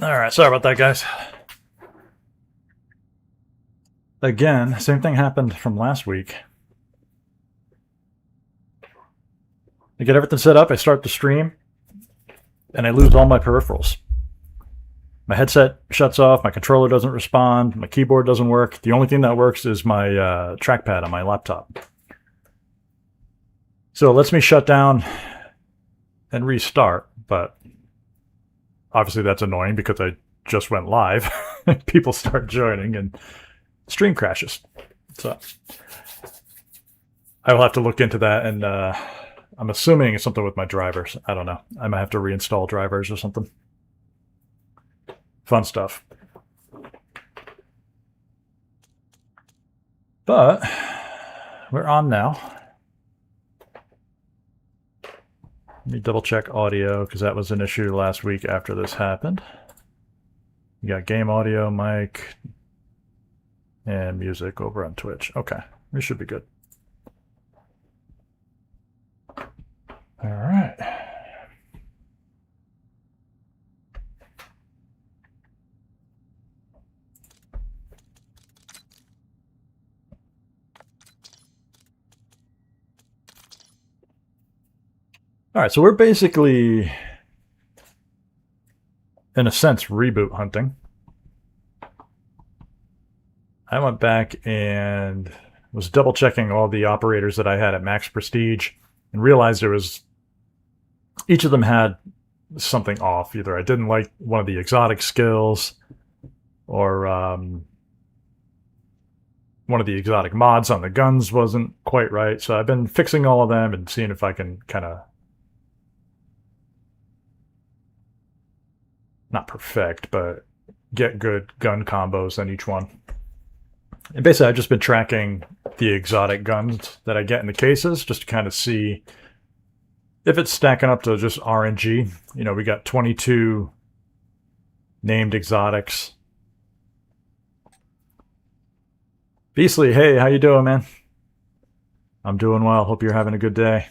Alright, sorry about that, guys. Again, same thing happened from last week. I get everything set up, I start the stream, and I lose all my peripherals. My headset shuts off, my controller doesn't respond, my keyboard doesn't work. The only thing that works is my trackpad on my laptop. So it lets me shut down and restart, but obviously that's annoying because I just went live. People start joining and stream crashes. So I will have to look into that, and I'm assuming it's something with my drivers. I don't know. I might have to reinstall drivers or something. Fun stuff. But we're on now. Let me double check audio because that was an issue last week after this happened. You got game audio, mic, and music over on Twitch. Okay, we should be good. All right. All right, so we're basically, in a sense, reboot hunting. I went back and was double checking all the operators that I had at max prestige and realized there was, each of them had something off. Either I didn't like one of the exotic skills, or one of the exotic mods on the guns wasn't quite right. So I've been fixing all of them and seeing if I can kind of, not perfect, but get good gun combos on each one. And basically I've just been tracking the exotic guns that I get in the cases just to kind of see if it's stacking up to just RNG. You know, we got 22 named exotics. Beastly, hey, how you doing, man? I'm doing well. Hope you're having a good day.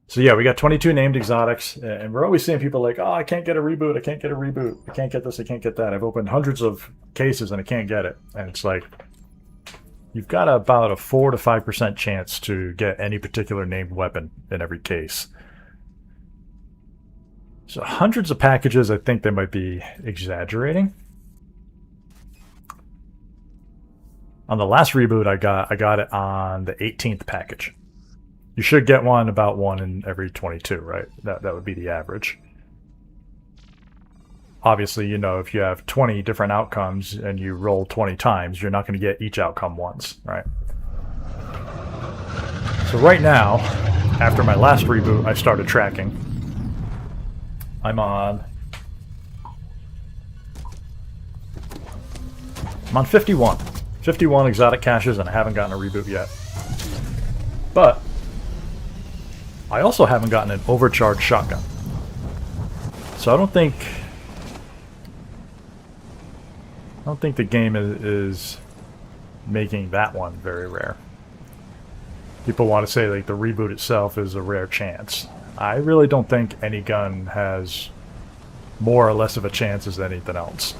So yeah, we got 22 named exotics, and we're always seeing people like, oh, I can't get a reboot, I can't get a reboot, I can't get this, I can't get that. I've opened hundreds of cases and I can't get it. And it's like, you've got about a 4 to 5% chance to get any particular named weapon in every case. So hundreds of packages, I think they might be exaggerating. On the last reboot I got it on the 18th package. You should get about one in every 22, right? That would be the average. Obviously, you know, if you have 20 different outcomes and you roll 20 times, you're not going to get each outcome once, right? So right now, after my last reboot, I started tracking. I'm on 51. 51 exotic caches, and I haven't gotten a reboot yet. But I also haven't gotten an overcharged shotgun. So I don't think the game is making that one very rare. People want to say like the reboot itself is a rare chance. I really don't think any gun has more or less of a chance as anything else.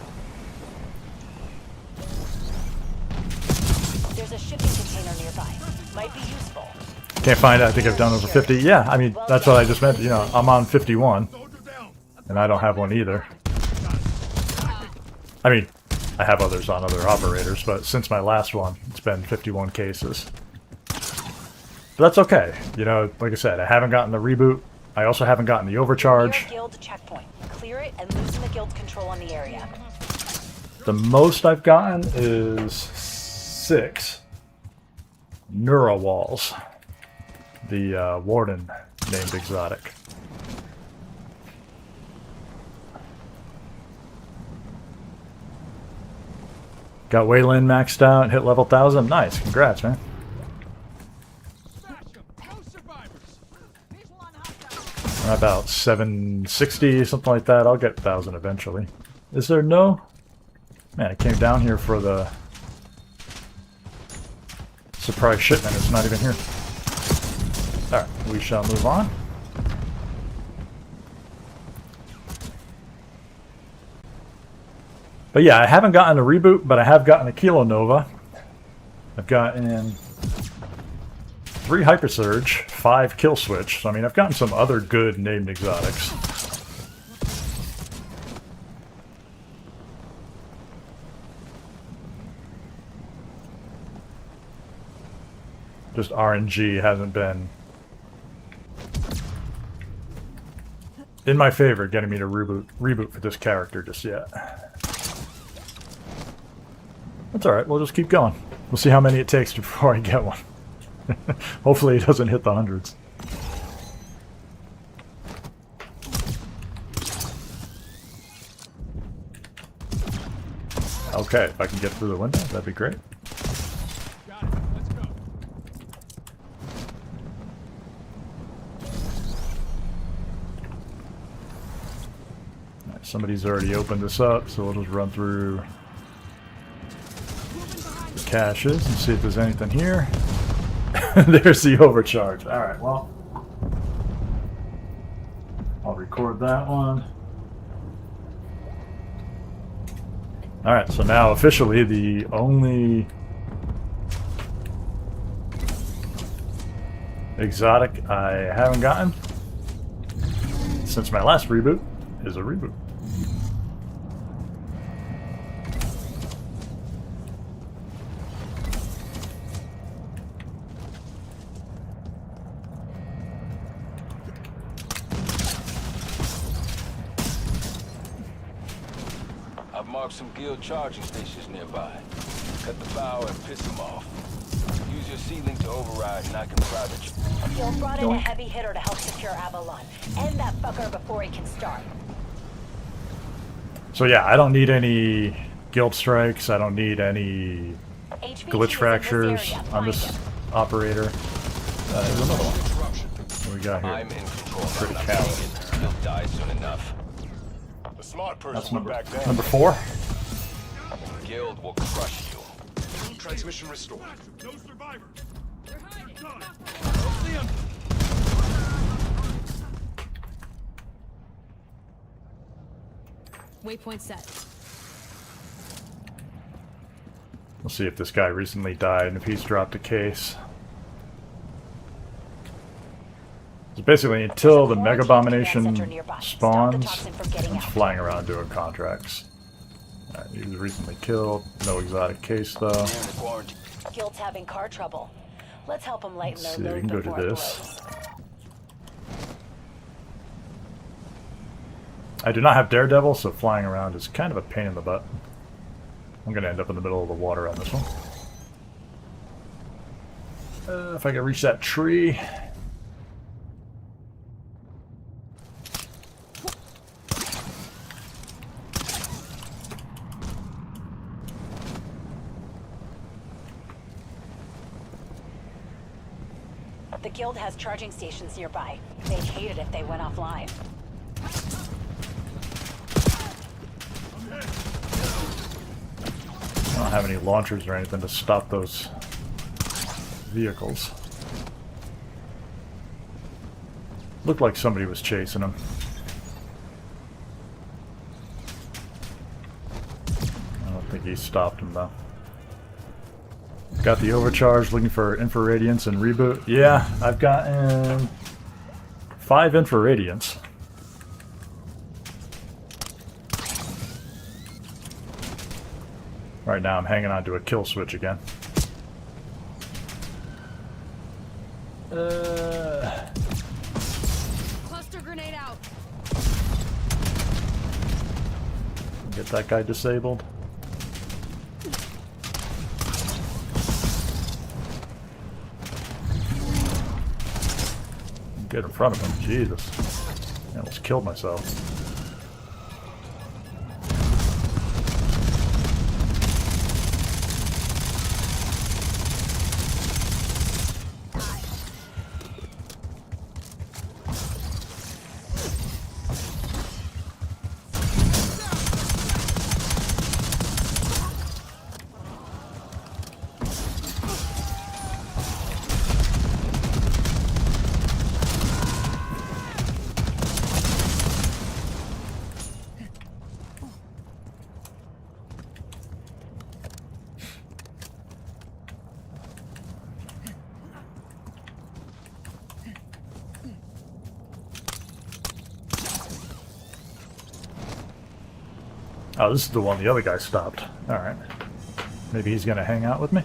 There's a shipping container nearby. Might be useful. Can't find it. I think I've done over 50. Yeah, I mean, that's what I just meant. You know, I'm on 51, and I don't have one either. I mean, I have others on other operators, but since my last one, it's been 51 cases. But that's okay. You know, like I said, I haven't gotten the reboot. I also haven't gotten the overcharge. Guild checkpoint. Clear it and loosen the guild control on the area. The most I've gotten is 6 Neuro Walls. The warden named exotic. Got Wayland maxed out, hit level 1000. Nice, congrats, man. I'm about 760, something like that. I'll get 1000 eventually. Is there no? Man, I came down here for the surprise shipment. It's not even here. Alright, we shall move on. But yeah, I haven't gotten a reboot, but I have gotten a Kilo Nova. I've gotten 3 Hyper Surge, 5 Kill Switch. So I mean, I've gotten some other good named exotics. Just RNG hasn't been in my favor getting me to reboot for this character just yet. That's alright, we'll just keep going. We'll see how many it takes before I get one. Hopefully it doesn't hit the hundreds. Okay, if I can get through the window, that'd be great. Got it. Let's go. Alright, somebody's already opened this up, so we'll just run through the caches and see if there's anything here. There's the overcharge. Alright, well, I'll record that one. Alright, so now officially the only exotic I haven't gotten since my last reboot is a reboot. I've marked some guild charging stations nearby. Cut the power and piss them off. Use your ceiling to override and I can private you. Guild brought in a heavy hitter to help secure Avalon. End that fucker before he can start. So yeah, I don't need any guild strikes, I don't need any HVG glitch is in fractures this area. on Find this him. operator. There's another one. What do we got here? I'm in control. Pretty I'm not coward. taking it. You'll die soon enough. The smart person That's went number, back down. number 4. The guild will crush you. Transmission restored. No survivors. Waypoint set. We'll see if this guy recently died and if he's dropped a case. So basically, until the Mega Abomination spawns, I'm just flying around doing contracts. He was recently killed. No exotic case though. Near the quarantine. Guild's having car trouble. Let's help them lighten Let's their see, we load can go to before it this. blows. I do not have Daredevil, so flying around is kind of a pain in the butt. I'm going to end up in the middle of the water on this one. If I can reach that tree. The guild has charging stations nearby. They'd hate it if they went offline. I don't have any launchers or anything to stop those vehicles. Looked like somebody was chasing them. I don't think he stopped him though. Got the overcharge, looking for infraradiance and reboot. Yeah, I've gotten 5 infraradiance. Right now I'm hanging on to a kill switch again. Cluster grenade out. Get that guy disabled. Get in front of him, Jesus. I almost killed myself. Oh, this is the one the other guy stopped. Alright. Maybe he's gonna hang out with me.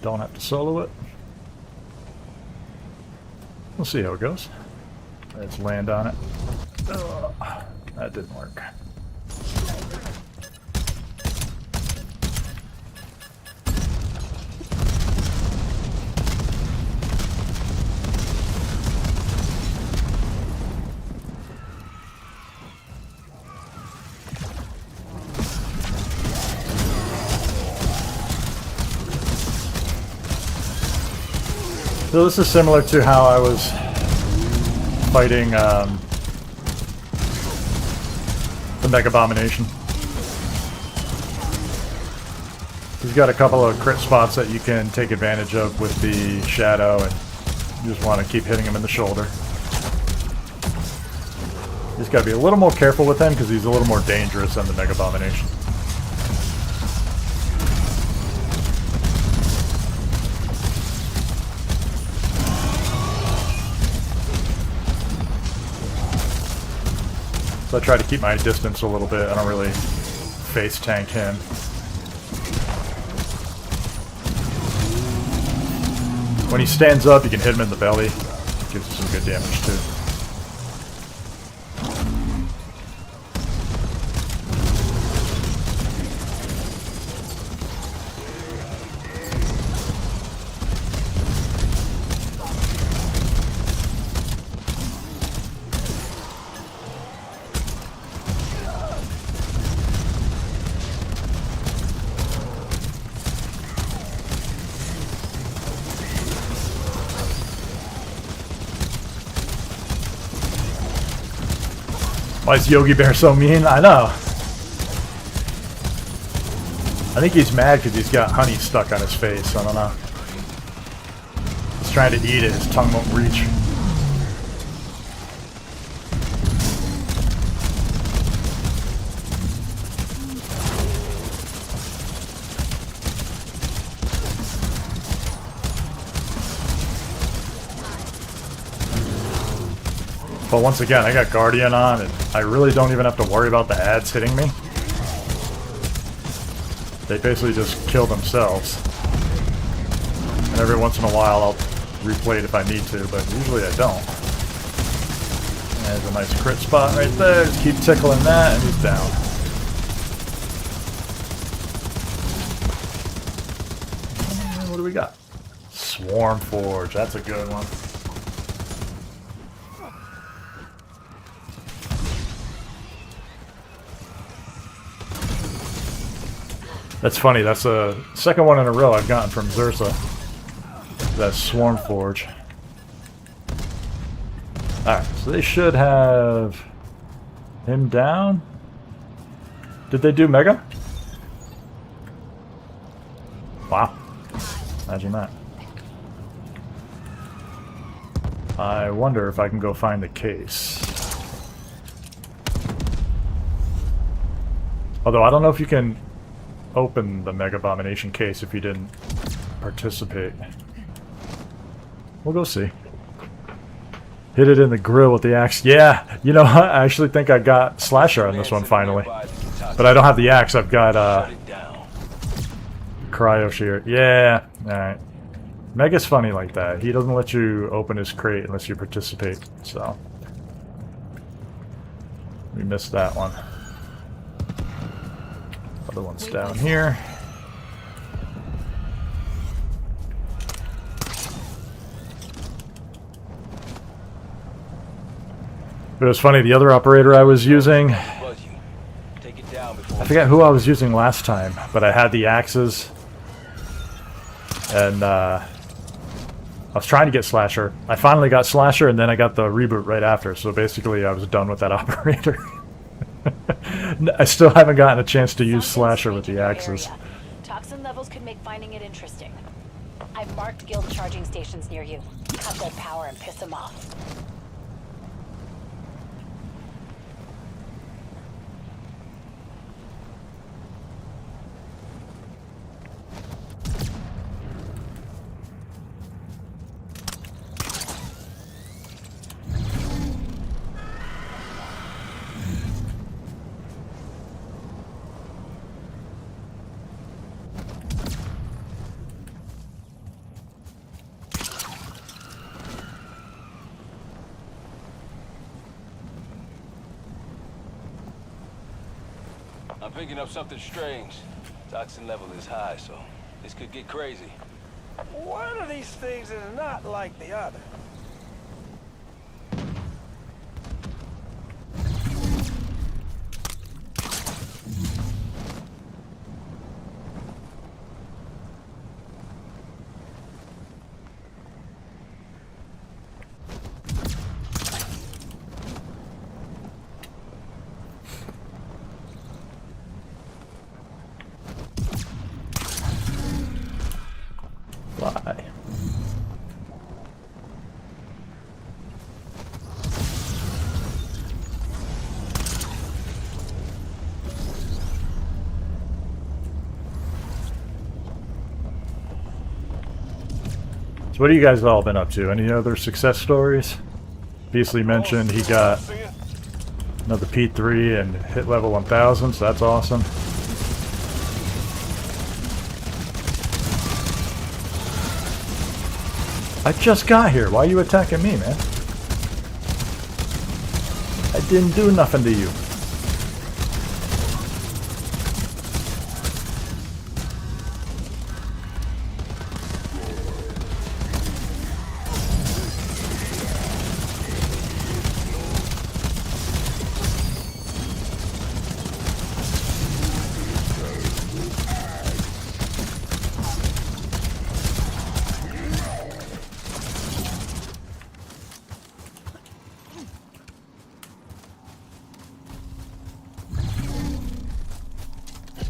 Don't have to solo it. We'll see how it goes. Let's land on it. Ugh, that didn't work. So this is similar to how I was fighting the Mega Abomination. He's got a couple of crit spots that you can take advantage of with the shadow, and you just want to keep hitting him in the shoulder. You just got to be a little more careful with him because he's a little more dangerous than the Mega Abomination. So I try to keep my distance a little bit. I don't really face tank him. When he stands up, you can hit him in the belly. Gives you some good damage too. Why is Yogi Bear so mean? I know. I think he's mad because he's got honey stuck on his face. I don't know. He's trying to eat it. His tongue won't reach. But once again, I got Guardian on, and I really don't even have to worry about the ads hitting me. They basically just kill themselves. And every once in a while I'll replay it if I need to, but usually I don't. And there's a nice crit spot right there. Just keep tickling that, and he's down. And what do we got? Swarm Forge. That's a good one. That's funny, that's the second one in a row I've gotten from Xursa. That Swarm Forge. Alright, so they should have him down. Did they do Mega? Wow. Imagine that. I wonder if I can go find the case. Although I don't know if you can open the Mega Abomination case if you didn't participate. We'll go see. Hit it in the grill with the axe. Yeah, you know, I actually think I got Slasher on this one finally. But I don't have the axe, I've got Cryo Shear. Yeah, alright. Mega's funny like that. He doesn't let you open his crate unless you participate, so. We missed that one. Other one's down here. It was funny, the other operator I was using, I forget who I was using last time, but I had the axes, and I was trying to get Slasher. I finally got Slasher, and then I got the reboot right after, so basically I was done with that operator. I still haven't gotten a chance to use Slasher with the axes. Toxin levels could make finding it interesting. I've marked guild charging stations near you. Cut their power and piss them off. I'm picking up something strange. Toxin level is high, so this could get crazy. One of these things is not like the other. Fly. So what have you guys all been up to? Any other success stories? Beasley mentioned he got another P3 and hit level 1000, so that's awesome. I just got here. Why are you attacking me, man? I didn't do nothing to you.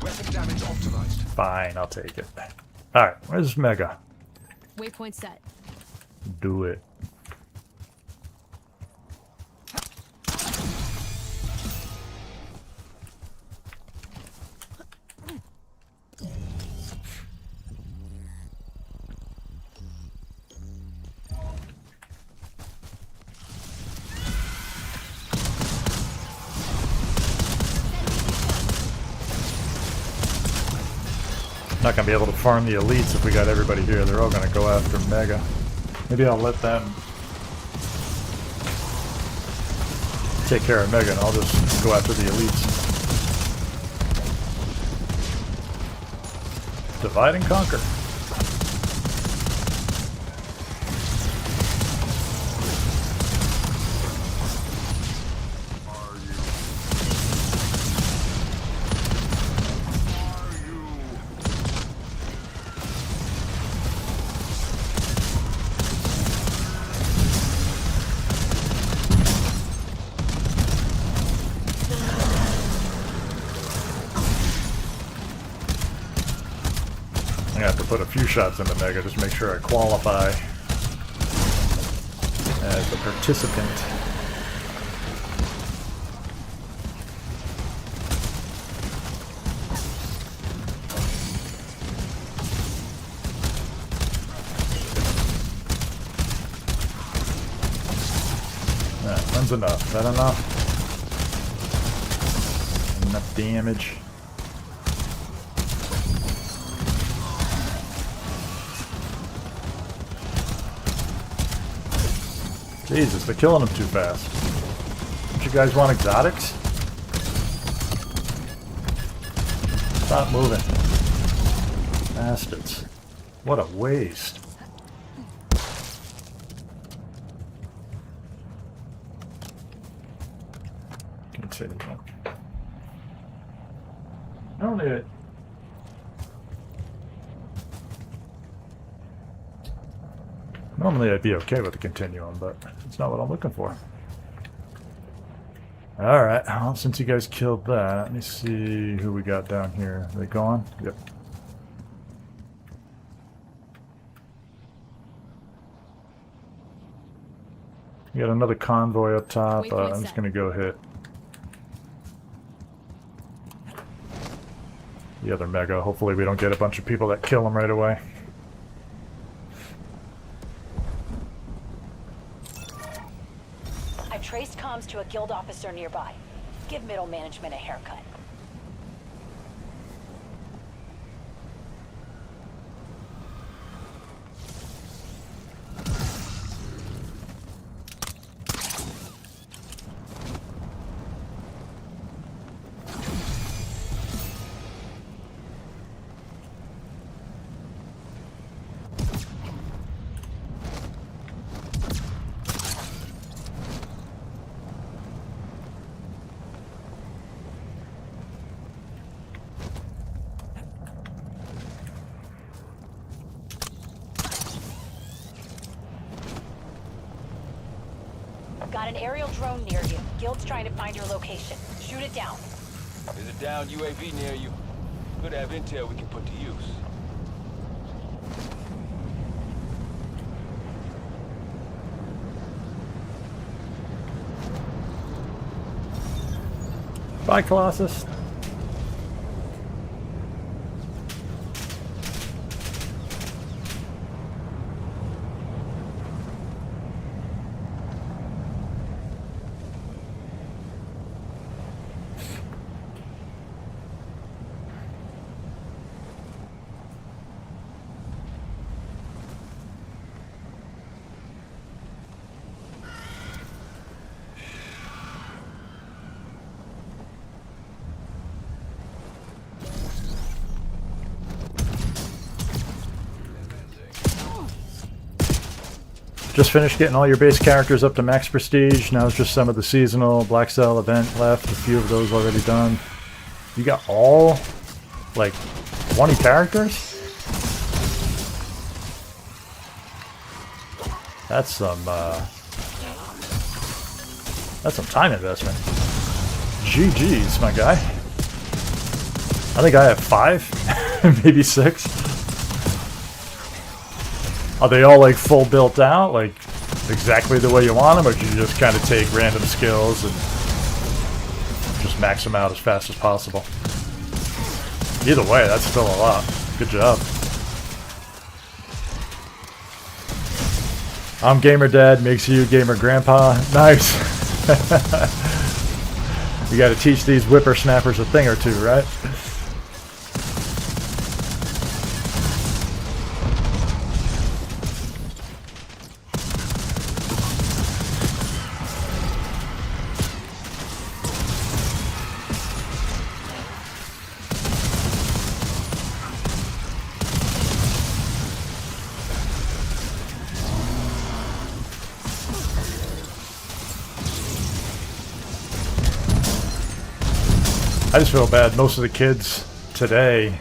Weapon damage optimized. Fine, I'll take it. Alright, where's Mega? Waypoint set. Do it. Not gonna be able to farm the elites if we got everybody here. They're all gonna go after Mega. Maybe I'll let them take care of Mega and I'll just go after the elites. Divide and conquer. I have to put a few shots into Mega, just make sure I qualify as a participant. When's enough? Is that enough? Enough damage. Jesus, they're killing them too fast. Don't you guys want exotics? Stop moving. Bastards. What a waste. Continue. Normally I'd be okay with the continuum, but it's not what I'm looking for. Alright, well, since you guys killed that, let me see who we got down here. Are they gone? Yep. We got another convoy up top. I'm just going to go hit the other Mega. Hopefully we don't get a bunch of people that kill him right away. I've traced comms to a guild officer nearby. Give middle management a haircut. Got an aerial drone near you. Guild's trying to find your location. Shoot it down. There's a downed UAV near you. Could have intel we can put to use. Bye, Colossus. Just finished getting all your base characters up to max prestige. Now it's just some of the seasonal Black Cell event left. A few of those already done. You got all, like, 20 characters? That's some time investment. GG's, my guy. I think I have 5, maybe 6. Are they all like full built out, like exactly the way you want them, or do you just kind of take random skills and just max them out as fast as possible? Either way, that's still a lot. Good job. I'm Gamer Dad, makes you Gamer Grandpa. Nice. You got to teach these whippersnappers a thing or two, right? I just feel bad. Most of the kids today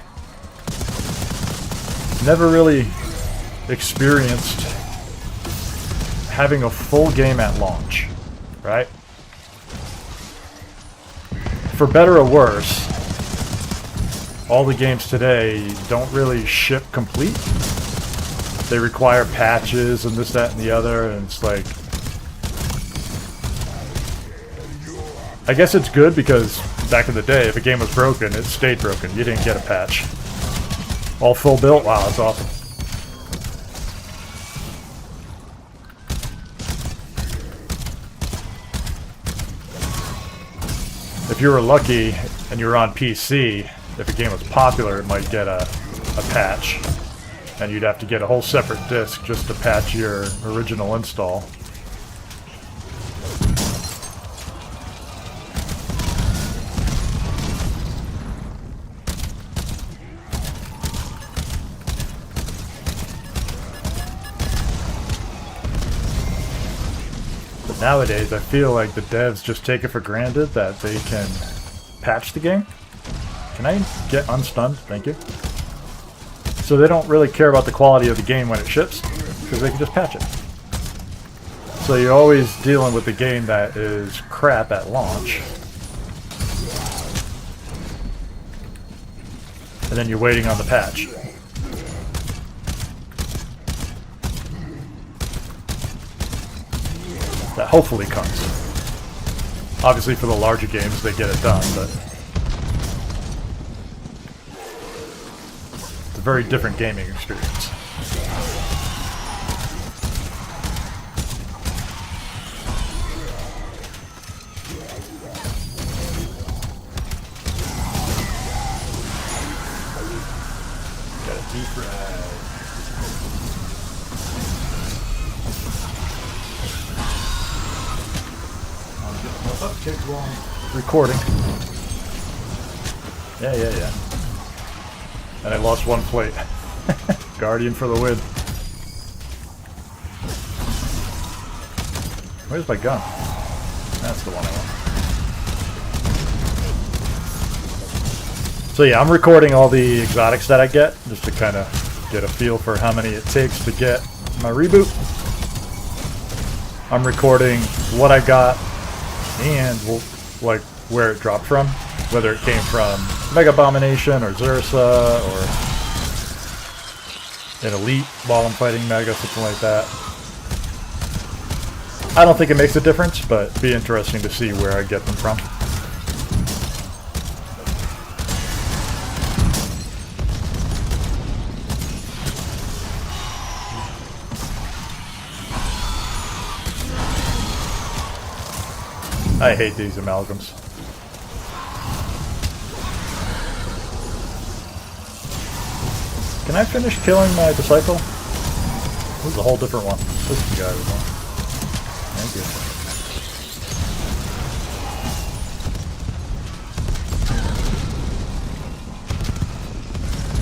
never really experienced having a full game at launch, right? For better or worse, all the games today don't really ship complete. They require patches and this, that, and the other, and it's like... I guess it's good because back in the day, if a game was broken, it stayed broken. You didn't get a patch. All full built? Wow, that's awesome. If you were lucky and you were on PC, if a game was popular, it might get a patch. And you'd have to get a whole separate disc just to patch your original install. Nowadays, I feel like the devs just take it for granted that they can patch the game. Can I get unstunned? Thank you. So they don't really care about the quality of the game when it ships, because they can just patch it. So you're always dealing with the game that is crap at launch. And then you're waiting on the patch. That hopefully comes. Obviously for the larger games they get it done, but it's a very different gaming experience. Got a deep red. Recording. Yeah. And I lost one plate. Guardian for the win. Where's my gun? That's the one I want. So yeah, I'm recording all the exotics that I get, just to kind of get a feel for how many it takes to get my reboot. I'm recording what I got and like where it dropped from, whether it came from Mega Abomination or Zursa or an Elite while I'm fighting Mega, something like that. I don't think it makes a difference, but it'd be interesting to see where I get them from. I hate these amalgams. Can I finish killing my disciple? This is a whole different one. This is the guy we want. Thank you.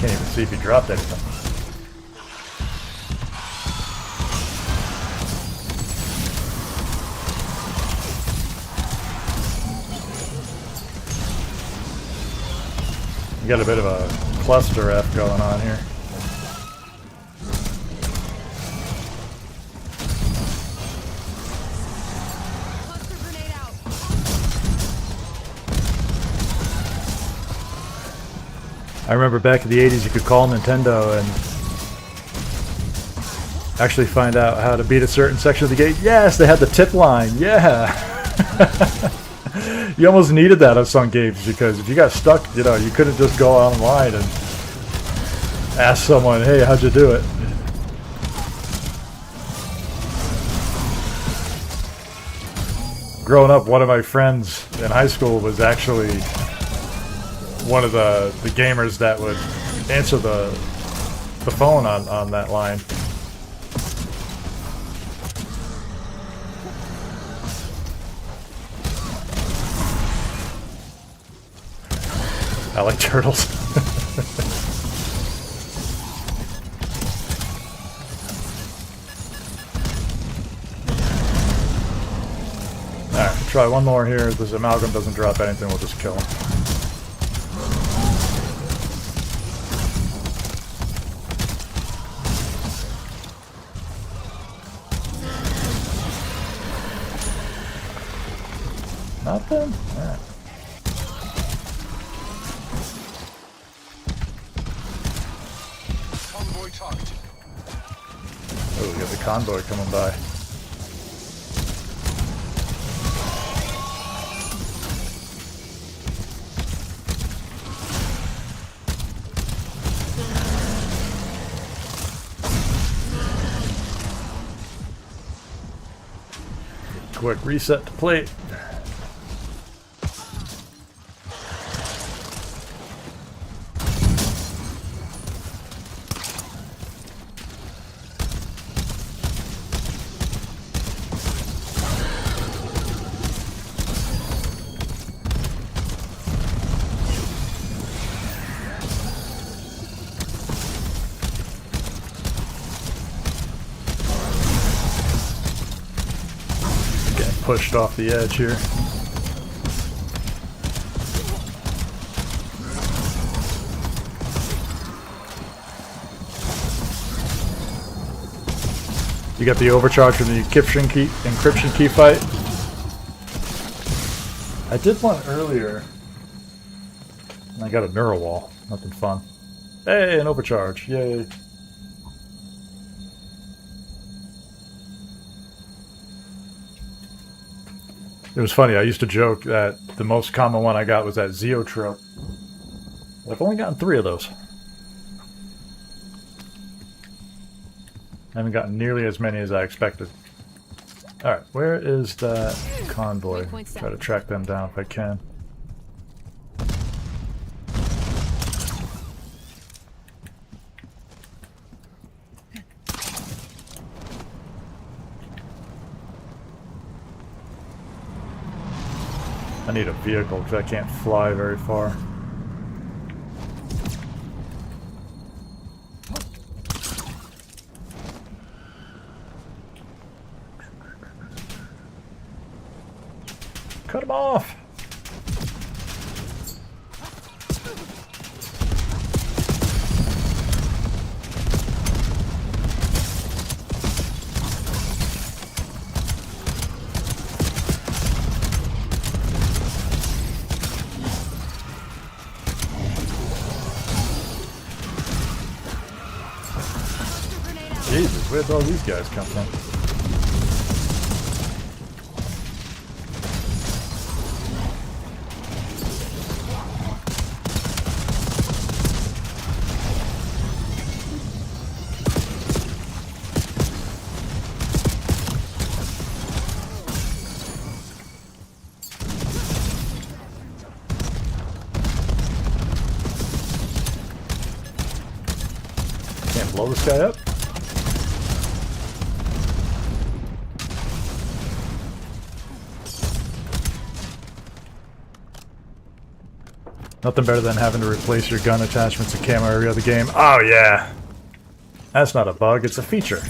Can't even see if he dropped anything. We got a bit of a cluster F going on here. Cluster grenade out. I remember back in the 80s you could call Nintendo and actually find out how to beat a certain section of the game. Yes, they had the tip line. Yeah. You almost needed that on some games because if you got stuck, you know, you couldn't just go online and ask someone, hey, how'd you do it? Growing up, one of my friends in high school was actually one of the gamers that would answer the phone on that line. I like turtles. Alright, try one more here. If this amalgam doesn't drop anything, we'll just kill him. Nothing? Alright. Convoy targeted. Oh, we got the convoy coming by. Quick reset to plate. Pushed off the edge here. You got the overcharge from the encryption key fight. I did one earlier, and I got a neural wall. Nothing fun. Hey, an overcharge! Yay! It was funny, I used to joke that the most common one I got was that Zeotrope. I've only gotten 3 of those. I haven't gotten nearly as many as I expected. Alright, where is that convoy? Try to track them down if I can. I need a vehicle because I can't fly very far. Cut him off! Where'd all these guys come from? Can't blow this guy up? Nothing better than having to replace your gun attachments and camo every other game. Oh yeah! That's not a bug, it's a feature.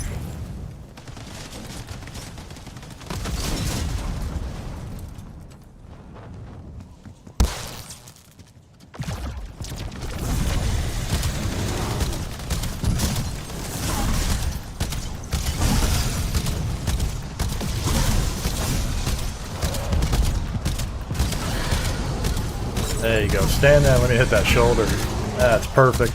There you go. Stand there. Let me hit that shoulder. That's perfect.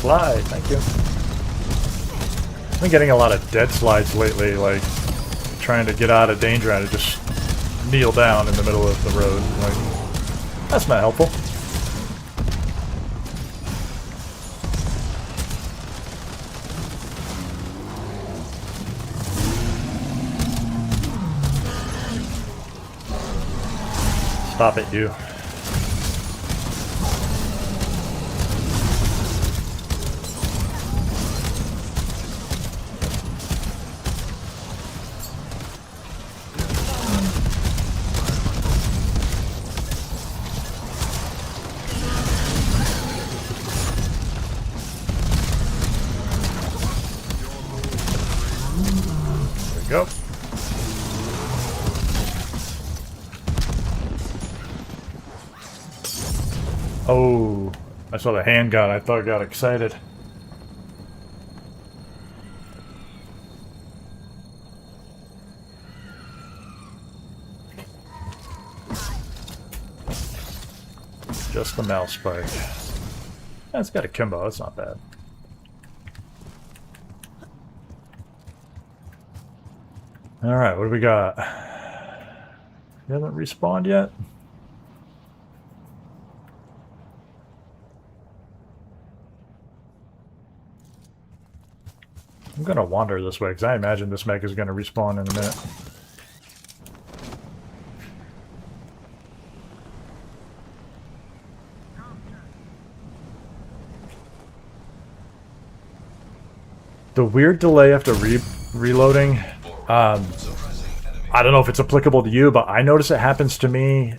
Slide, thank you. I've been getting a lot of dead slides lately, like trying to get out of danger and just kneel down in the middle of the road. Like, that's not helpful. Stop it, you. Go. Oh, I saw the handgun. I thought I got excited. Just the mouse spike. It's got a Kimbo. That's not bad. Alright, what do we got? He hasn't respawned yet? I'm gonna wander this way, because I imagine this mech is gonna respawn in a minute. The weird delay after reloading, I don't know if it's applicable to you, but I notice it happens to me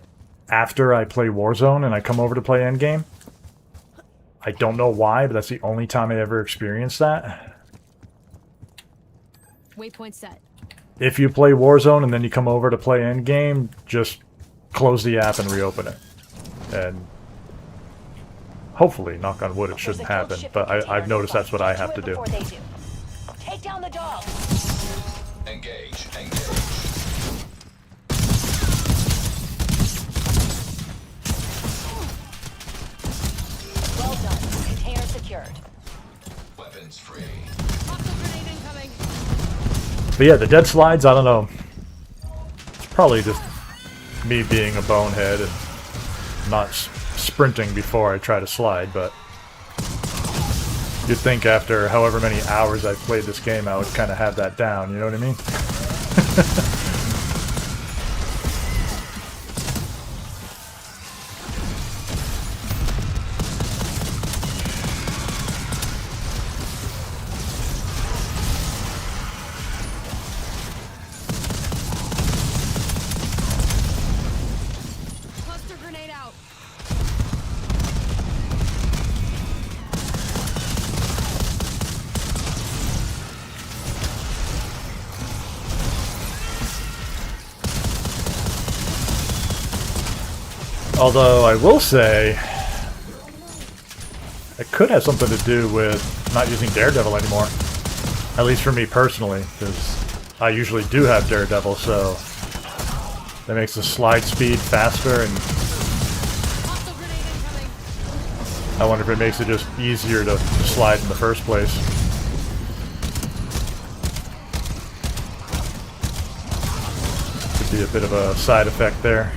after I play Warzone and I come over to play Endgame. I don't know why, but that's the only time I ever experienced that. Waypoint set. If you play Warzone and then you come over to play Endgame, just close the app and reopen it. And hopefully, knock on wood, it shouldn't happen, but I've noticed that's what I have to do. Take down the dog. Engage. Well done. Container secured. Weapons free. Hostile grenade incoming. But yeah, the dead slides, I don't know. It's probably just me being a bonehead and not sprinting before I try to slide, but you'd think after however many hours I've played this game I would kind of have that down, you know what I mean? Although I will say, it could have something to do with not using Daredevil anymore. At least for me personally, because I usually do have Daredevil, so that makes the slide speed faster, and Hostile grenade incoming. I wonder if it makes it just easier to slide in the first place. Could be a bit of a side effect there.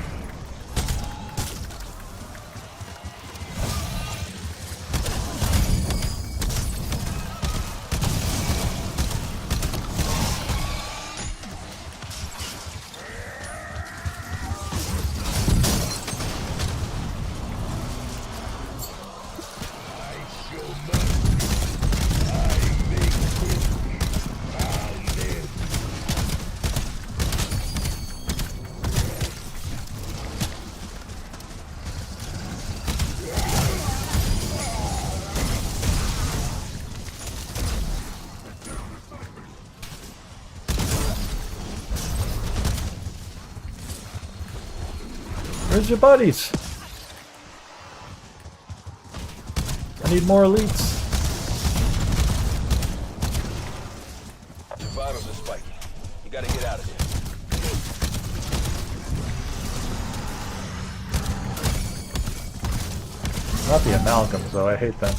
Where's your buddies? I need more elites. Your vitals are spiky. You gotta get out of there. Not the amalgams, though. I hate them.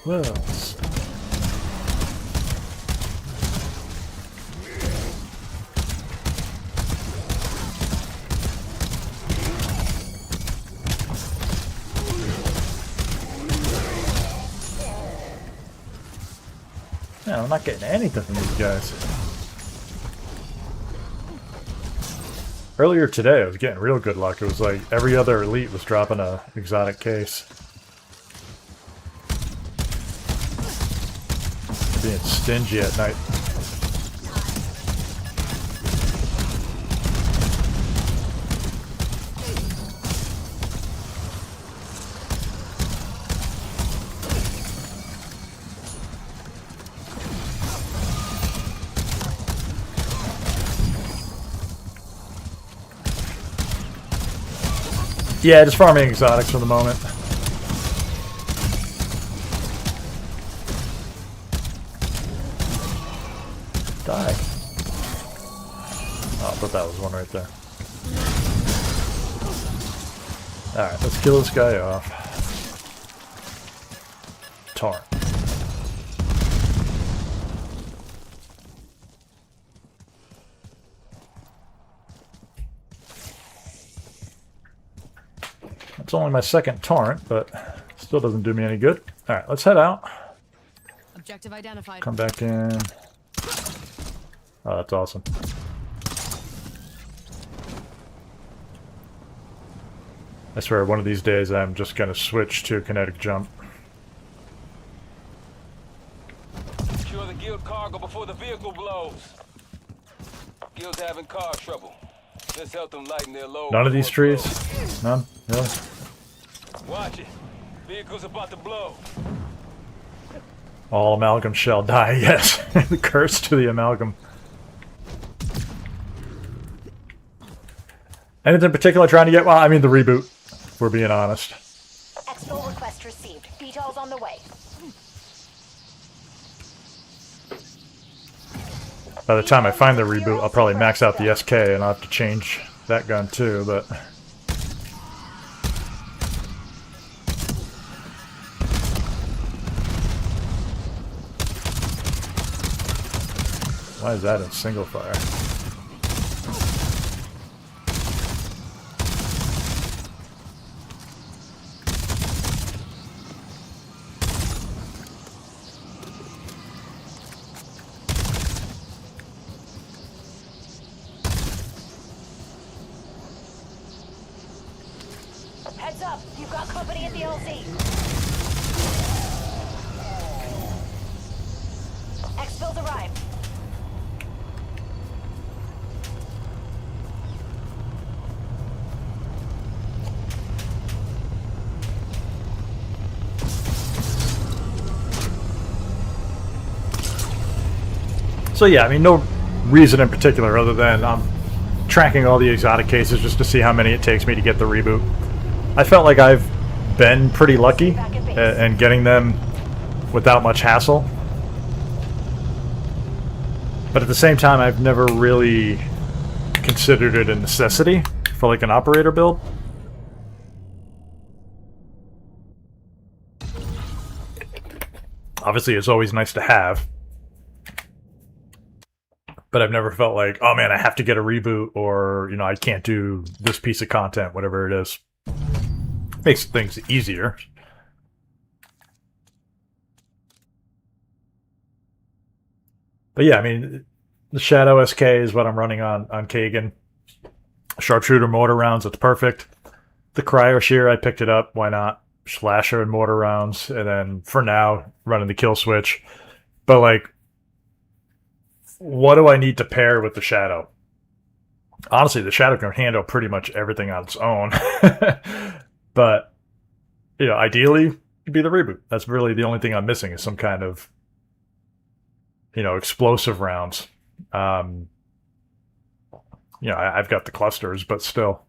Well, yeah, I'm not getting anything from these guys. Earlier today, I was getting real good luck. It was like every other elite was dropping a exotic case. Being stingy at night. Yeah, just farming exotics for the moment. Die. Oh, I thought that was one right there. Alright, let's kill this guy off. Torrent. That's only my second torrent, but still doesn't do me any good. Alright, let's head out. Objective identified. Come back in. Oh, that's awesome. I swear, one of these days I'm just gonna switch to kinetic jump. Secure the guild cargo before the vehicle blows. Guild's having car trouble. Just help them lighten their load. None of these before it trees? blows. None? Really? Watch it. Vehicle's about to blow. All amalgam shall die, yes. Curse to the amalgam. Anything in particular trying to get? Well, I mean the reboot, if we're being honest. Exfil request received. Details on the way. By the time I find the reboot, I'll probably max out the SK and I'll have to change that gun too, but... Why is that in single fire? Heads up, you've got company at the LZ. Exfil's arrived. So yeah, I mean, no reason in particular other than I'm tracking all the exotic cases just to see how many it takes me to get the reboot. I felt like I've been pretty lucky and getting them without much hassle. But at the same time, I've never really considered it a necessity for like an operator build. Obviously, it's always nice to have. But I've never felt like, oh man, I have to get a reboot, or, you know, I can't do this piece of content, whatever it is. Makes things easier. But yeah, I mean, the Shadow SK is what I'm running on Kagan. Sharpshooter mortar rounds, it's perfect. The Cryo Shear, I picked it up, why not? Slasher and mortar rounds, and then for now, running the kill switch. But like, what do I need to pair with the Shadow? Honestly, the Shadow can handle pretty much everything on its own. But, you know, ideally, it'd be the reboot. That's really the only thing I'm missing is some kind of, you know, explosive rounds. You know, I've got the clusters, but still.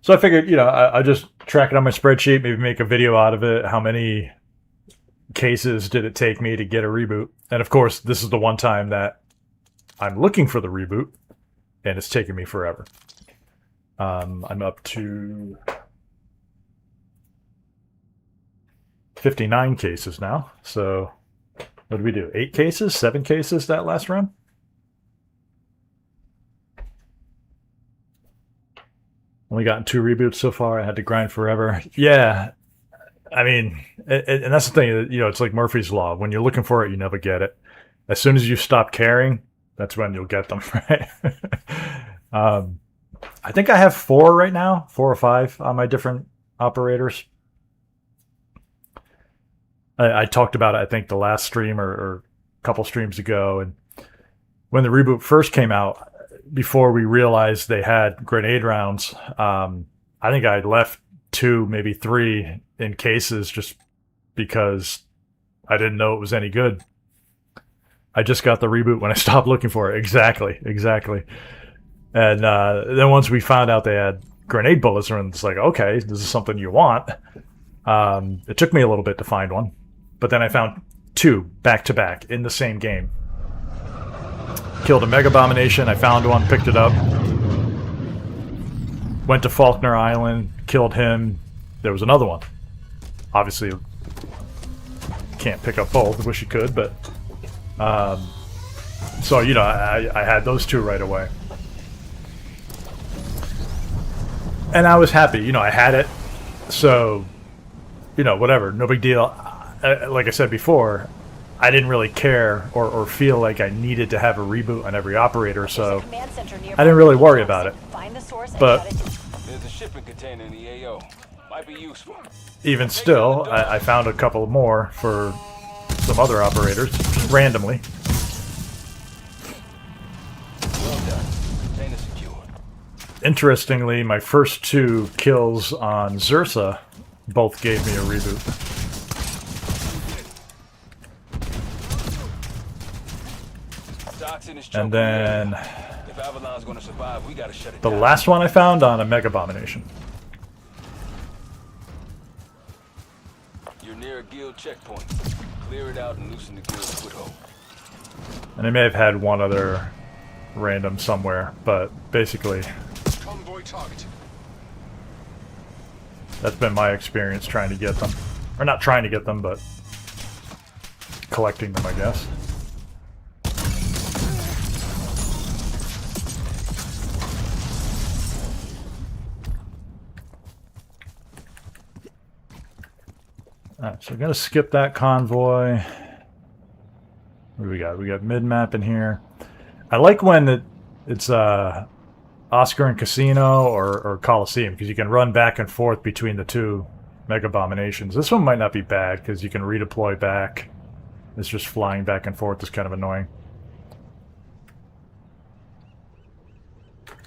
So I figured, you know, I just track it on my spreadsheet, maybe make a video out of it. How many cases did it take me to get a reboot? And of course, this is the one time that I'm looking for the reboot, and it's taken me forever. I'm up to 59 cases now. So what did we do? 8 cases? 7 cases that last run? Only gotten 2 reboots so far. I had to grind forever. Yeah. I mean, and that's the thing, you know, it's like Murphy's Law. When you're looking for it, you never get it. As soon as you stop caring, that's when you'll get them, right? I think I have 4 right now, 4 or 5 on my different operators. I talked about it, I think, the last stream or a couple streams ago. And when the reboot first came out, before we realized they had grenade rounds, I think I left 2, maybe 3 in cases just because I didn't know it was any good. I just got the reboot when I stopped looking for it. Exactly. And then once we found out they had grenade bullets, and it's like, okay, this is something you want. It took me a little bit to find one, but then I found 2 back to back in the same game. Killed a Mega Abomination. I found one, picked it up. Went to Faulkner Island, killed him. There was another one. Obviously, can't pick up both. Wish you could, but so you know, I had those 2 right away, and I was happy. You know, I had it, so you know, whatever, no big deal. Like I said before, I didn't really care or feel like I needed to have a reboot on every operator, so I didn't really worry about it. But There's a shipping container in the AO. Might be useful. even still, I found a couple more for some other operators, just randomly. Well done. Container secured. Interestingly, my first 2 kills on Zursa both gave me a reboot. And then if Avalon's gonna survive, we gotta shut it the down. last one I found on a Mega Abomination. You're near a guild checkpoint. Clear it out and loosen the guild's foothold. And I may have had one other random somewhere, but basically Convoy targeted. that's been my experience trying to get them. Or not trying to get them, but collecting them, I guess. Alright, so I'm going to skip that convoy. What do we got? We got mid-map in here. I like when it's Oscar and Casino or Coliseum, because you can run back and forth between the two Mega Abominations. This one might not be bad because you can redeploy back. It's just flying back and forth is kind of annoying.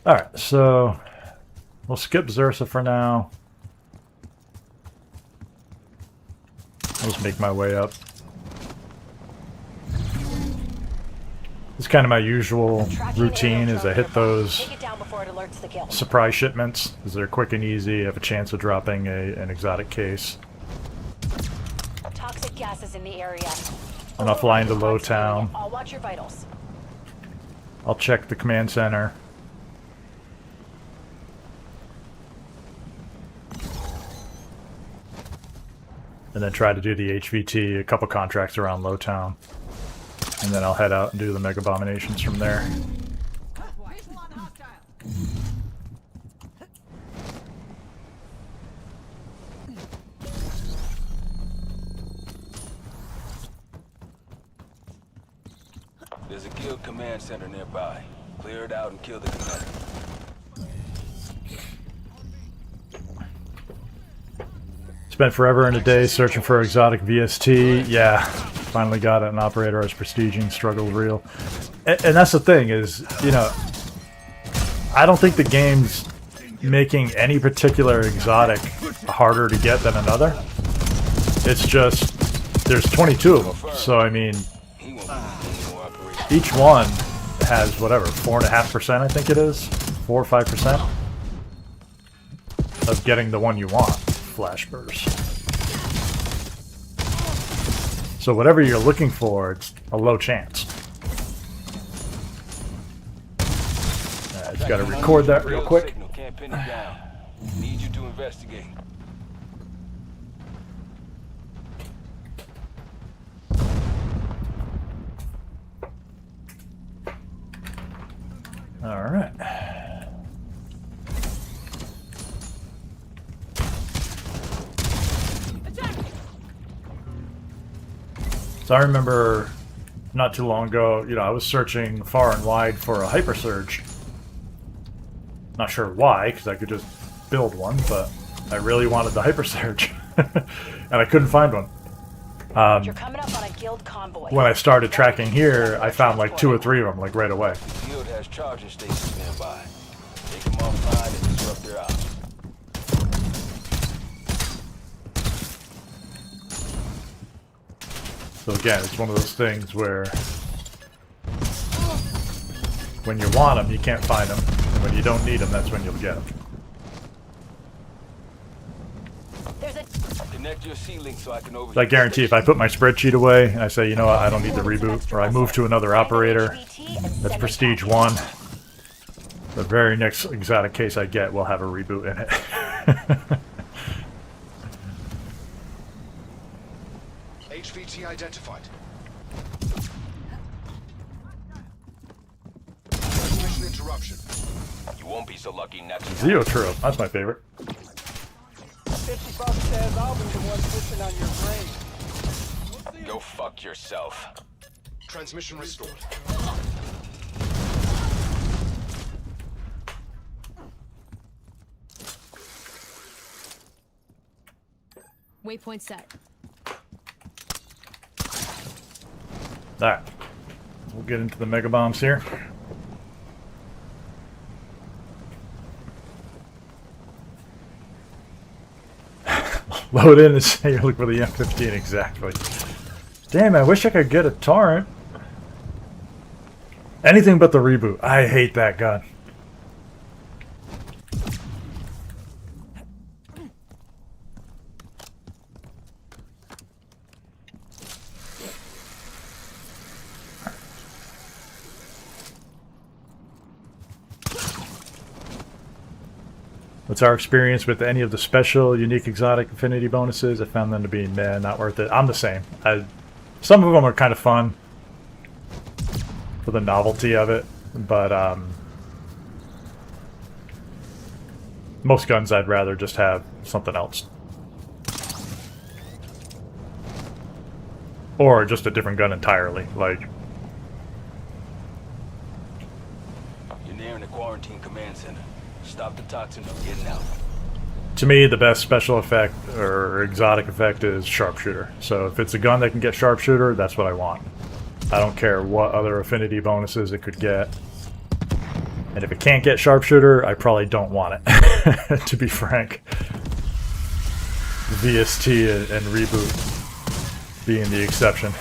Alright, so we'll skip Zersa for now. I'll just make my way up. It's kind of my usual routine is I hit those Take it down before it alerts the guild. surprise shipments because they're quick and easy. You have a chance of dropping an exotic case. Toxic gases in the area. And I'll fly into Low Town. I'll watch your vitals. I'll check the command center. And then try to do the HVT, a couple contracts around Low Town. And then I'll head out and do the Mega Abominations from there. There's a guild command center nearby. Clear it out and kill the commander. Spent forever and a day searching for exotic VST. Yeah, finally got it. An operator I was prestiging, struggled real. And that's the thing is, you know, I don't think the game's making any particular exotic harder to get than another. It's just, there's 22 of them. So, I mean, each one has, whatever, 4.5%, I think it is? 4 or 5% of getting the one you want. Flash burst. So whatever you're looking for, it's a low chance. I just gotta record that real quick. Can't pin it down. Need you to investigate. All right. So I remember not too long ago, you know, I was searching far and wide for a hyper surge. Not sure why, because I could just build one, but I really wanted the hyper surge, and I couldn't find one. You're coming up on a guild convoy. When I started tracking here, I found like 2 or 3 of them, like right away. The guild has charging stations nearby. Take them offline and disrupt their ops. So again, it's one of those things where when you want them, you can't find them. And when you don't need them, that's when you'll get them. There's a Connect your C-link so I can So I guarantee if I put my spreadsheet away and I say, you know what, I don't need the reboot, or I move to another operator, that's Prestige 1, the very next exotic case I get will have a reboot in it. HVT identified. Transmission interruption. You won't be so lucky next time. Zeotrope, that's my favorite. 50 bucks says I'll be the one pushing on your brain. Go fuck yourself. Transmission restored. Waypoint set. Alright. We'll get into the mega bombs here. Load in and say you're looking for the M15 exactly. Damn, I wish I could get a torrent. Anything but the reboot. I hate that gun. What's our experience with any of the special, unique, exotic affinity bonuses? I found them to be, meh, not worth it. I'm the same. Some of them are kind of fun for the novelty of it, but most guns I'd rather just have something else. Or just a different gun entirely, like... Your They're in the quarantine command center. Stop the toxin from getting out. To me, the best special effect or exotic effect is sharpshooter. So if it's a gun that can get sharpshooter, that's what I want. I don't care what other affinity bonuses it could get. And if it can't get sharpshooter, I probably don't want it, to be frank. VST and reboot being the exception.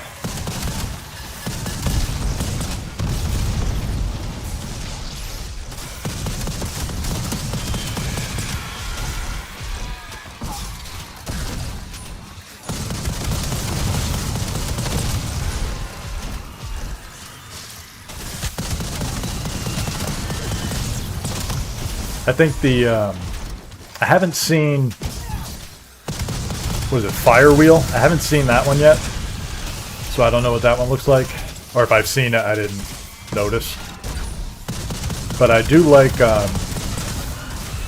I think the, I haven't seen, what is it, Firewheel? I haven't seen that one yet, so I don't know what that one looks like. Or if I've seen it, I didn't notice. But I do like,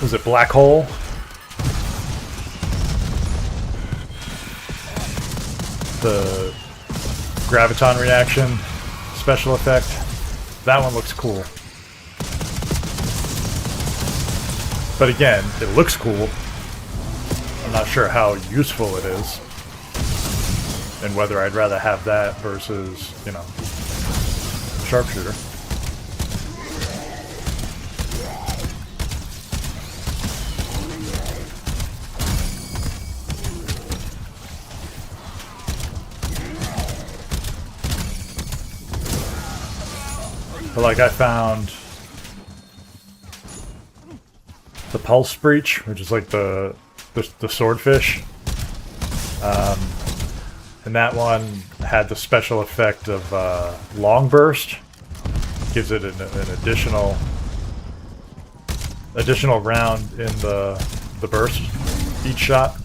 was it Black Hole? The graviton reaction special effect. That one looks cool. But again, it looks cool. I'm not sure how useful it is. And whether I'd rather have that versus, you know, sharpshooter. But like I found the Pulse Breach, which is like the swordfish, and that one had the special effect of long burst. Gives it an additional round in the burst each shot,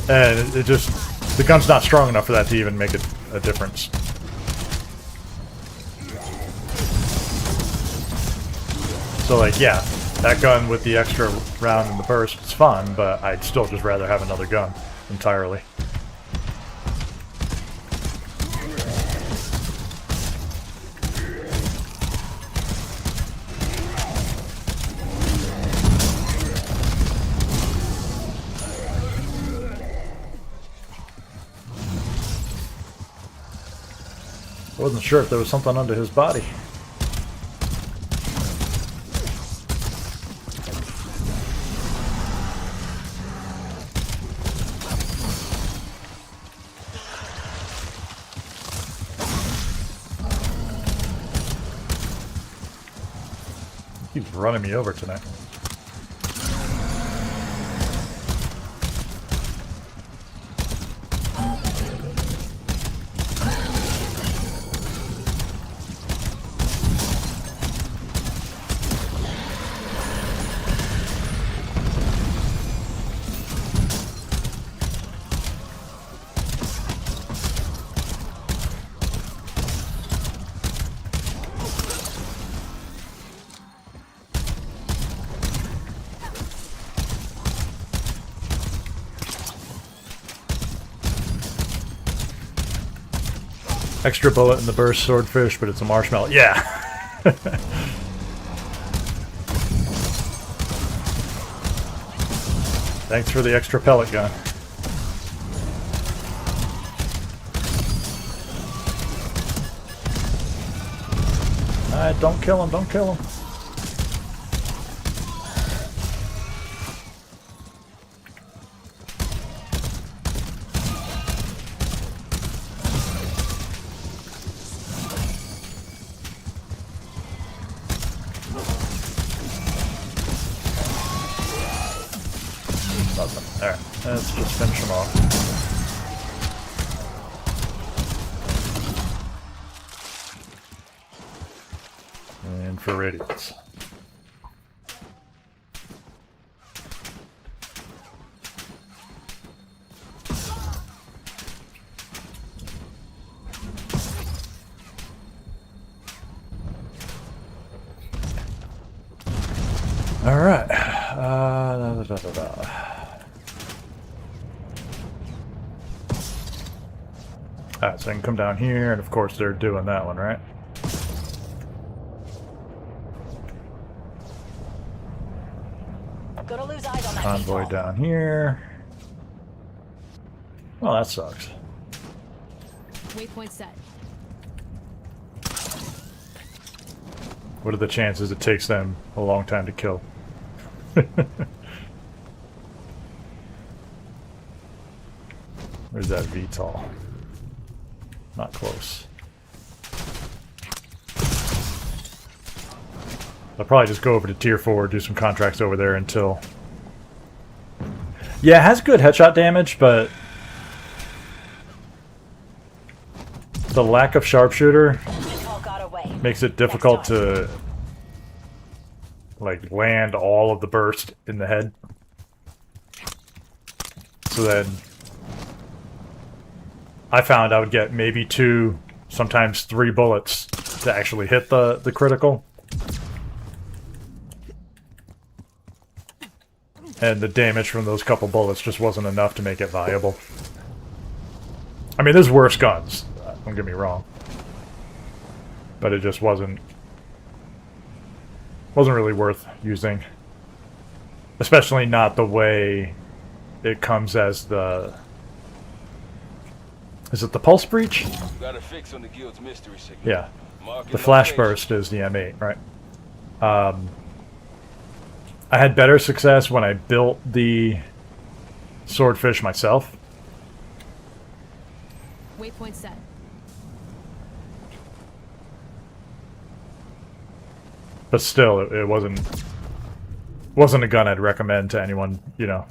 and it just, the gun's not strong enough for that to even make a difference. So like, yeah, that gun with the extra round in the burst is fun, but I'd still just rather have another gun entirely. I wasn't sure if there was something under his body. He keeps running me over tonight. Extra bullet in the burst swordfish, but it's a marshmallow. Yeah. Thanks for the extra pellet gun. Alright, don't kill him, don't kill him. Alright, let's just finish them off. And for radiance. Alright. Alright, so I can come down here, and of course they're doing that one, right? Gonna lose eyes on that Convoy VTOL. down here. Well, that sucks. Waypoint set. What are the chances it takes them a long time to kill? Where's that VTOL? Not close. I'll probably just go over to Tier 4, do some contracts over there until... Yeah, it has good headshot damage, but... the lack of sharpshooter VTOL got away. makes it difficult to... like, land all of the burst in the head. So then... I found I would get maybe 2, sometimes 3 bullets to actually hit the critical. And the damage from those couple bullets just wasn't enough to make it viable. I mean, there's worse guns, don't get me wrong. But it just wasn't really worth using. Especially not the way it comes as the... Is it the pulse breach? Got a fix on the guild's mystery signal. Yeah. Marking The flash location. burst is the M8, right? I had better success when I built the swordfish myself. Waypoint set. But still, it wasn't a gun I'd recommend to anyone, you know.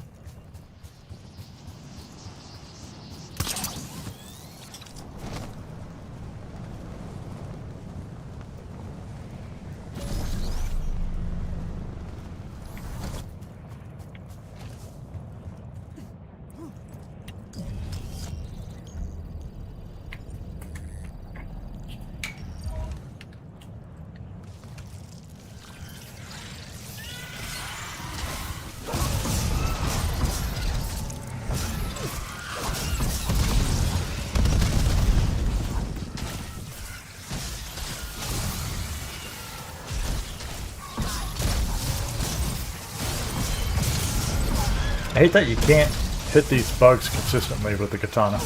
I hate that you can't hit these bugs consistently with the katana.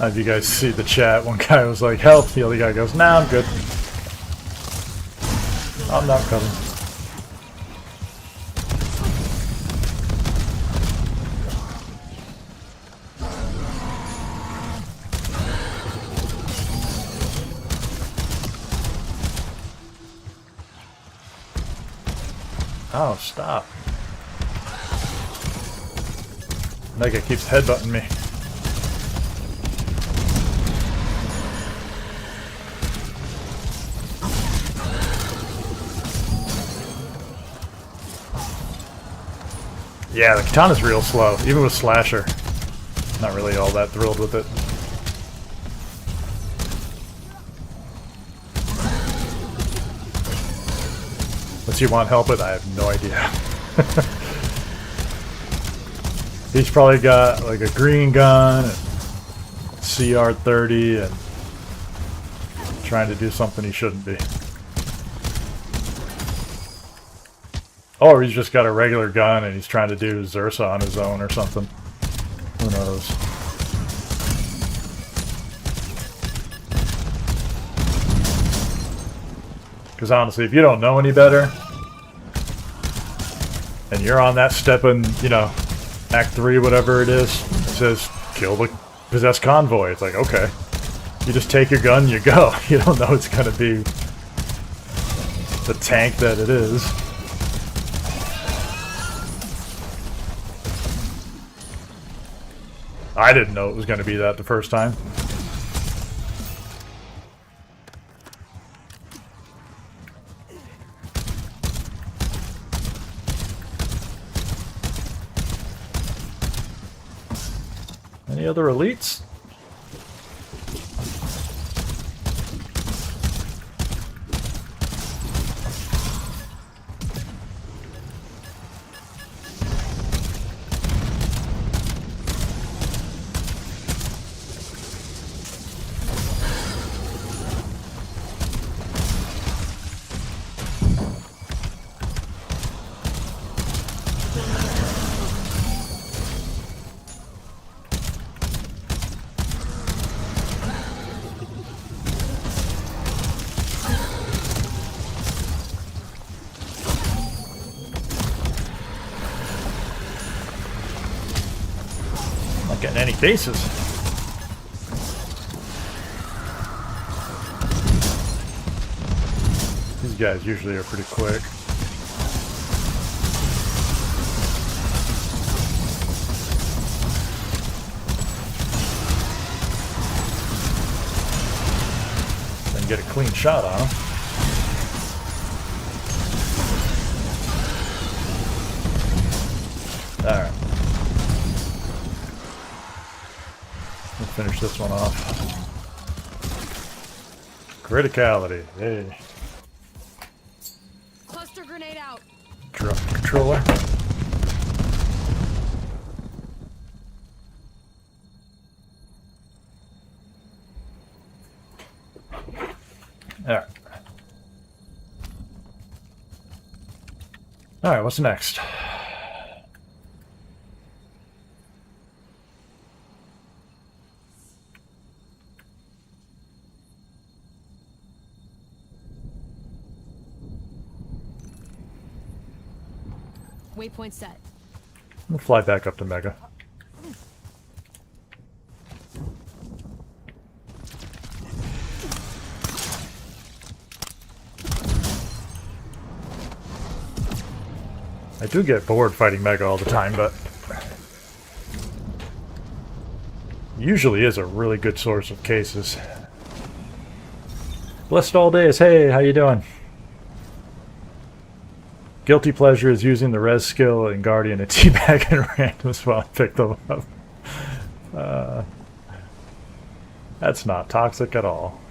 If you guys see the chat, one guy was like, help, the other guy goes, nah, I'm good. I'm not coming. Oh, stop. That guy keeps headbutting me. Yeah, the katana's real slow, even with Slasher. Not really all that thrilled with it. Does he want help with? I have no idea. He's probably got like a green gun, and CR-30, and trying to do something he shouldn't be. Or he's just got a regular gun and he's trying to do Zersa on his own or something. Who knows? Because honestly, if you don't know any better, and you're on that step in, you know, Act 3, whatever it is, it says, kill the possessed convoy. It's like, okay. You just take your gun, you go. You don't know it's going to be the tank that it is. I didn't know it was going to be that the first time. Any other elites? Getting any cases. These guys usually are pretty quick. Then get a clean shot on them. Alright. Finish this one off. Criticality. Hey. Cluster grenade out. Drop the controller. Alright. Alright, what's next? Waypoint set. We'll fly back up to Mega. I do get bored fighting Mega all the time, but usually is a really good source of cases. Blessed all days. Hey, how you doing? Guilty pleasure is using the res skill in Guardian to teabag and random spawn pick them up. That's not toxic at all.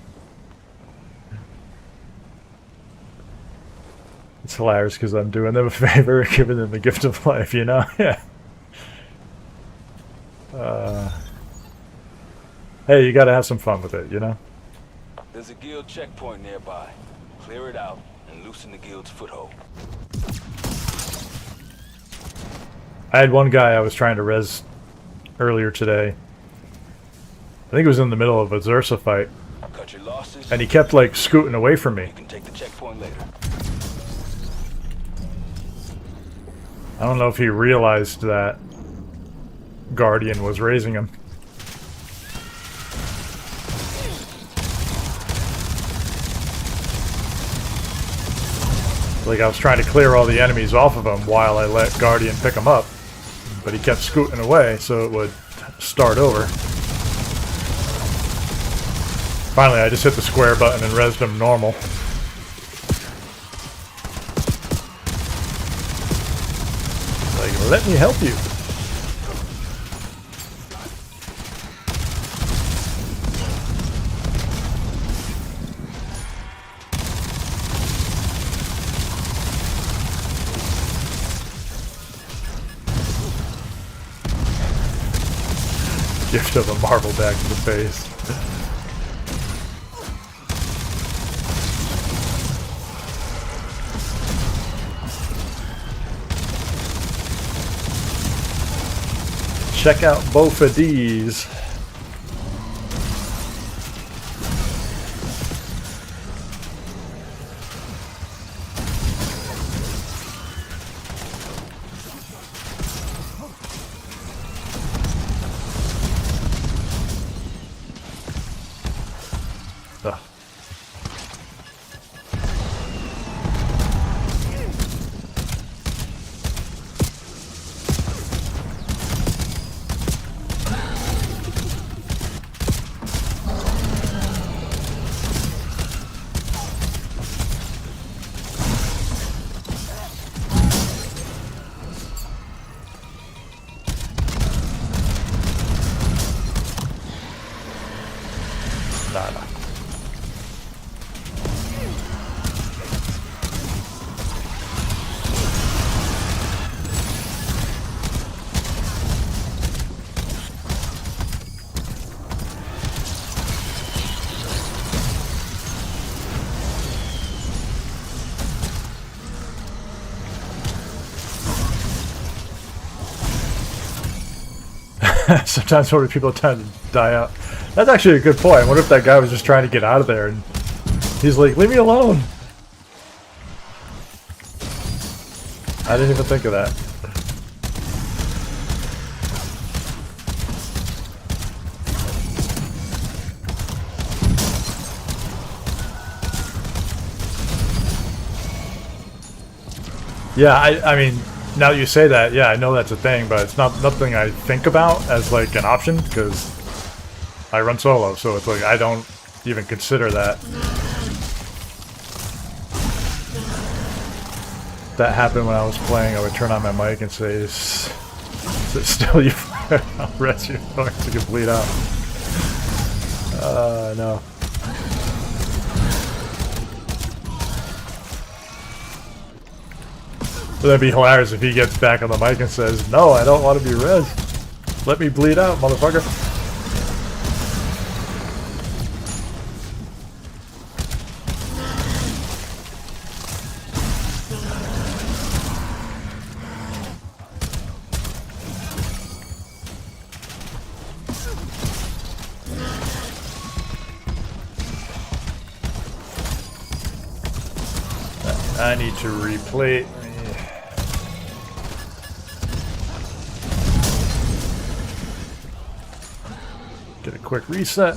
It's hilarious because I'm doing them a favor, giving them the gift of life, you know? Yeah. Hey, you gotta have some fun with it, you know? There's a guild checkpoint nearby. Clear it out and loosen the guild's foothold. I had one guy I was trying to res earlier today. I think it was in the middle of a Zersa fight. Cut your losses. And he kept like scooting away from me. You can take the checkpoint later. I don't know if he realized that Guardian was raising him. Like I was trying to clear all the enemies off of him while I let Guardian pick him up. But he kept scooting away, so it would start over. Finally, I just hit the square button and resed him normal. Like, let me help you. Gift of a marble back to the face. Check out both of these. Ugh. Nah. Sometimes older people tend to die out. That's actually a good point. I wonder if that guy was just trying to get out of there and he's like, leave me alone. I didn't even think of that. Yeah, I mean, now that you say that, yeah, I know that's a thing, but it's not nothing I think about as like an option because I run solo, so it's like I don't even consider that. That happened when I was playing. I would turn on my mic and say, "Is it still you?" I'll rest you so you can bleed out. No. That'd be hilarious if he gets back on the mic and says, "No, I don't want to be res. Let me bleed out, motherfucker." I need to replay. Get a quick reset.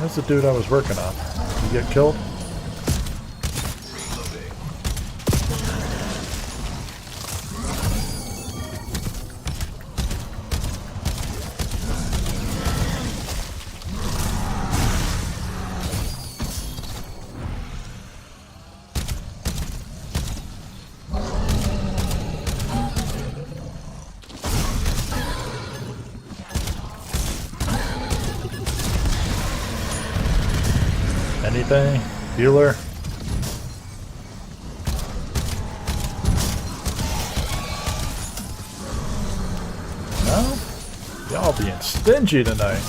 That's the dude I was working on. Did he get killed? Anything? Healer? No? Y'all being stingy tonight.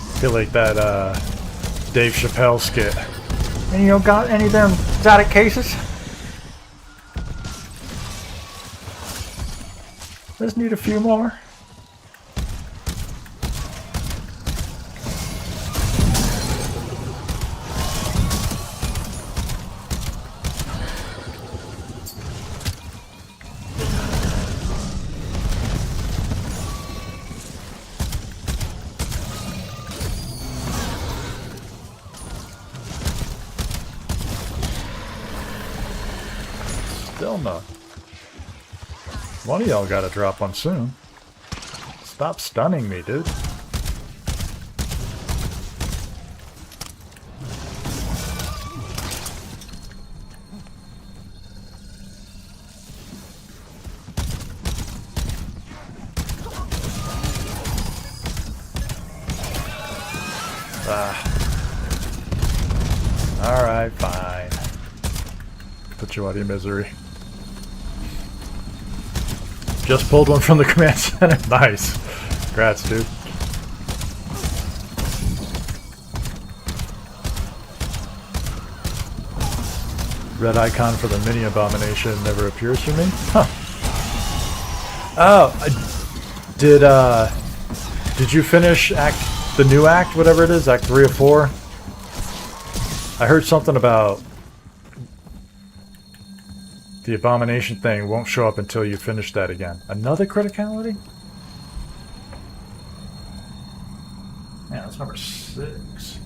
I feel like that Dave Chappelle skit. And you got any of them exotic cases? Just need a few more. Still not. One of y'all gotta drop one soon. Stop stunning me, dude. Alright, fine. Put you out of your misery. Just pulled one from the command center. Nice. Congrats, dude. Red icon for the mini abomination never appears for me. Huh. Oh, did you finish the new act, whatever it is, act 3 or 4? I heard something about the abomination thing won't show up until you finish that again. Another criticality? Yeah, that's number 6.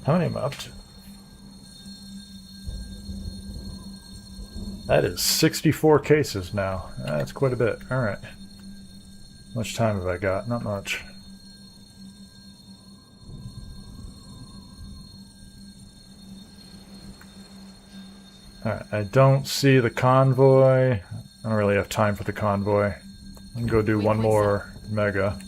How many am I up to? That is 64 cases now. That's quite a bit. Alright. How much time have I got? Not much. Alright, I don't see the convoy. I don't really have time for the convoy. I can go do one more mega.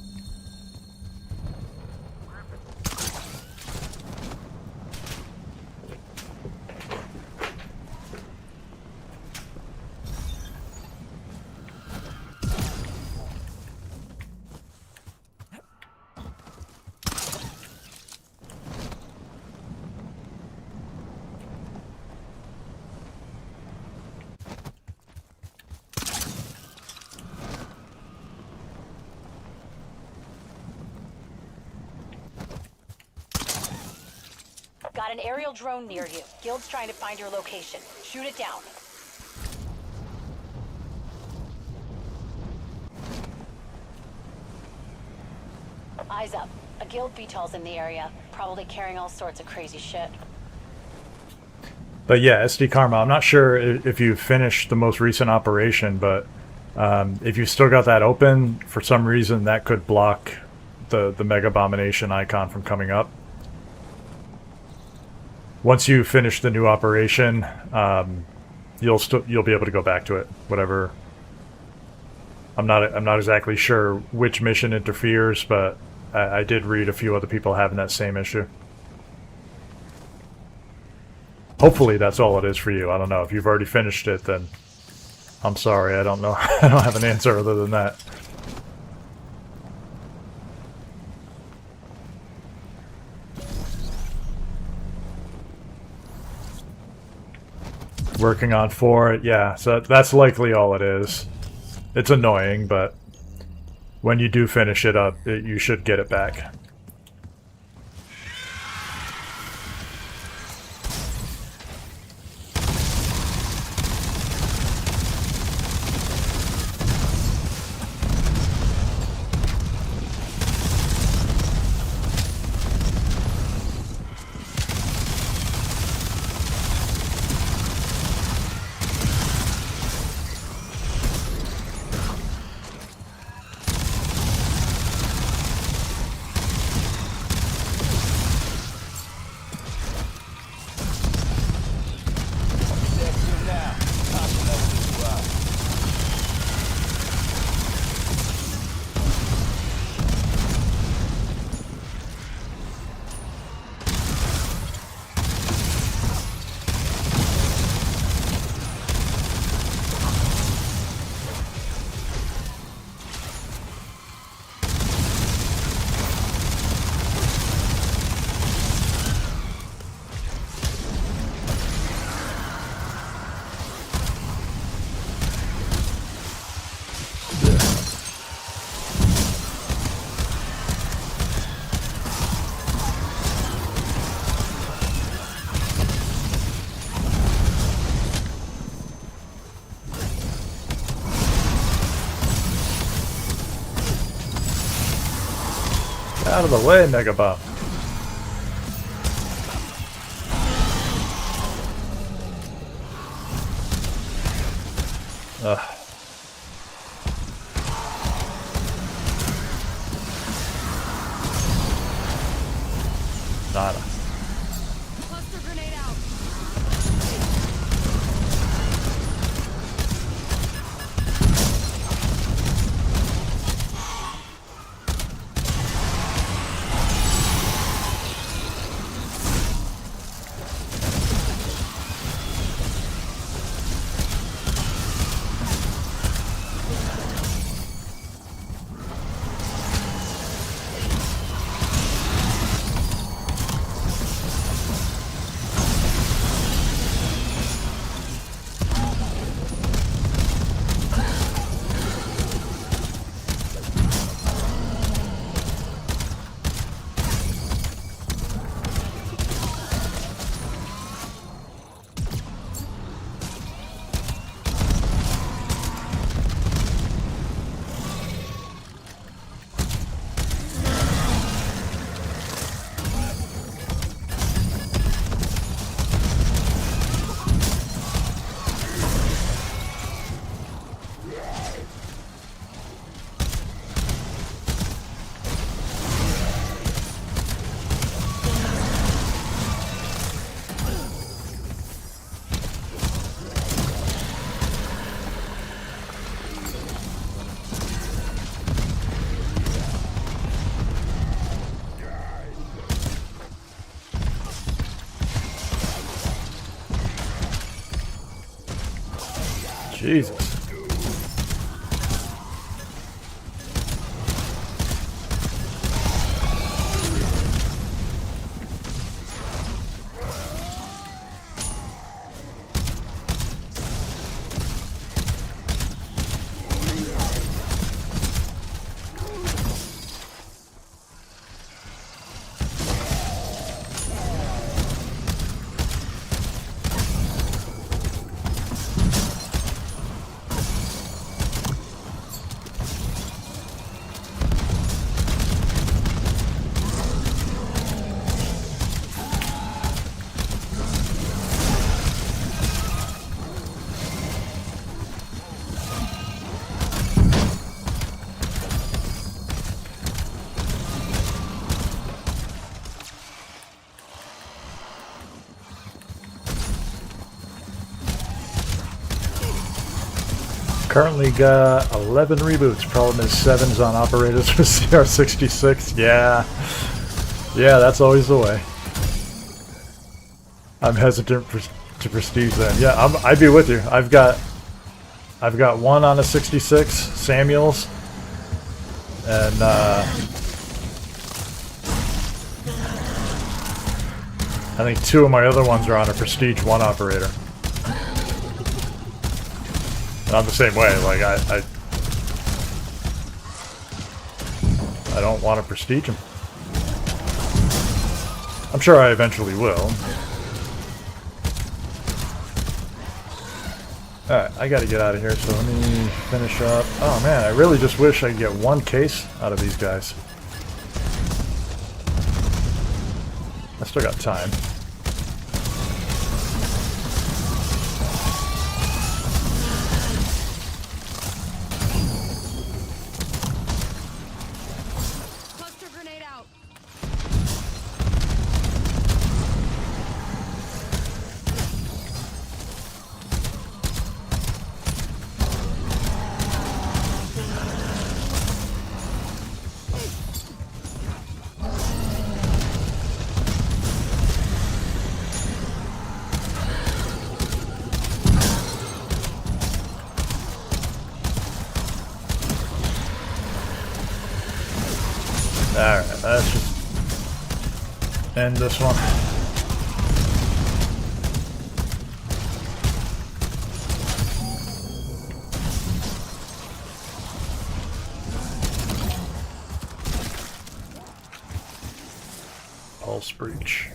Got an aerial drone near you. Guild's trying to find your location. Shoot it down. Eyes up. A guild VTOL's in the area, probably carrying all sorts of crazy shit. But yeah, SD Karma, I'm not sure if you finished the most recent operation, but if you still got that open, for some reason that could block the Mega Abomination icon from coming up. Once you finish the new operation, you'll be able to go back to it. Whatever. I'm not exactly sure which mission interferes, but I did read a few other people having that same issue. Hopefully that's all it is for you. I don't know. If you've already finished it, then I'm sorry. I don't know. I don't have an answer other than that. Working on 4, yeah, so that's likely all it is. It's annoying, but when you do finish it up, you should get it back. Out of the way, Mega Bomb. Ugh. Nada. Cluster grenade out. Jesus. Currently got 11 reboots. Problem is 7's on operators for CR66. Yeah. Yeah, that's always the way. I'm hesitant to prestige then. Yeah, I'd be with you. I've got one on a 66, Samuels, and I think 2 of my other ones are on a Prestige 1 operator. And I'm the same way, like I don't want to prestige them. I'm sure I eventually will. Alright, I gotta get out of here, so let me finish up. Oh man, I really just wish I could get one case out of these guys. I still got time. Cluster grenade out. Alright, let's just end this one. Pulse breach.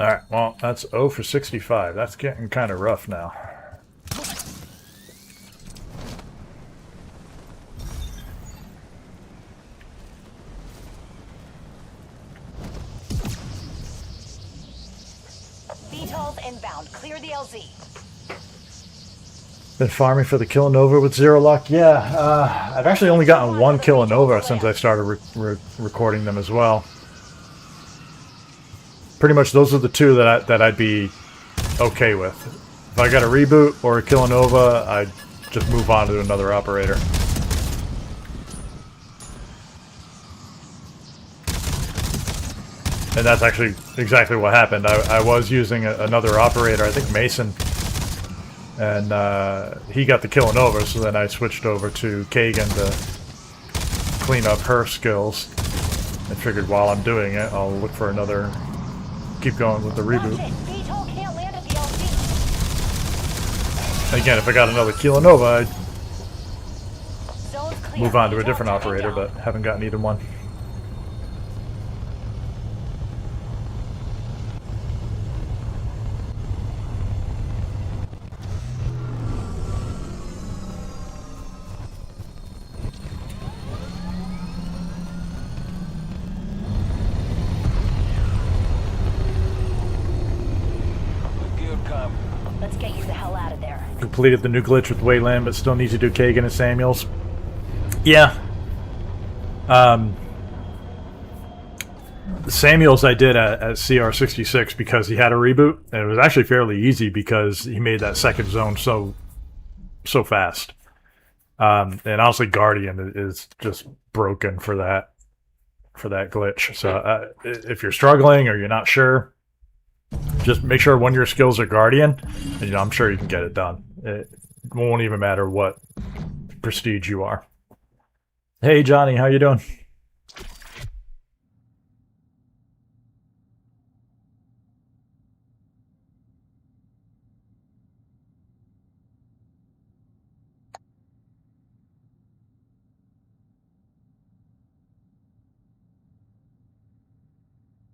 Alright, well, that's 0 for 65. That's getting kind of rough now. VTOLs inbound. Clear the LZ. Been farming for the Killanova with zero luck. Yeah, I've actually only gotten one Killanova since I started recording them as well. Pretty much those are the two that I'd be okay with. If I got a reboot or a Killanova, I'd just move on to another operator. And that's actually exactly what happened. I was using another operator, I think Mason, and he got the Killanova, so then I switched over to Kagan to clean up her skills. I figured while I'm doing it, I'll look for another... keep going with the reboot. VTOL can't land at the LZ. Again, if I got another Killanova, I'd Zone's clear. move on to a VTOL different coming operator, down. but haven't gotten either one. Guild comp. Let's get you the hell out of there. Completed the new glitch with Wayland, but still need to do Kagan and Samuels. Yeah. Samuels I did at CR66 because he had a reboot, and it was actually fairly easy because he made that second zone so fast. And honestly, Guardian is just broken for that glitch. So if you're struggling or you're not sure, just make sure one of your skills are Guardian, and I'm sure you can get it done. It won't even matter what prestige you are. Hey Johnny, how you doing?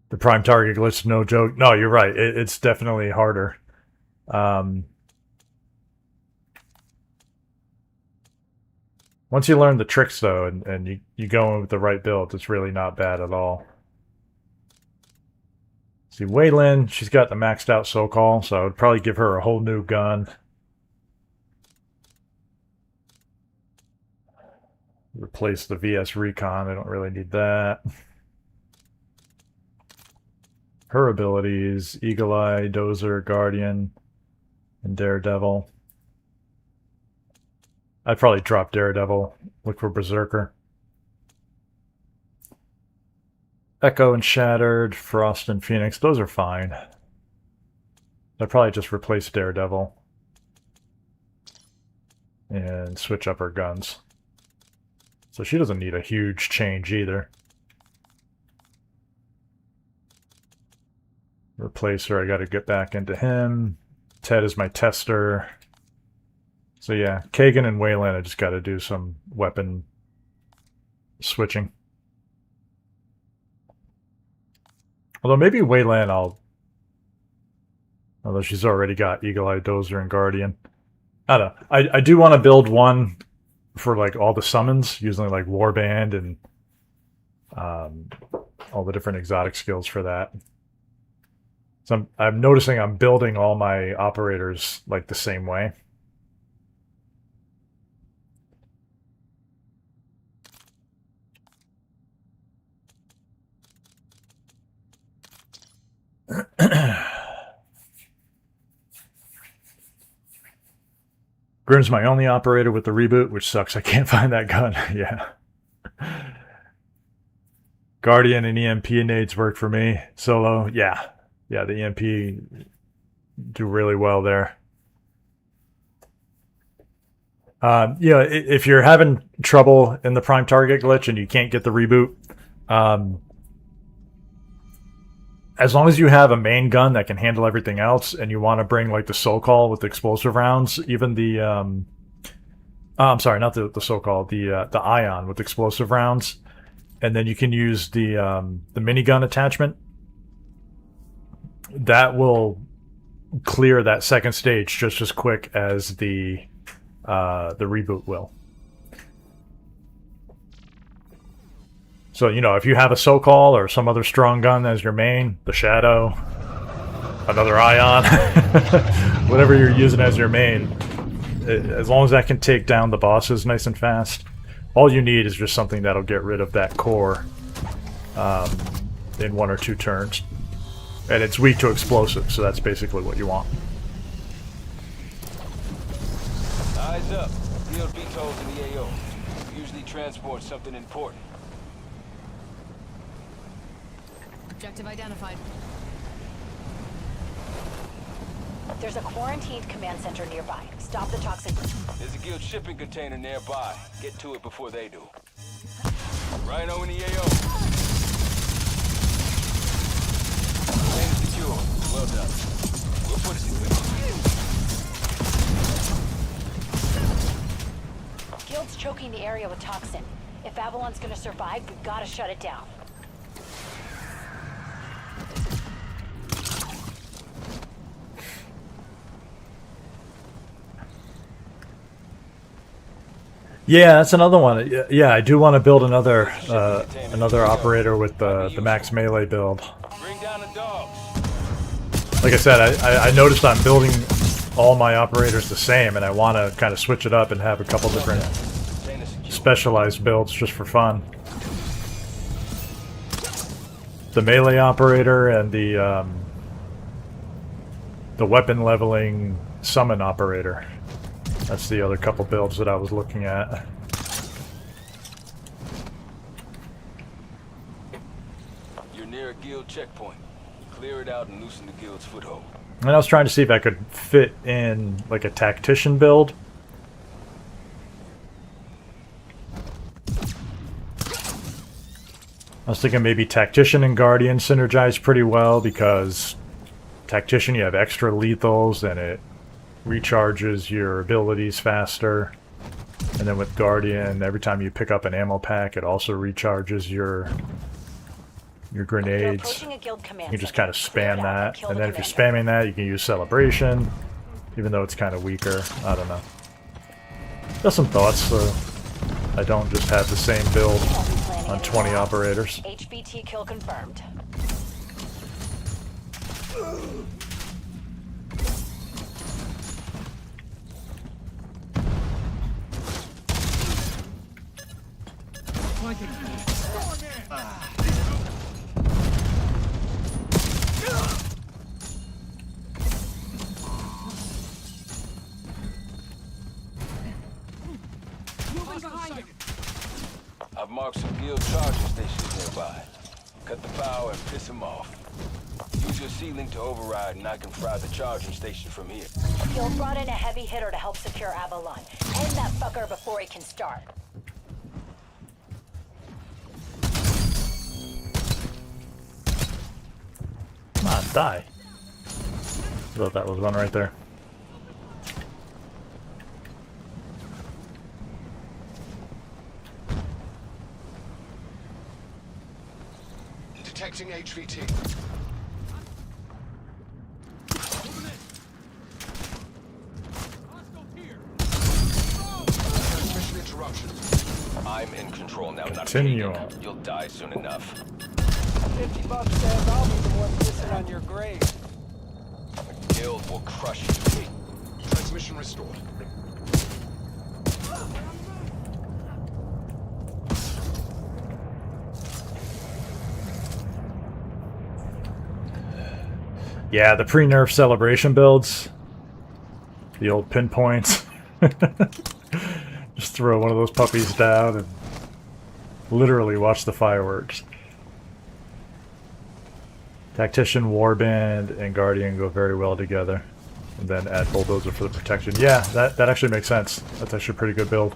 The prime target glitch, no joke. No, you're right. It's definitely harder. Once you learn the tricks, though, and you go in with the right build, it's really not bad at all. See, Waylin, she's got the maxed out SoCal, so I would probably give her a whole new gun. Replace the VS Recon. I don't really need that. Her abilities, Eagle Eye, Dozer, Guardian, and Daredevil. I'd probably drop Daredevil, look for Berserker. Echo and Shattered, Frost and Phoenix, those are fine. I'd probably just replace Daredevil and switch up her guns. So she doesn't need a huge change either. Replace her, I gotta get back into him. Ted is my tester. So yeah, Kagan and Waylon, I just gotta do some weapon switching. Although maybe Waylon although she's already got Eagle Eye, Dozer, and Guardian. I don't know. I do want to build one for like all the summons, using like Warband and all the different exotic skills for that. So I'm noticing I'm building all my operators like the same way. Grim's my only operator with the reboot, which sucks. I can't find that gun. Yeah. Guardian and EMP nades work for me. Solo, yeah. Yeah, the EMP do really well there. Yeah, if you're having trouble in the prime target glitch and you can't get the reboot, as long as you have a main gun that can handle everything else, and you want to bring like the SoCal with the explosive rounds, even the I'm sorry, not the SoCal, the Ion with explosive rounds, and then you can use the minigun attachment. That will clear that second stage just as quick as the reboot will. So, if you have a SoCal or some other strong gun as your main, the Shadow, another Ion, whatever you're using as your main, as long as that can take down the bosses nice and fast, all you need is just something that'll get rid of that core in 1 or 2 turns. And it's weak to explosives, so that's basically what you want. Eyes up. Field VTOLs in the AO. Usually transport something important. Objective identified. There's a quarantined command center nearby. Stop the toxic. There's a guild shipping container nearby. Get to it before they do. Rhino in the AO. Lane secure. Well done. We'll put it in quick. Guild's choking the area with toxin. If Avalon's gonna survive, we've gotta shut it down. Yeah, that's another one. Yeah, I do want to build another operator with the max melee build. Bring down the dogs. Like I said, I noticed I'm building all my operators the same, and I want to kind of switch it up and have a couple different specialized builds just for fun. The melee operator and the weapon leveling summon operator. That's the other couple builds that I was looking at. You're near a guild checkpoint. Clear it out and loosen the guild's foothold. And I was trying to see if I could fit in like a tactician build. I was thinking maybe Tactician and Guardian synergize pretty well because Tactician you have extra lethals and it recharges your abilities faster. And then with Guardian, every time you pick up an ammo pack, it also recharges your You're grenades. approaching a guild command You can just center. kind of Clear spam it out that. kill And the then if you're commander. spamming that, you can use Celebration, even though it's kind of weaker. I don't know. Just some thoughts so I don't just have the same build Won't be planning on any 20 more. operators. HVT kill confirmed. I've marked some guild charging stations nearby. Cut the power and piss them off. Use your ceiling to override and I can fry the charging station from here. Guild brought in a heavy hitter to help secure Avalon. End that fucker before he can start. Come on, die. Thought that was one right there. Detecting HVT. Transmission interruption. I'm in control now, not Continue Kagan. on. You'll die soon enough. $50 says I'll be the one pissing on your grave. The guild will crush you. Transmission restored. Yeah, the pre-nerf celebration builds. The old pinpoints. Just throw one of those puppies down and literally watch the fireworks. Tactician, Warband, and Guardian go very well together. And then add Bulldozer for the protection. Yeah, that actually makes sense. That's actually a pretty good build.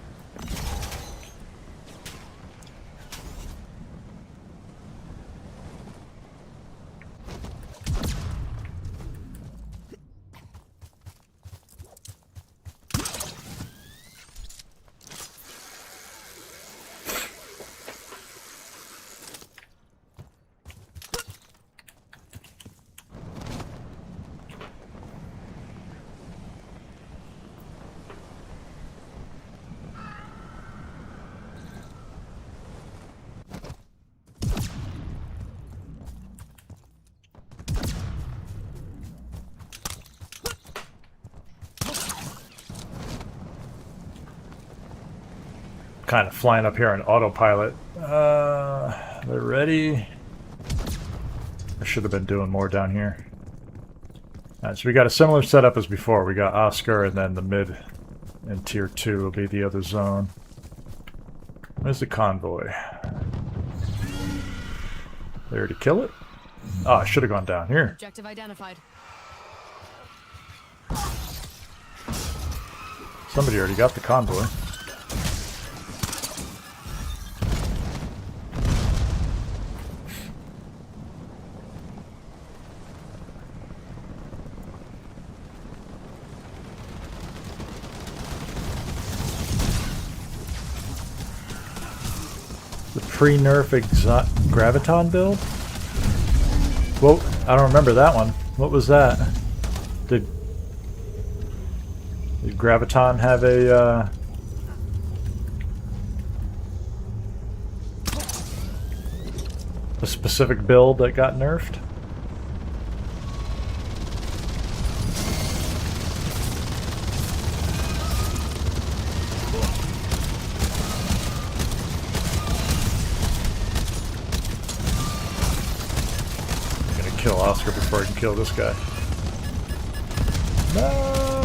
Kind of flying up here on autopilot. They're ready. I should have been doing more down here. Alright, so we got a similar setup as before. We got Oscar, and then the mid and tier 2 will be the other zone. Where's the convoy? There to kill it? Oh, I should have gone down here. Objective identified. Somebody already got the convoy. The pre-nerf Graviton build? Well, I don't remember that one. What was that? Did Graviton have a specific build that got nerfed? Kill Oscar before I can kill this guy. No!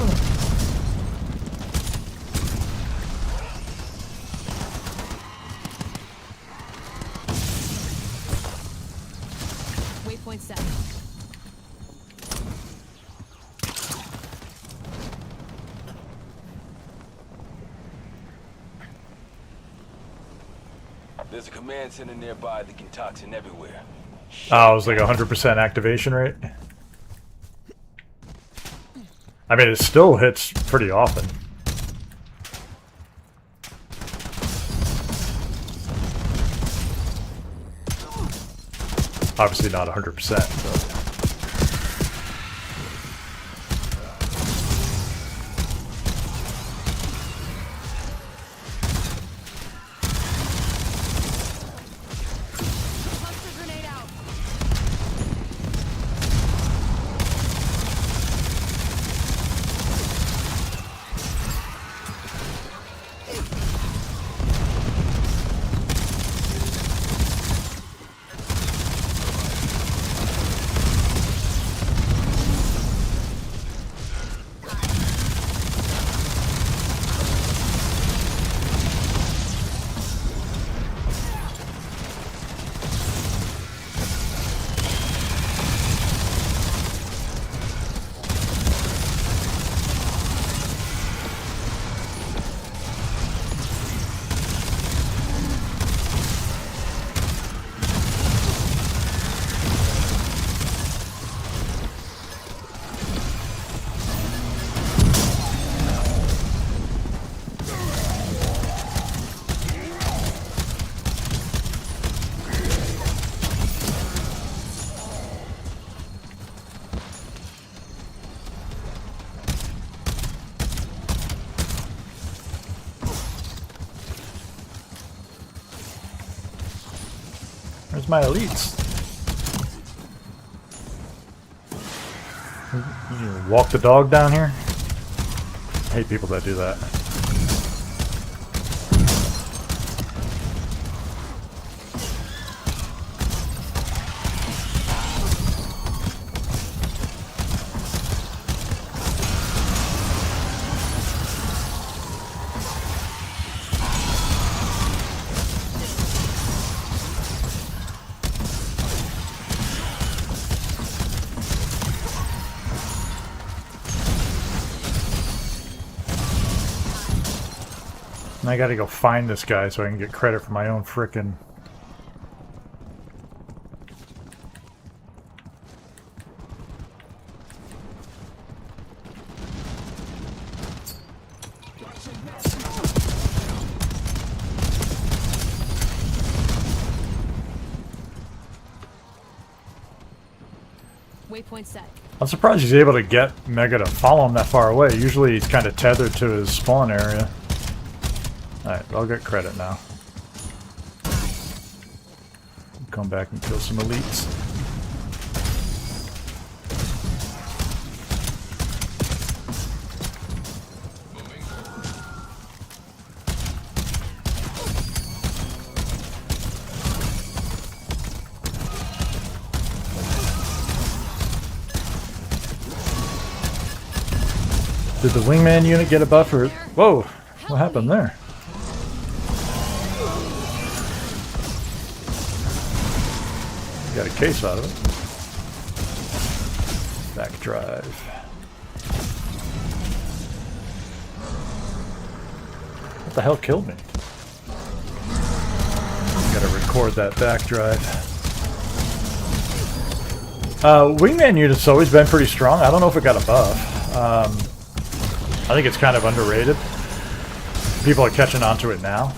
There's a command center nearby that can toxin everywhere. Oh, it was like 100% activation rate. I mean, it still hits pretty often. Obviously not 100%, but... Cluster grenade out. Where's my elites? You walk the dog down here? I hate people that do that. And I gotta go find this guy so I can get credit for my own frickin'... Waypoint set. I'm surprised he's able to get Mega to follow him that far away. Usually he's kind of tethered to his spawn area. Alright, I'll get credit now. Come back and kill some elites. Did the wingman unit get a buff or... Whoa! What happened there? Got a case out of it. Back drive. What the hell killed me? Gotta record that back drive. Wingman unit's always been pretty strong. I don't know if it got a buff. I think it's kind of underrated. People are catching on to it now.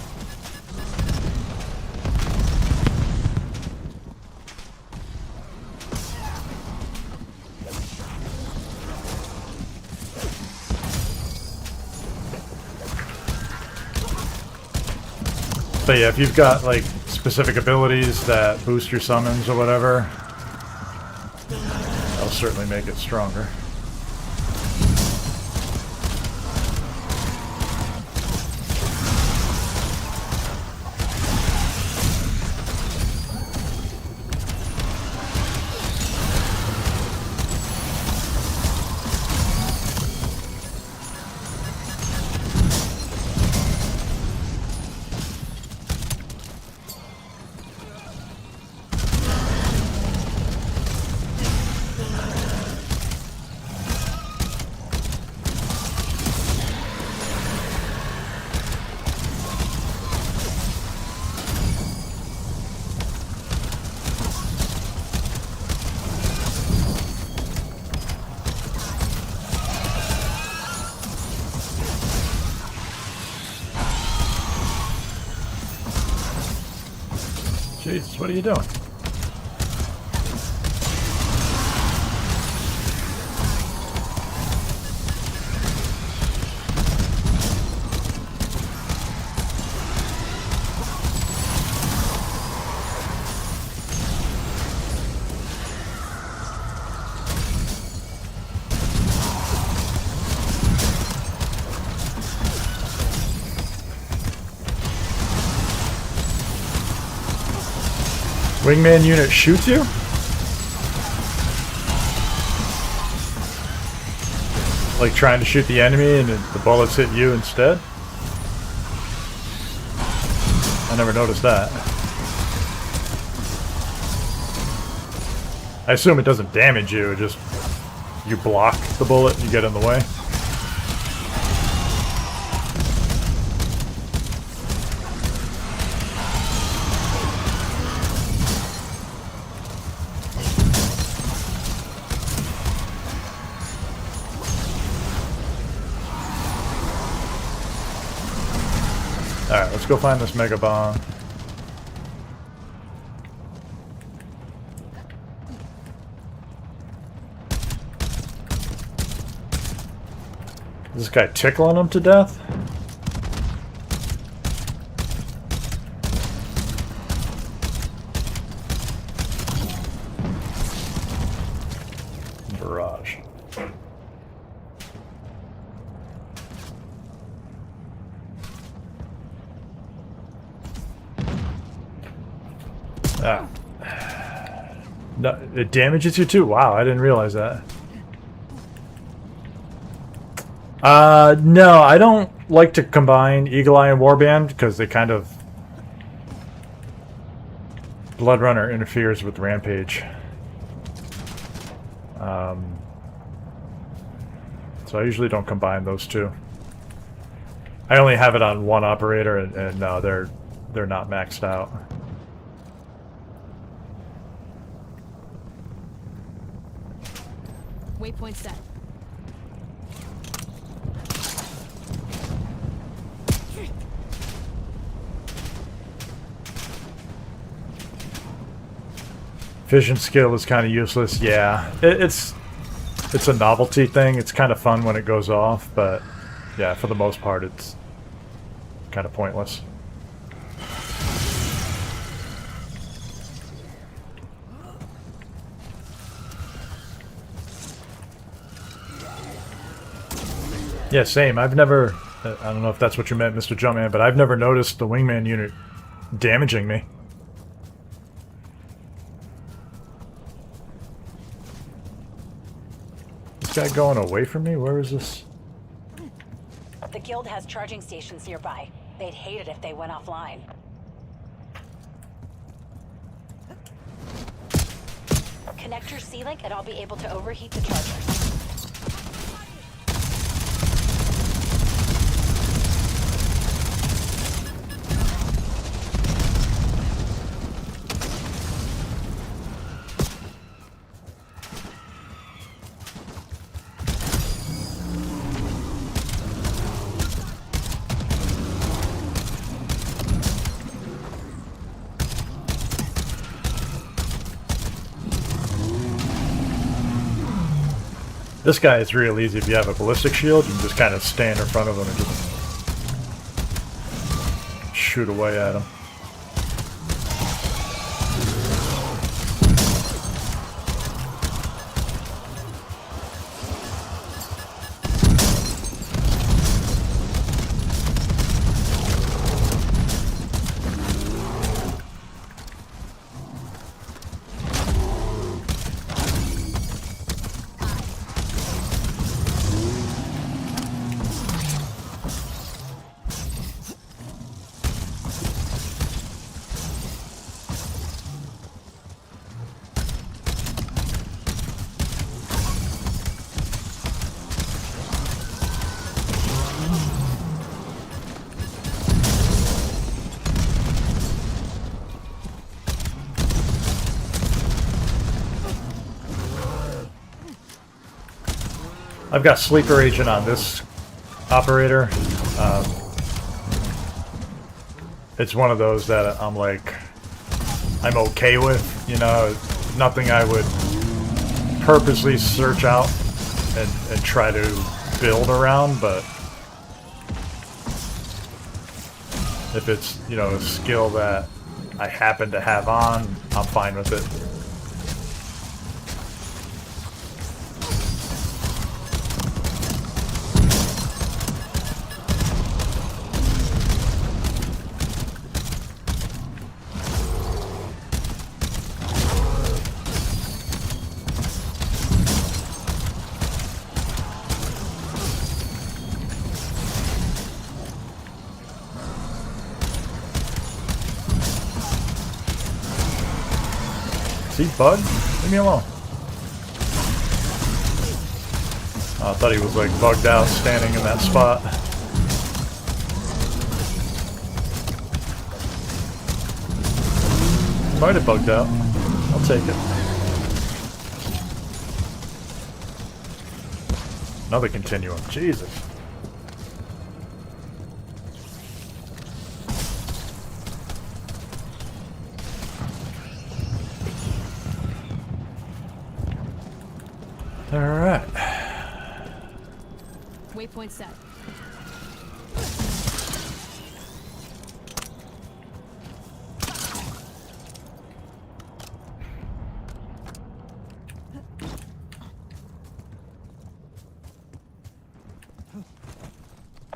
But yeah, if you've got like specific abilities that boost your summons or whatever, that'll certainly make it stronger. Jesus, what are you doing? Wingman unit shoots you? Like trying to shoot the enemy and the bullets hit you instead? I never noticed that. I assume it doesn't damage you, it just you block the bullet and you get in the way. Alright, let's go find this mega bomb. Is this guy tickling him to death? Barrage. Ah. No, it damages you too? Wow, I didn't realize that. No, I don't like to combine Eagle Eye and Warband because they kind of... Blood Runner interferes with Rampage. So I usually don't combine those two. I only have it on one operator, and no, they're not maxed out. Waypoint set. Vision skill is kind of useless. Yeah, it's a novelty thing. It's kind of fun when it goes off, but yeah, for the most part, it's kind of pointless. Yeah, same. I've never... I don't know if that's what you meant, Mr. Jumpman, but I've never noticed the Wingman unit damaging me. This guy going away from me? Where is this? The guild has charging stations nearby. They'd hate it if they went offline. Connect your C-Link and I'll be able to overheat the chargers. This guy is real easy. If you have a ballistic shield, you can just kind of stand in front of him and just shoot away at him. I've got Sleeper Agent on this operator. It's one of those that I'm like, I'm okay with. You know, nothing I would purposely search out and try to build around, but if it's, you know, a skill that I happen to have on, I'm fine with it. See, bug? Leave me alone. Oh, I thought he was like bugged out standing in that spot. Might have bugged out. I'll take it. Another continuum. Jesus. Alright. Waypoint set.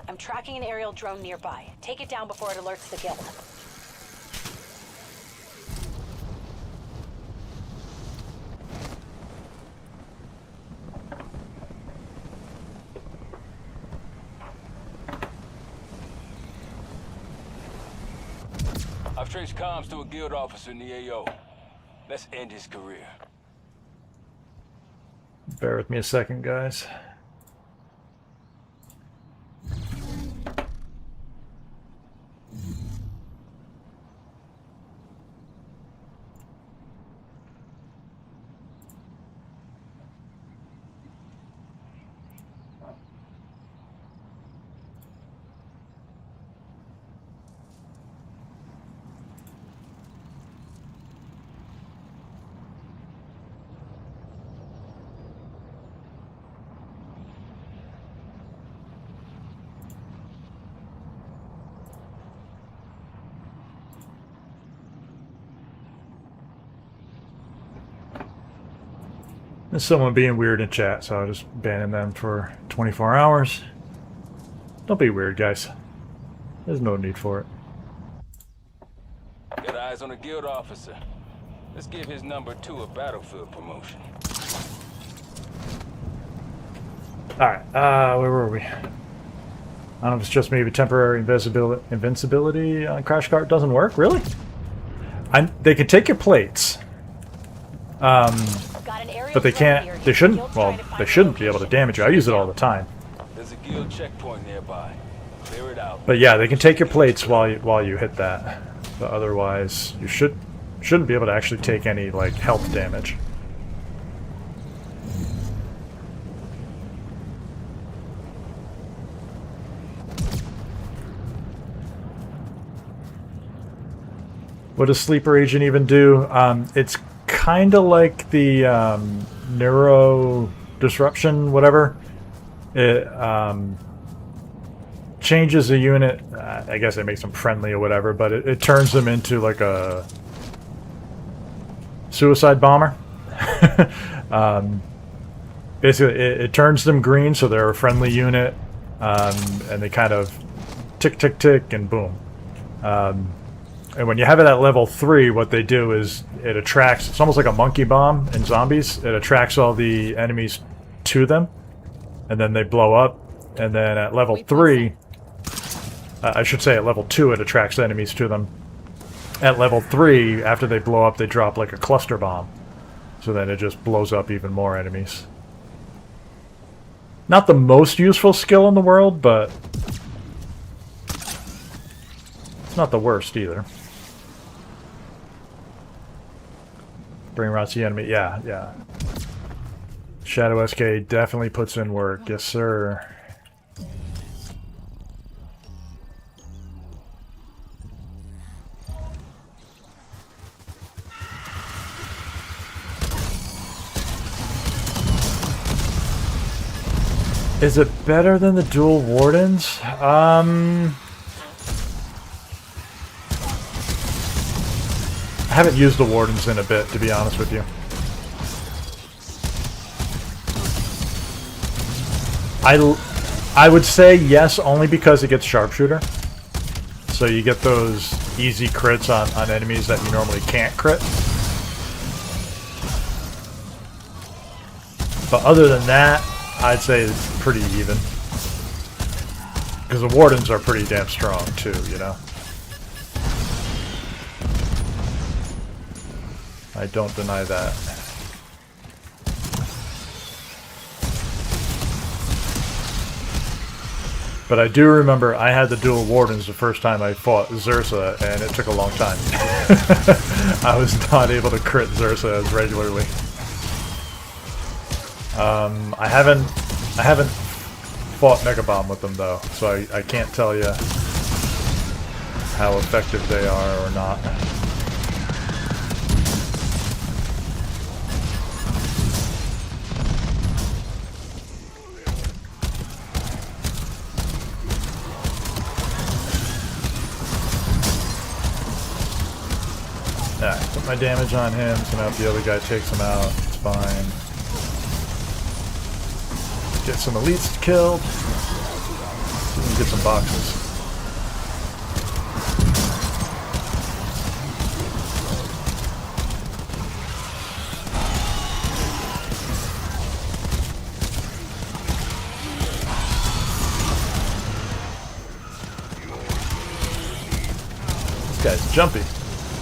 I'm tracking an aerial drone nearby. Take it down before it alerts the guild. I've traced comms to a guild officer in the AO. Let's end his career. Bear with me a second, guys. There's someone being weird in chat, so I'll just ban them for 24 hours. Don't be weird, guys. There's no need for it. Got eyes on a guild officer. Let's give his number 2 a battlefield promotion. Alright, where were we? I don't know if it's just maybe temporary invincibility on Crash Cart doesn't work. Really? They can take your plates. But they can't, they shouldn't, well, they shouldn't be able to damage you. I use it all the time. There's a guild checkpoint nearby. Clear it out. But yeah, they can take your plates while you hit that. But otherwise, you shouldn't be able to actually take any, like, health damage. What does Sleeper Agent even do? It's kind of like the neuro disruption, whatever. It changes the unit. I guess it makes them friendly or whatever, but it turns them into like a suicide bomber. Basically, it turns them green, so they're a friendly unit, and they kind of tick, tick, tick, and boom. And when you have it at level 3, what they do is it attracts, it's almost like a monkey bomb in zombies. It attracts all the enemies to them, and then they blow up. And then at level 3, I should say at level 2, it attracts enemies to them. At level 3, after they blow up, they drop like a cluster bomb. So then it just blows up even more enemies. Not the most useful skill in the world, but it's not the worst either. Bring routes the enemy. Yeah, yeah. Shadow SK definitely puts in work. Yes, sir. Is it better than the dual wardens? I haven't used the wardens in a bit, to be honest with you. I would say yes, only because it gets sharpshooter. So you get those easy crits on enemies that you normally can't crit. But other than that, I'd say it's pretty even. Because the wardens are pretty damn strong too, you know? I don't deny that. But I do remember I had the dual wardens the first time I fought Zersa, and it took a long time. I was not able to crit Zersa as regularly. I haven't fought Mega Bomb with them though, so I can't tell you how effective they are or not. Yeah, put my damage on him, so now if the other guy takes him out, it's fine. Get some elites killed. See if we can get some boxes. This guy's jumpy.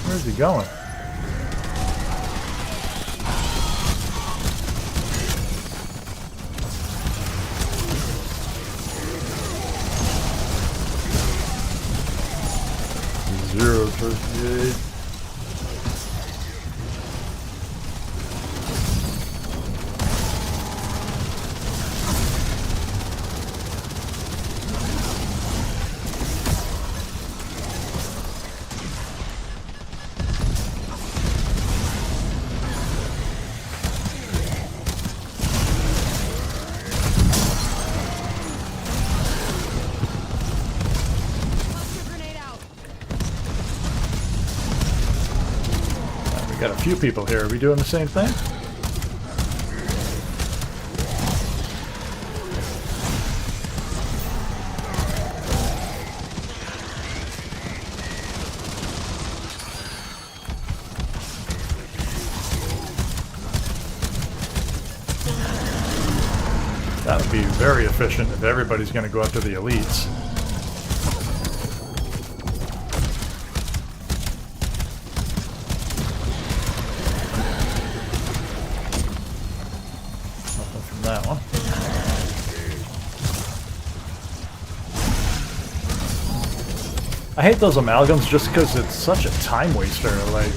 Where's he going? Zero first aid. Got a few people here. Are we doing the same thing? That would be very efficient if everybody's going to go after the elites. That one. I hate those amalgams just because it's such a time waster. Like,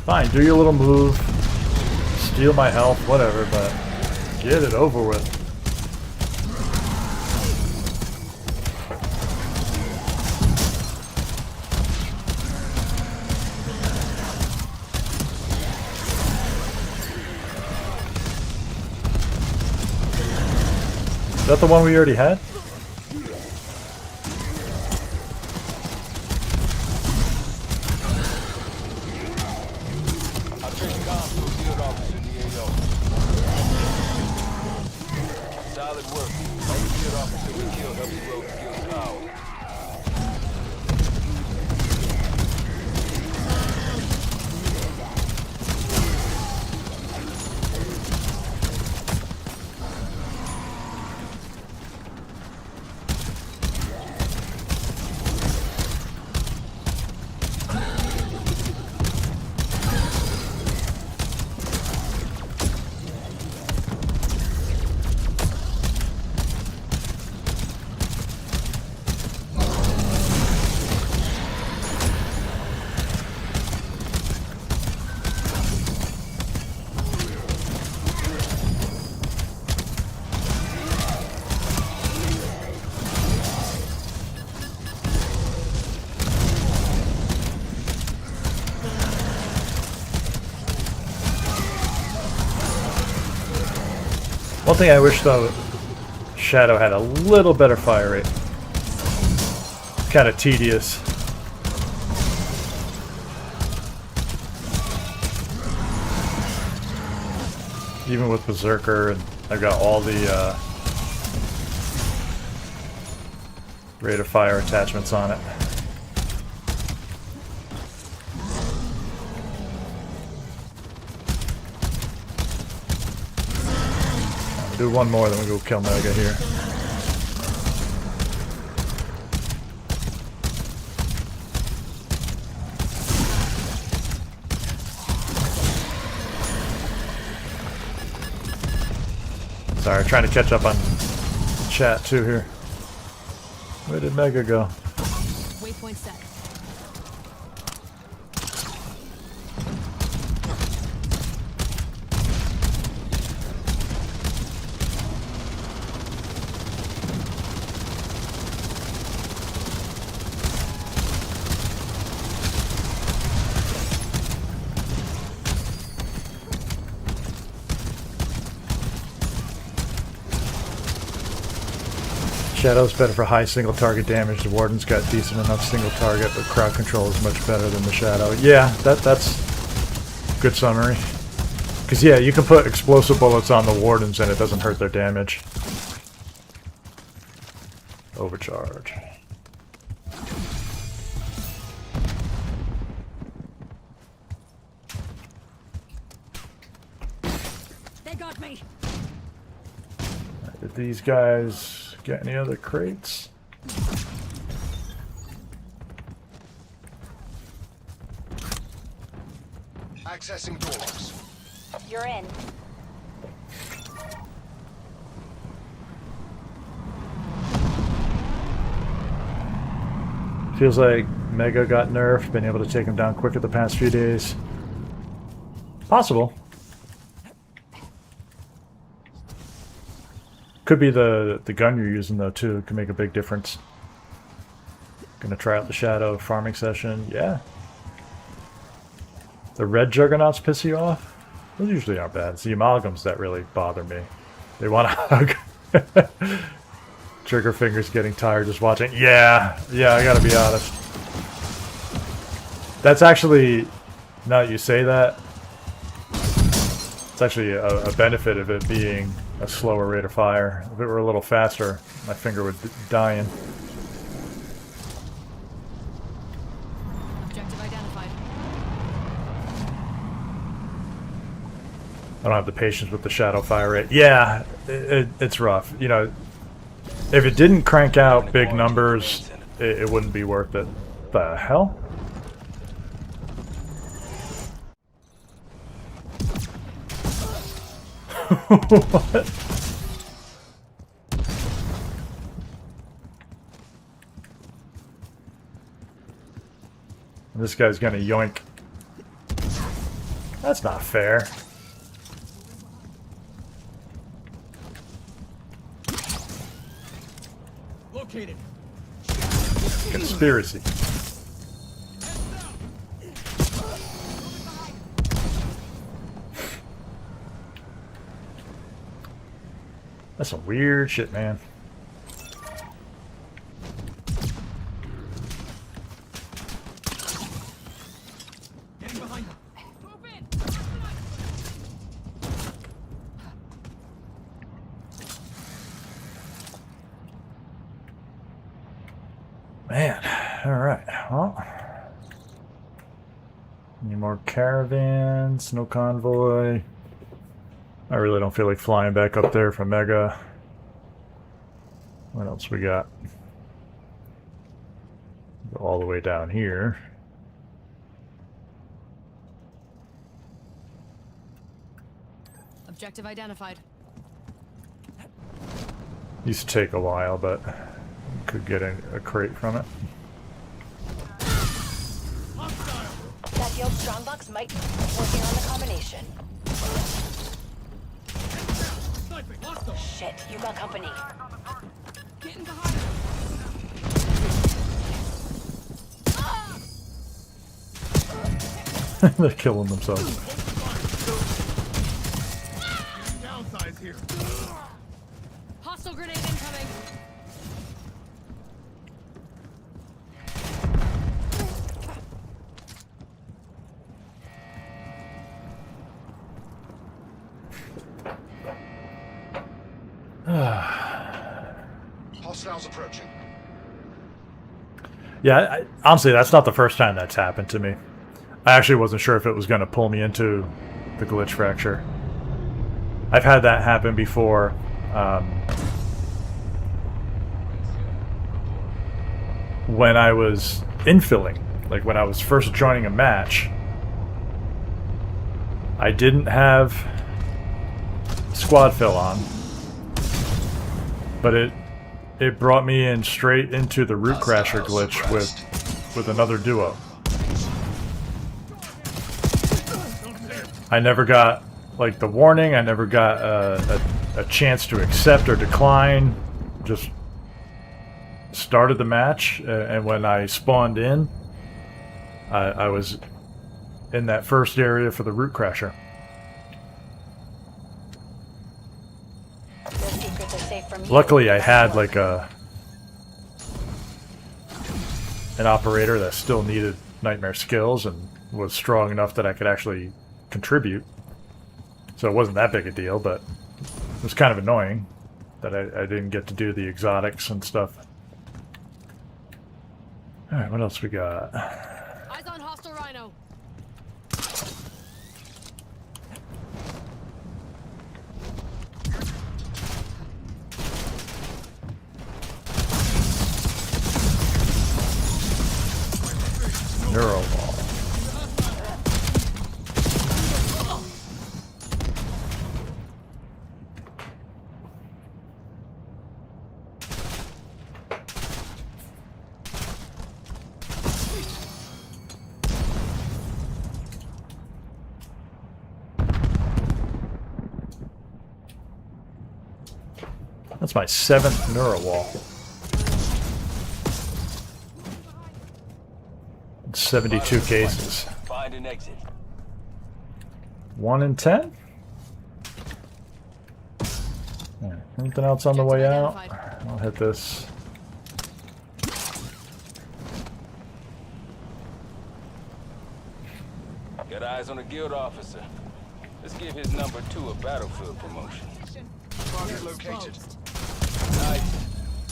fine, do your little move, steal my health, whatever, but get it over with. Is that the one we already had? I've traced comms to a field officer in the AO. Solid work. Every field officer we kill helps grow the guild's power. One thing I wish though, Shadow had a little better fire rate. Kind of tedious. Even with Berserker, and I've got all the rate of fire attachments on it. I'll do one more, then we go kill Mega here. Sorry, trying to catch up on chat too here. Where did Mega go? Waypoint set. Shadow's better for high single target damage. The Warden's got decent enough single target, but crowd control is much better than the Shadow. Yeah, that's good summary. Because yeah, you can put explosive bullets on the Wardens and it doesn't hurt their damage. Overcharge. They got me. Did these guys get any other crates? Accessing doors. You're in. Feels like Mega got nerfed, been able to take him down quicker the past few days. Possible. Could be the gun you're using though too. It could make a big difference. Gonna try out the Shadow farming session. Yeah. The red Juggernauts piss you off? Those usually aren't bad. It's the amalgams that really bother me. They want to hug. Trigger fingers getting tired just watching. Yeah, I gotta be honest. That's actually, now that you say that, it's actually a benefit of it being a slower rate of fire. If it were a little faster, my finger would die in. Objective identified. I don't have the patience with the Shadow fire rate. Yeah, it's rough. You know, if it didn't crank out big numbers, it wouldn't be worth it. The hell? What? This guy's gonna yoink. That's not fair. Located. Conspiracy. That's some weird shit, man. Getting behind them. Man, alright, well. Any more caravans? No convoy. I really don't feel like flying back up there for Mega. What else we got? Go all the way down here. Objective identified. Used to take a while, but could get a crate from it. That Yield Strongbox might be working on the combination. Shit, you got company. Getting behind. They're killing themselves. Downsize here. Hostiles approaching. Yeah, honestly, that's not the first time that's happened to me. I actually wasn't sure if it was going to pull me into the glitch fracture. I've had that happen before. When I was infilling, like when I was first joining a match, I didn't have squad fill on, but it brought me in straight into the root crasher glitch with another duo. I never got like the warning. I never got a chance to accept or decline. Just started the match, and when I spawned in, I was in that first area for the root crasher. Your secrets are safe from you. Luckily, I had like an operator that still needed nightmare skills and was strong enough that I could actually contribute. So it wasn't that big a deal, but it was kind of annoying that I didn't get to do the exotics and stuff. Alright, what else we got? Eyes on hostile rhino. Neuro wall. That's my 7th neuro wall. 72 cases. Find an exit. 1 in 10? Yeah, anything else on the way out? I'll hit this. Got eyes on a guild officer. Let's give his number 2 a battlefield promotion. Target located. Nice.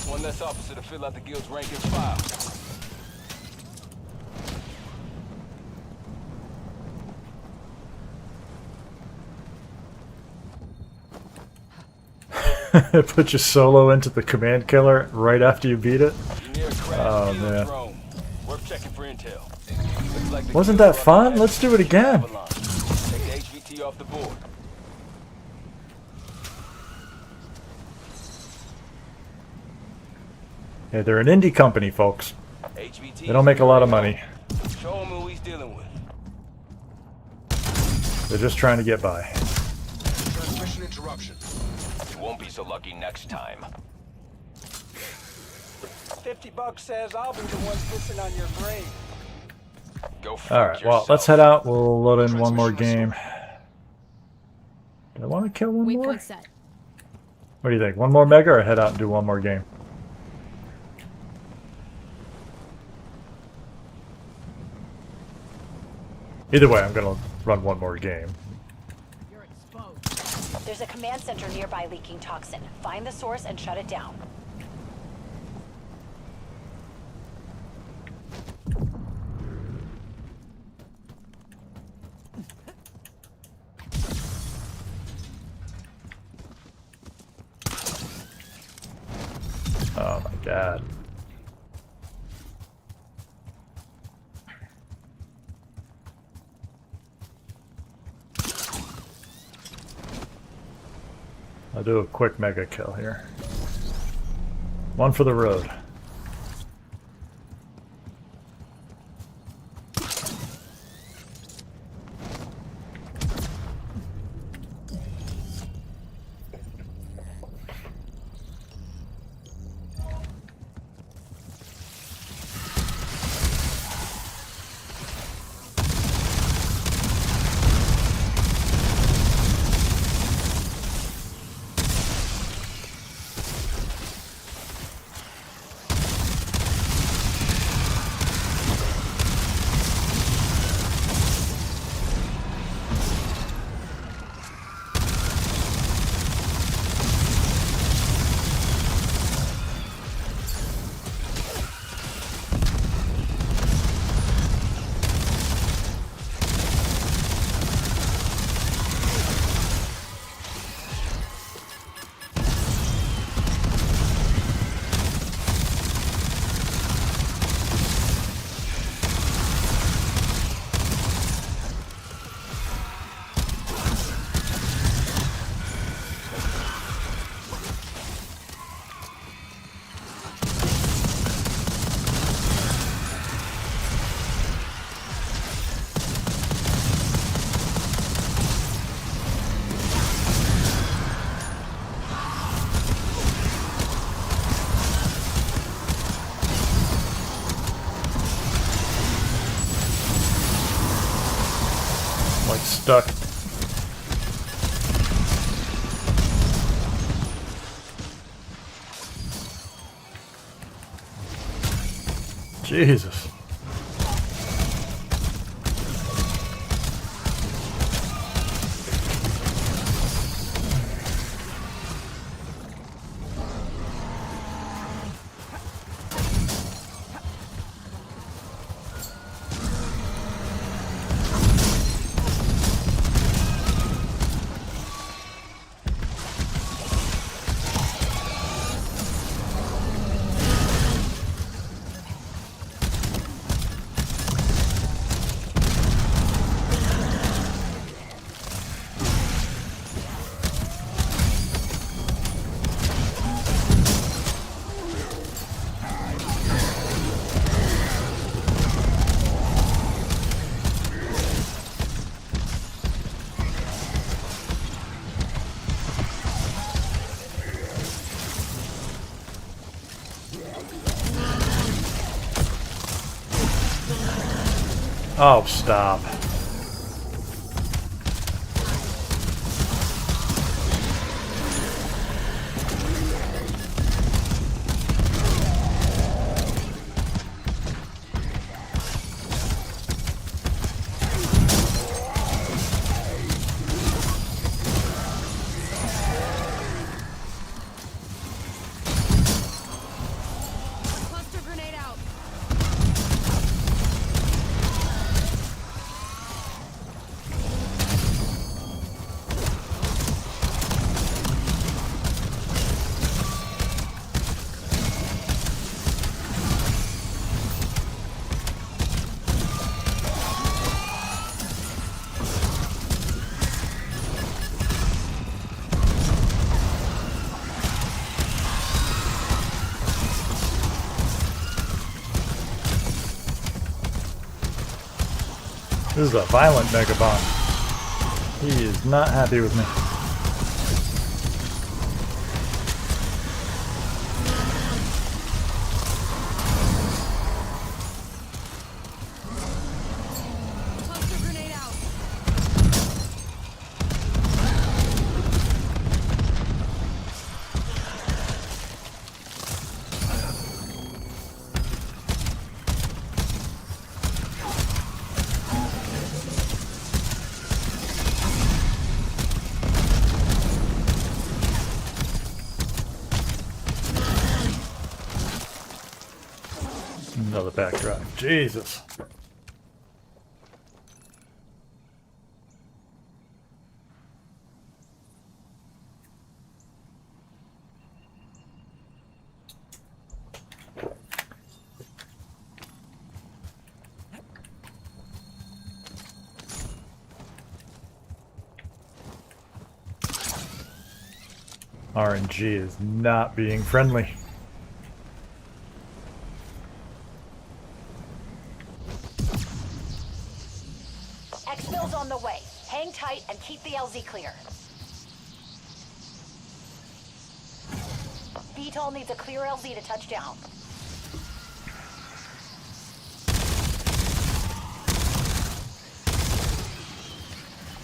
One less officer to fill out the guild's rank and file. Put your solo into the command killer right after you beat it. You're near a crash Oh, field man. drone. Worth checking for intel. Looks like the Wasn't guild's that fun? running Let's do it again. Avalon. Take the HVT off the board. Hey, they're an indie company, folks. HVT They don't make a lot of money. Show him who he's dealing with. They're just trying to get by. Transmission interruption. You won't be so lucky next time. $50 says I'll be the one pissing on your grave. Go fuck Alright, well, yourself. let's head out. We'll load in one more game. Do I want to kill one more? Waypoint set. What do you think? One more mega or head out and do one more game? Either way, I'm going to run one more game. You're exposed. There's a command center nearby leaking toxin. Find the source and shut it down. Oh my god. I'll do a quick mega kill here. One for the road. stuck. Jesus. Oh, stop. Cluster grenade out. This is a violent Megabon. He is not happy with me. Cluster grenade out. Another backdrop. Jesus. RNG is not being friendly. Exfil's on the way. Hang tight and keep the LZ clear. VTOL needs a clear LZ to touch down.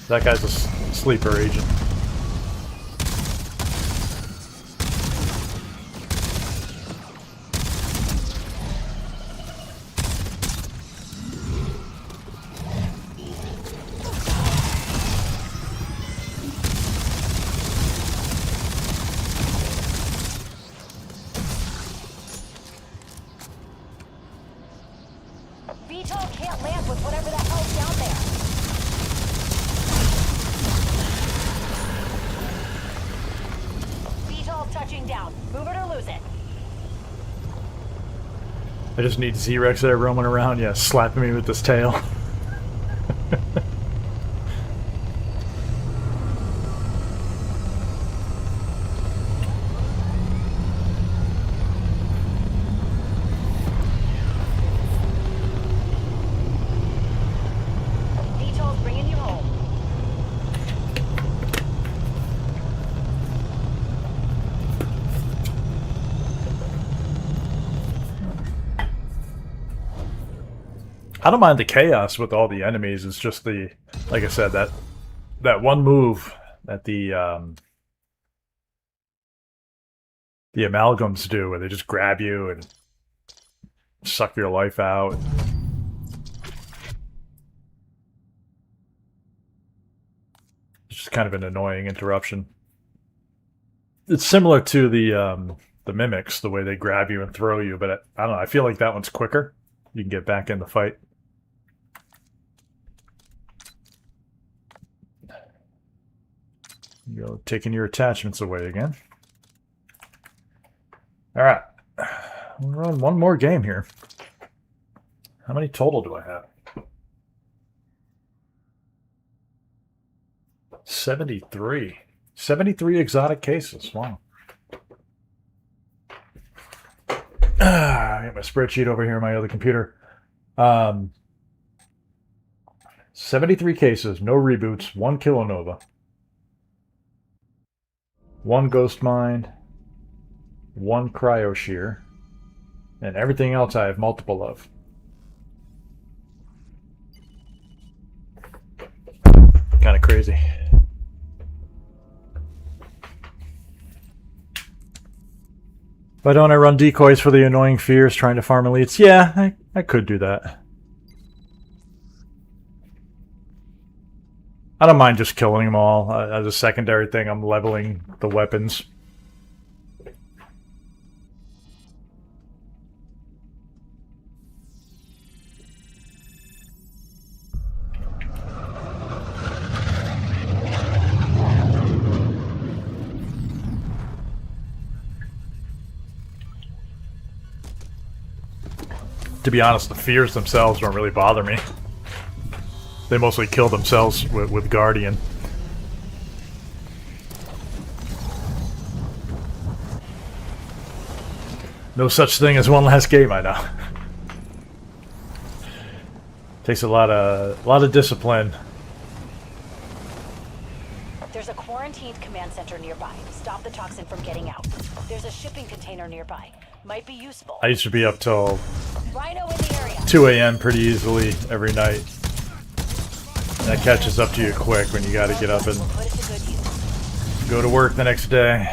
That guy's a sleeper agent. VTOL can't land with whatever the hell's down there. VTOL touching down. Move it or lose it. I just need Z-Rex there roaming around, yeah, slapping me with this tail. VTOL's bringing you home. I don't mind the chaos with all the enemies, it's just the, like I said, that that one move that the amalgams do, where they just grab you and suck your life out. It's just kind of an annoying interruption. It's similar to the mimics, the way they grab you and throw you, but I don't know. I feel like that one's quicker. You can get back in the fight. You go taking your attachments away again. All right, we're on one more game here. How many total do I have? 73. 73 exotic cases. Wow. I got my spreadsheet over here on my other computer. 73 cases, no reboots, 1 Kilonova, 1 Ghost Mine, 1 Cryo Shear, and everything else I have multiple of. Kind of crazy. Why don't I run decoys for the annoying fears trying to farm elites? Yeah, I could do that. I don't mind just killing them all. As a secondary thing, I'm leveling the weapons. To be honest, the fears themselves don't really bother me. They mostly kill themselves with Guardian. No such thing as one last game, I know. Takes a lot of discipline. There's a quarantined command center nearby. Stop the toxin from getting out. There's a shipping container nearby. Might be useful. I used to be up till Rhino in the area. 2 a.m. pretty easily every night. That catches up to you quick when you got to get up and Put it to good use. go to work the next day.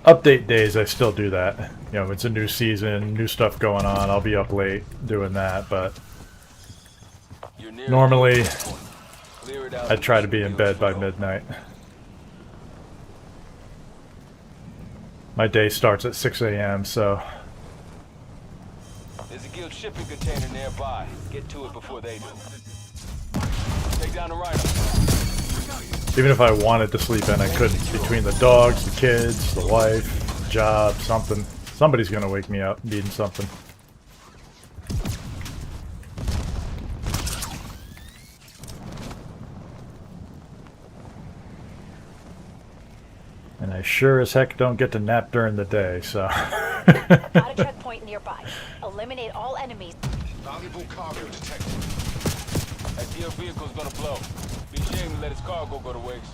Update days, I still do that. You know, it's a new season, new stuff going on. I'll be up late doing that, but normally I try to be in bed by midnight. My day starts at 6 a.m., so... There's a guild shipping container nearby. Get to it before they do. Take down the Rhino. Even if I wanted to sleep in, I couldn't. Between the dogs, the kids, the wife, the job, something. Somebody's gonna wake me up needing something. And I sure as heck don't get to nap during the day, so... Got a checkpoint nearby. Eliminate all enemies. Valuable cargo detected. That deal vehicle's gonna blow. Be ashamed to let its cargo go to waste.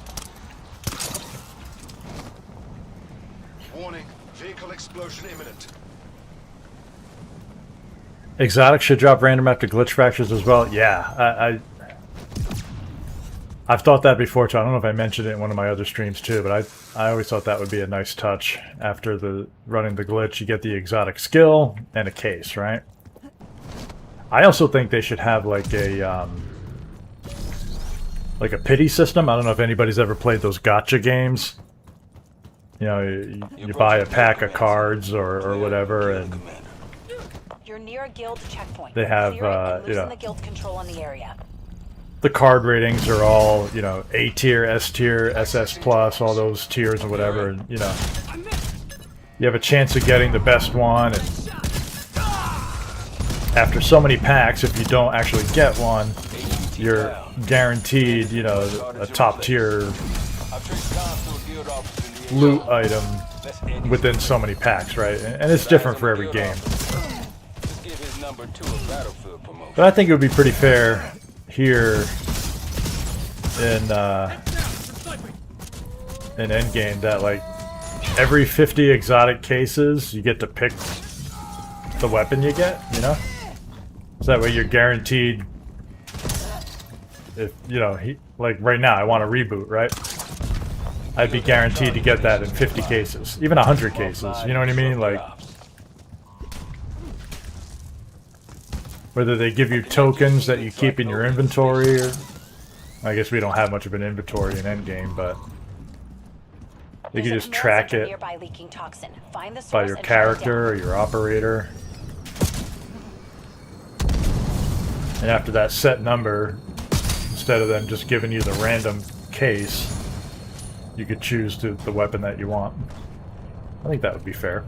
Warning, vehicle explosion imminent. Exotic should drop random after glitch fractures as well. Yeah, I've thought that before too. I don't know if I mentioned it in one of my other streams too, but I always thought that would be a nice touch. After the running the glitch, you get the exotic skill and a case, right? I also think they should have like a pity system. I don't know if anybody's ever played those gacha games. You know, you buy a pack of cards or whatever, and You're near a guild checkpoint. they have Clear it and you loosen know, the guild control on the area. the card ratings are all, you know, A tier, S tier, SS plus, all those tiers and whatever, and you know, you have a chance of getting the best one, and after so many packs, if you don't actually get one, you're guaranteed, you know, a top tier loot item within so many packs, right? And it's different for every game. But I think it would be pretty fair here in Endgame that like every 50 exotic cases you get to pick the weapon you get, you know? So that way you're guaranteed, if, you know, like right now I want to reboot, right? I'd be guaranteed to get that in 50 cases, even 100 cases, you know what I mean? Like, whether they give you tokens that you keep in your inventory, or I guess we don't have much of an inventory in Endgame, but you can just track it by your character or your operator. And after that set number, instead of them just giving you the random case, you could choose the weapon that you want. I think that would be fair.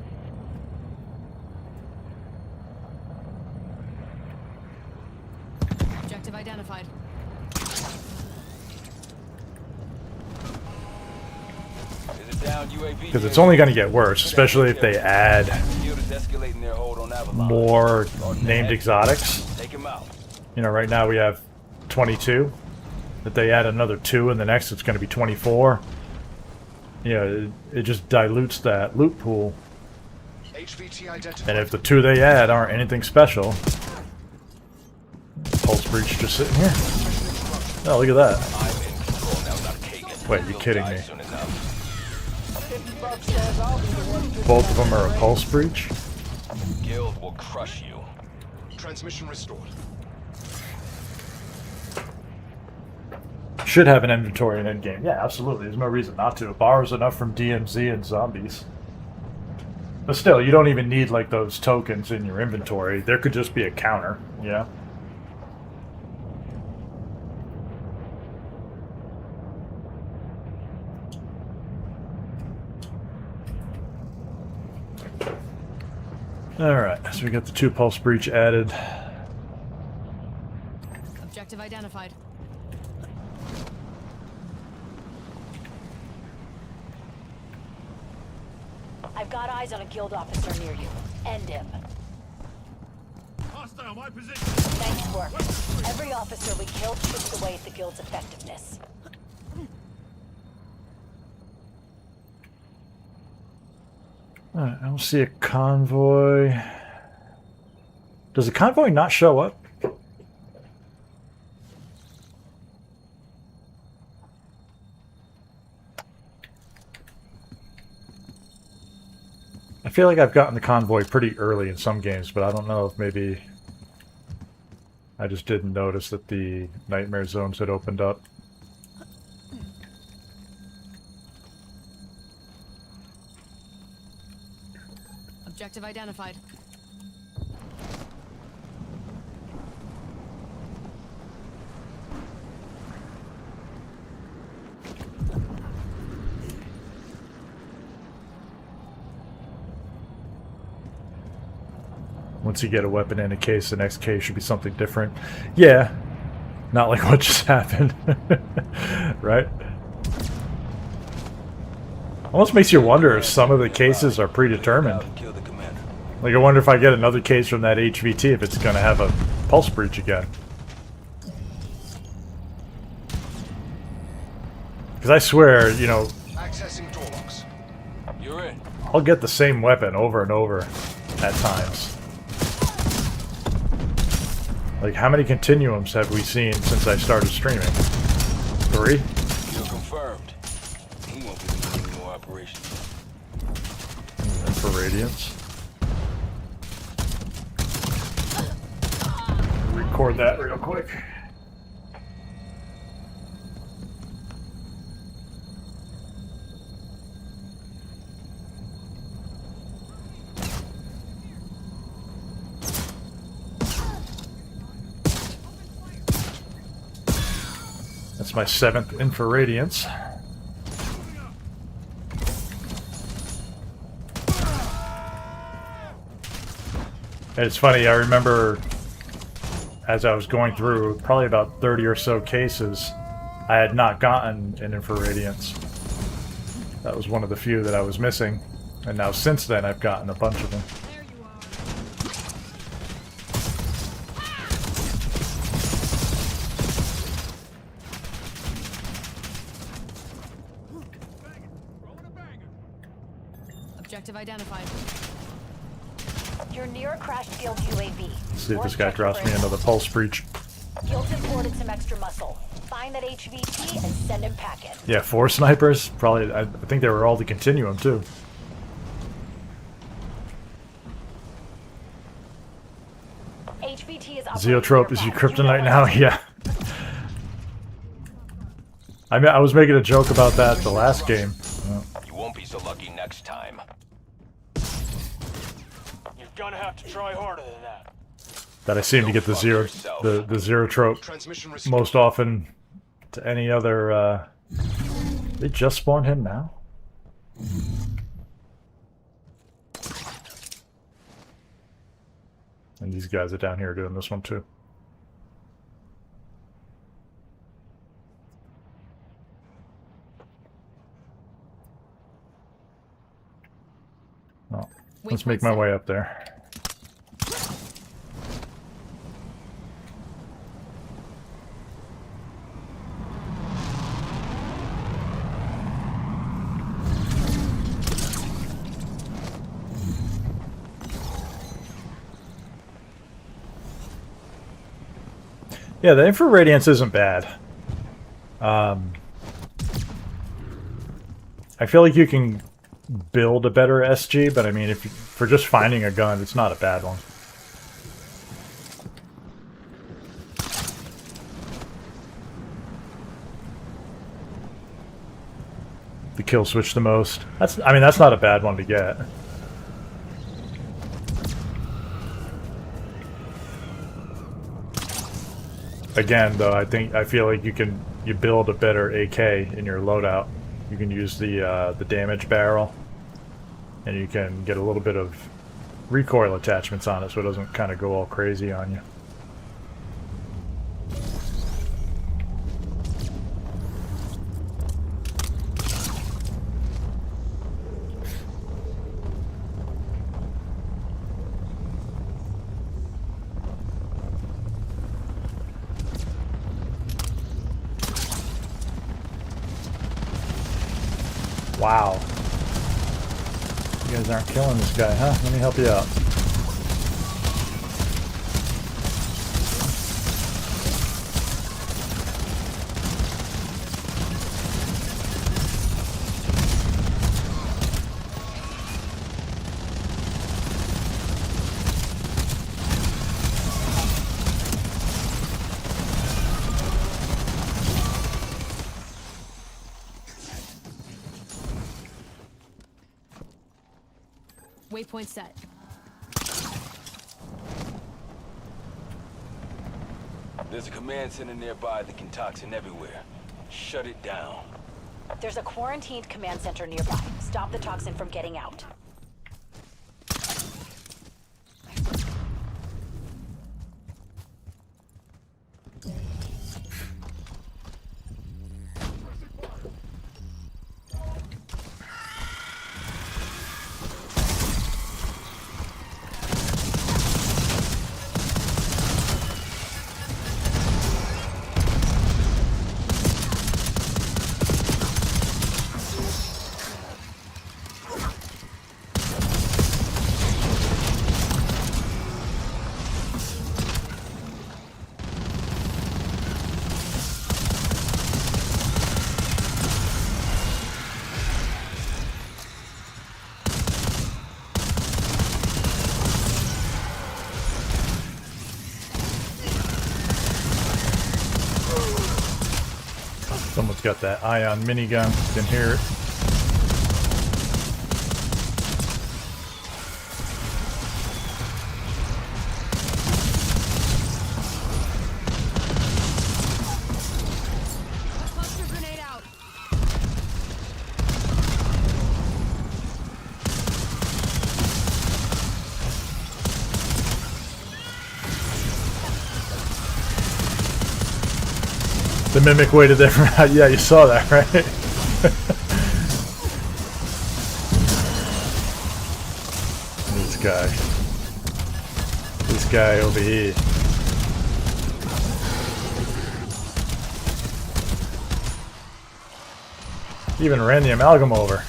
Objective identified. Because it's only going to get worse, especially if they add more named exotics. You know, right now we have 22. If they add another 2 in the next, it's going to be 24. You know, it just dilutes that loot pool. HVT identified. And if the 2 they add aren't anything special... Pulse breach just sitting here. Oh, look at that. Wait, you kidding me? Both of them are a pulse breach? Guild will crush you. Transmission restored. Should have an inventory in Endgame. Yeah, absolutely. There's no reason not to. It borrows enough from DMZ and zombies. But still, you don't even need like those tokens in your inventory. There could just be a counter, yeah? Alright, so we got the 2 pulse breach added. Objective identified. I've got eyes on a guild officer near you. End him. Hostile, my position. Nice work. Every officer we killed chips away at the guild's effectiveness. Alright, I don't see a convoy. Does the convoy not show up? I feel like I've gotten the convoy pretty early in some games, but I don't know if maybe I just didn't notice that the nightmare zones had opened up. Objective identified. Once you get a weapon in a case, the next case should be something different. Yeah, not like what just happened, right? Almost makes you wonder if some of the cases are predetermined. Like, I wonder if I get another case from that HVT, if it's going to have a pulse breach again. Because I swear, you know, Accessing door locks. You're in. I'll get the same weapon over and over at times. Like, how many continuums have we seen since I started streaming? 3? You're confirmed. He won't be doing any more operations. And for Radiance. Record that real quick. That's my 7th in for Radiance. And it's funny, I remember as I was going through probably about 30 or so cases, I had not gotten an Infraradiance. That was one of the few that I was missing. And now since then I've gotten a bunch of them. There you are. Objective identified. You're near a crashed Guild UAV. See if Worth this guy checking drops for me info. another pulse breach. Guild's imported some extra muscle. Find that HVT and send him packing. Yeah, 4 snipers. Probably, I think they were all the continuum too. HVT is up. Zeotrope is your kryptonite now? Yeah. I mean, I was making a joke about that the last game. You won't be so lucky next time. You're gonna have to try harder than that. That I seem to get the Zeotrope Transmission restored. most often to any other. They just spawned him now. And these guys are down here doing this one too. Well, let's make my way up there. Yeah, the infraradiance isn't bad. I feel like you can build a better SG, but I mean, if for just finding a gun, it's not a bad one. The kill switch the most. I mean, that's not a bad one to get. Again, though, I feel like you build a better AK in your loadout. You can use the damage barrel, and you can get a little bit of recoil attachments on it, so it doesn't kind of go all crazy on you. Wow. You guys aren't killing this guy, huh? Let me help you out. Waypoint set. There's a command center nearby that can toxin everywhere. Shut it down. There's a quarantined command center nearby. Stop the toxin from getting out. Someone's got that ion minigun. You can hear it. Cluster grenade out. The mimic waited there for... Yeah, you saw that, right? This guy. This guy over here. Even ran the amalgam over.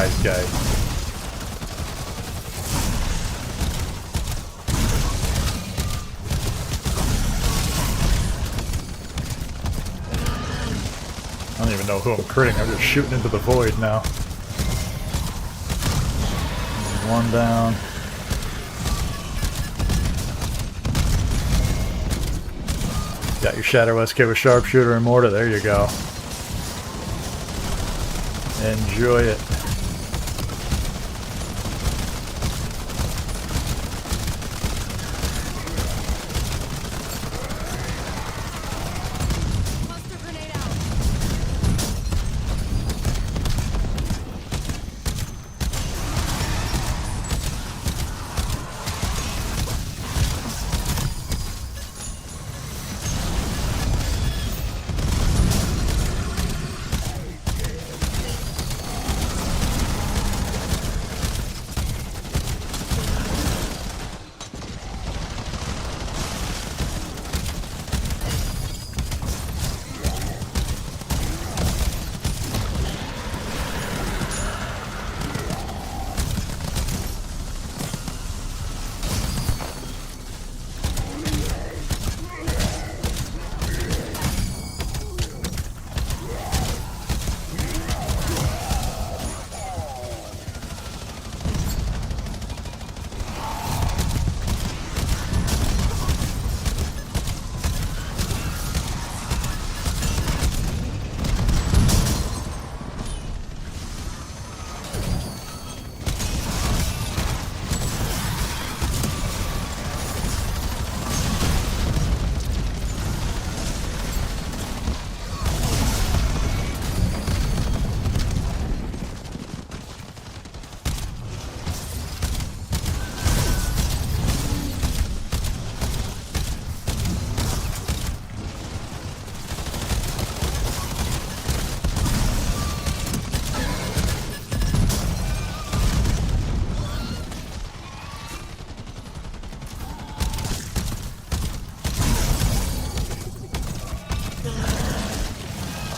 disguised guy. I don't even know who I'm critting. I'm just shooting into the void now. One down. Got your Shadow SK with Sharpshooter and Mortar. There you go. Enjoy it. Cluster grenade out.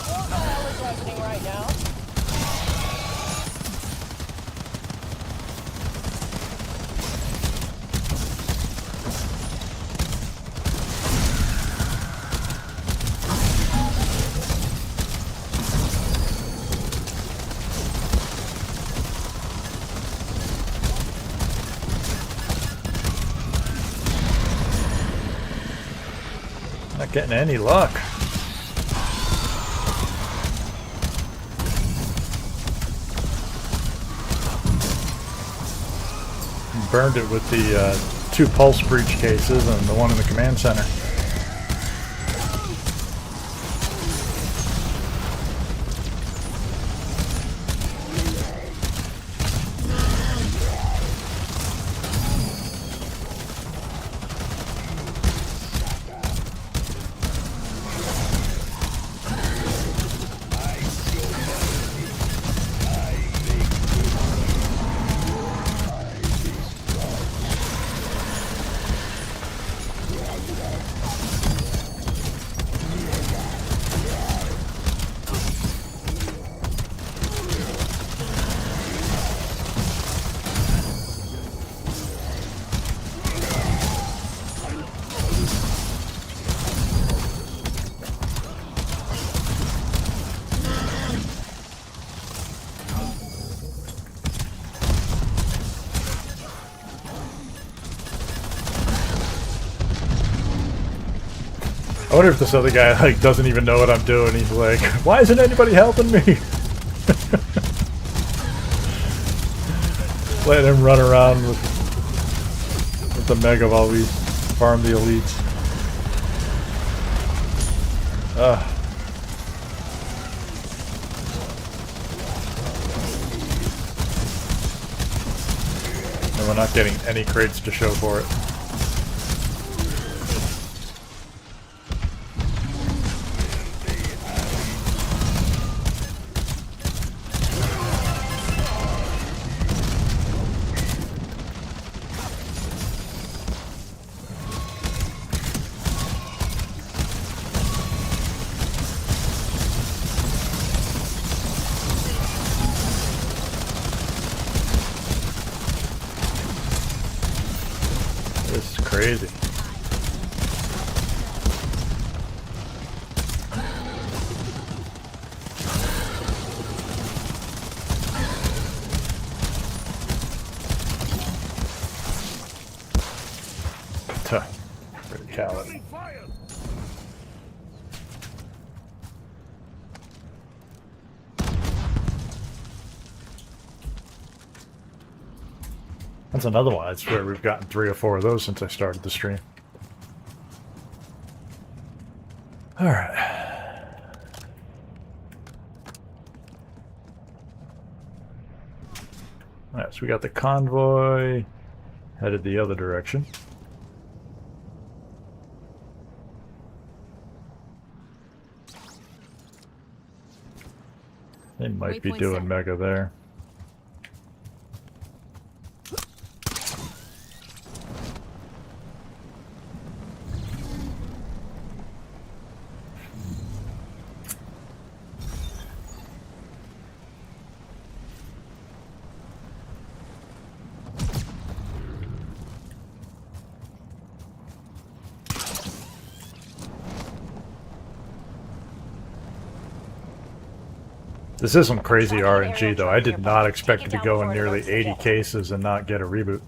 What the hell is happening right now? Not getting any luck. Burned it with the 2 pulse breach cases and the one in the command center. I wonder if this other guy like doesn't even know what I'm doing. He's like, why isn't anybody helping me? Letting him run around with the Mega while we farm the elites. And we're not getting any crates to show for it. crazy. Tuh. Criticality. That's another one. I swear we've gotten 3 or 4 of those since I started the stream. Alright. Alright, so we got the convoy headed the other direction. They might be Waypoint doing set. mega there. This is some crazy RNG though. I did not expect it to go in nearly 80 cases and not get a reboot.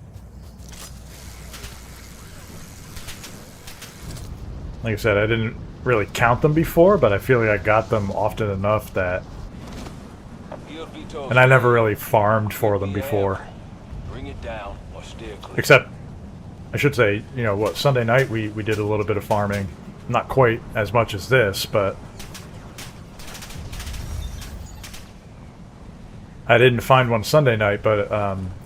Like I said, I didn't really count them before, but I feel like I got them often enough that... And I never really farmed for them before. Bring it down or steer clear. Except, I should say, you know what, Sunday night we did a little bit of farming. Not quite as much as this, but... I didn't find one Sunday night, but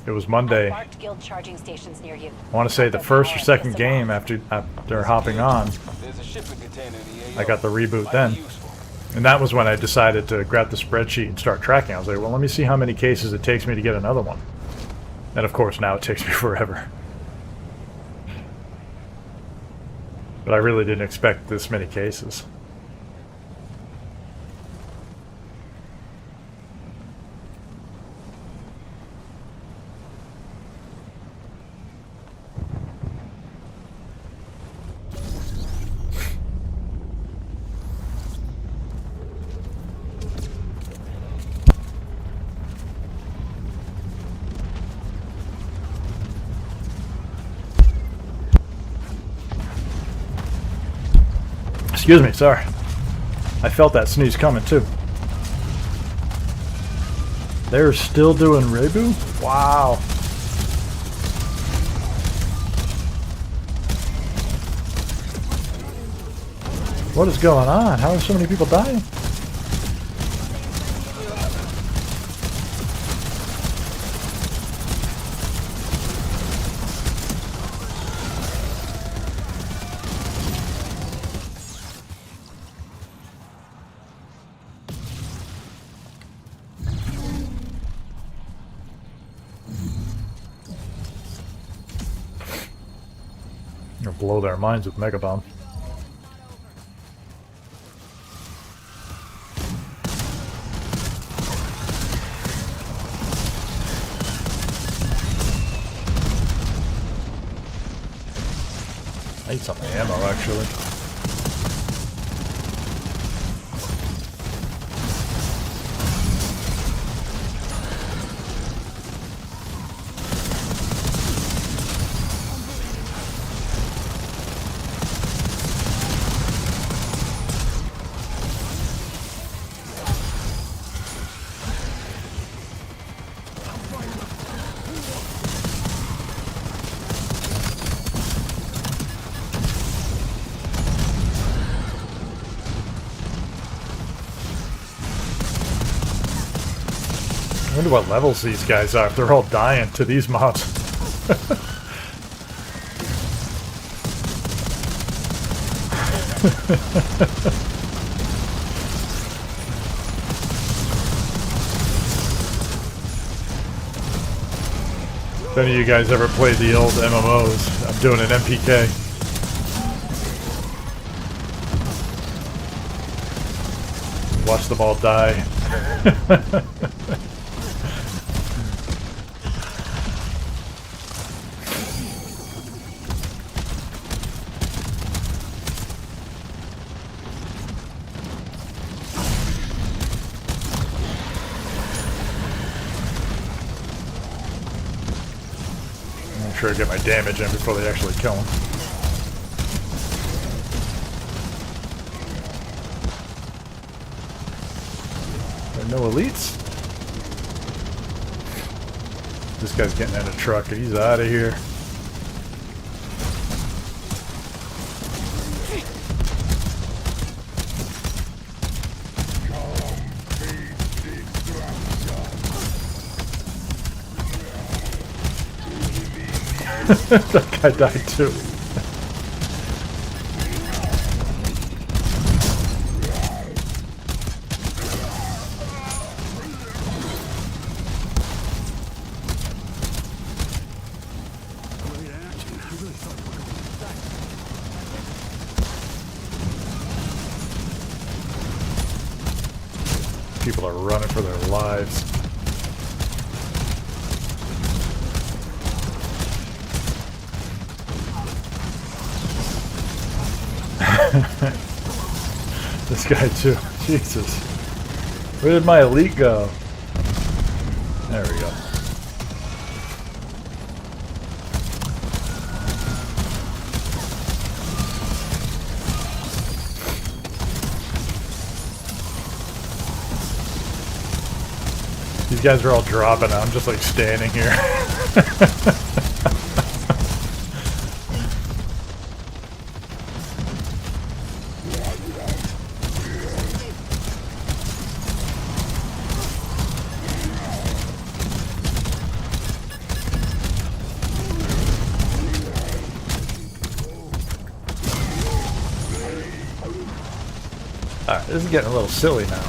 it was Monday. Marked guild charging stations near you. I want to say the first or second game after hopping on, There's a shipping container in the I got the reboot Might then. be useful. And that was when I decided to grab the spreadsheet and start tracking. I was like, well, let me see how many cases it takes me to get another one. And of course, now it takes me forever. But I really didn't expect this many cases. Excuse me, sorry. I felt that sneeze coming too. They're still doing Rebu? Wow. What is going on? How are so many people dying? Or blow their minds with Mega Bomb. I need some ammo actually. I wonder what levels these guys are if they're all dying to these mobs. If any of you guys ever played the old MMOs, I'm doing an MPK. Watch them all die. sure I get my damage in before they actually kill him. There are no elites? This guy's getting in a truck and he's out of here. That guy died too. People are running for their lives. This guy too. Jesus. Where did my elite go? There we go. These guys are all dropping. I'm just like standing here. Alright, this is getting a little silly now.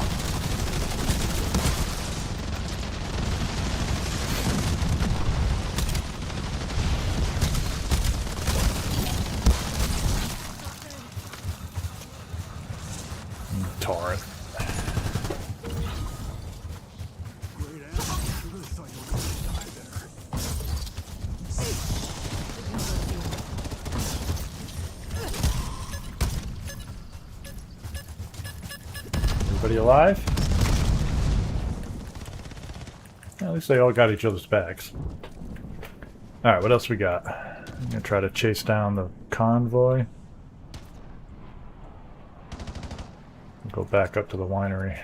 Torrent. Everybody alive? At least they all got each other's backs. Alright, what else we got? I'm gonna try to chase down the convoy. Go back up to the winery.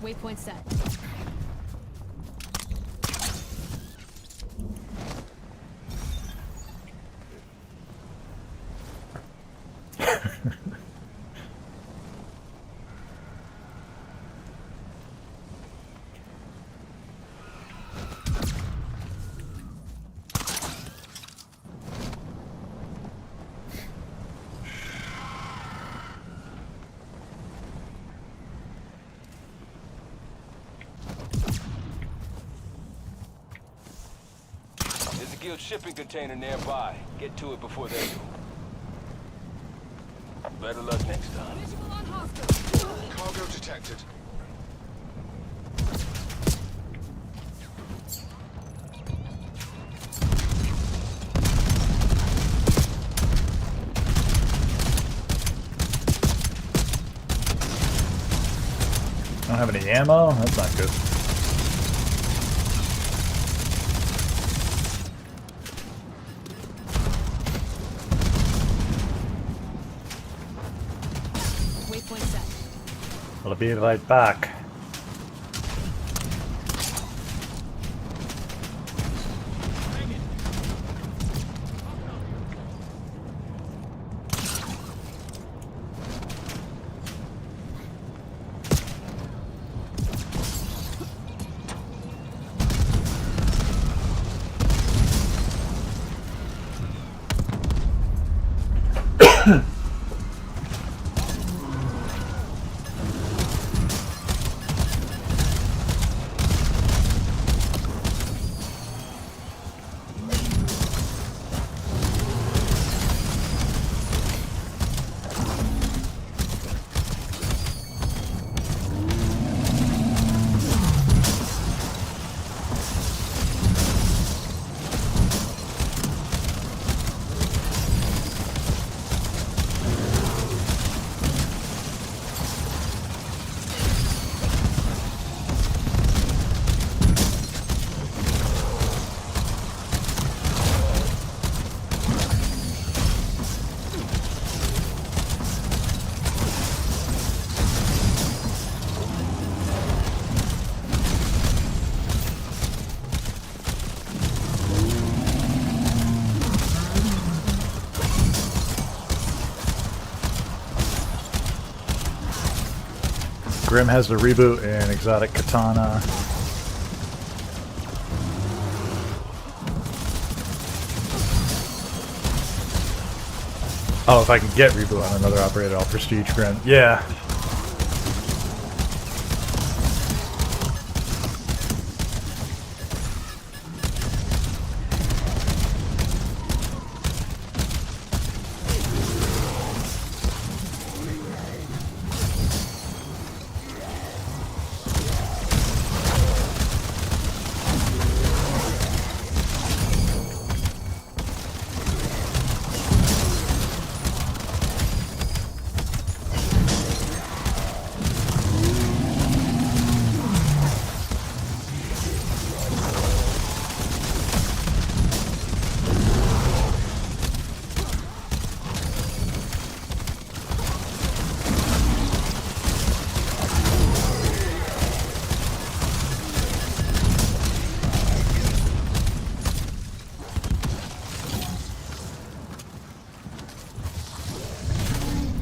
Waypoint set. There's a guild shipping container nearby. Get to it before they do. Better luck next time. Visual on hostile. Cargo detected. I don't have any ammo? That's not good. Waypoint set. I'll be right back. Grim has the reboot and Exotic Katana. Oh, if I can get reboot on another operator, I'll prestige Grim. Yeah.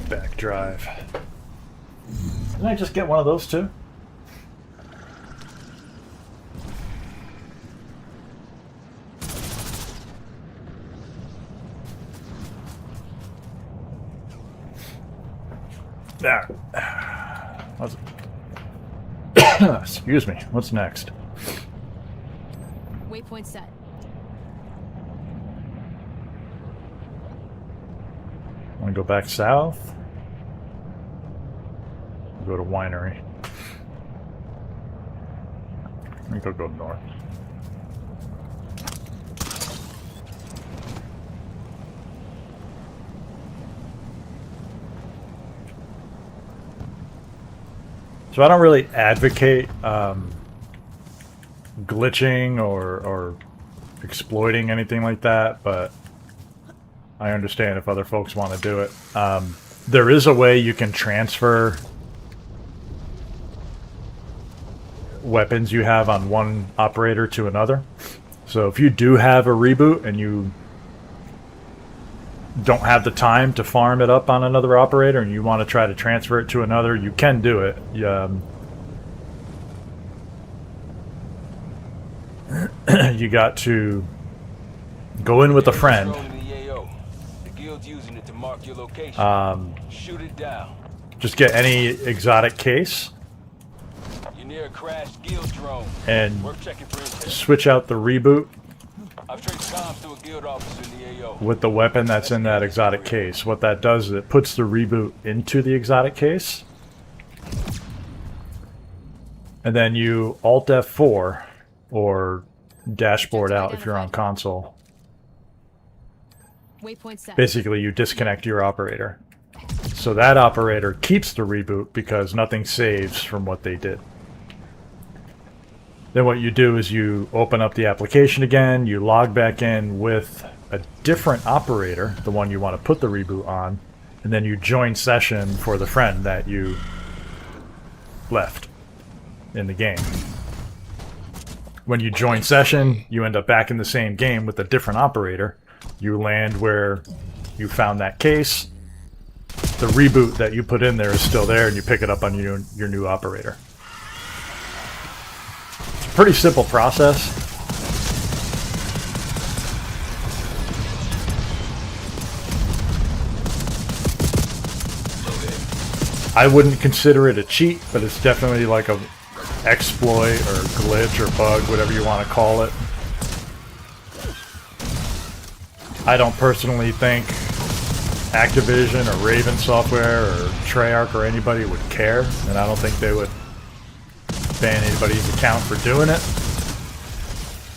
Back drive. Didn't I just get one of those too? There. What's excuse me. What's next? Waypoint set. Want to go back south? Go to Winery. I think I'll go north. So I don't really advocate glitching or exploiting anything like that, but I understand if other folks want to do it. There is a way you can transfer weapons you have on one operator to another. So if you do have a reboot and you don't have the time to farm it up on another operator and you want to try to transfer it to another, you can do it. You got to go in with a friend. Using it to mark your location. Shoot it down. Just get any exotic case. You're near a crashed guild drone. And We're checking for intel. Switch out the reboot I've traced comms to a guild officer in the AO. with the weapon that's in that exotic case. What that does is it puts the reboot into the exotic case. And then you Alt F4 or dashboard out if you're on console. Waypoint set. Basically, you disconnect your operator. So that operator keeps the reboot because nothing saves from what they did. Then what you do is you open up the application again, you log back in with a different operator, the one you want to put the reboot on, and then you join session for the friend that you left in the game. When you join session, you end up back in the same game with a different operator. You land where you found that case. The reboot that you put in there is still there, and you pick it up on your new operator. It's a pretty simple process. I wouldn't consider it a cheat, but it's definitely like a exploit or glitch or bug, whatever you want to call it. I don't personally think Activision or Raven Software or Treyarch or anybody would care, and I don't think they would ban anybody's account for doing it.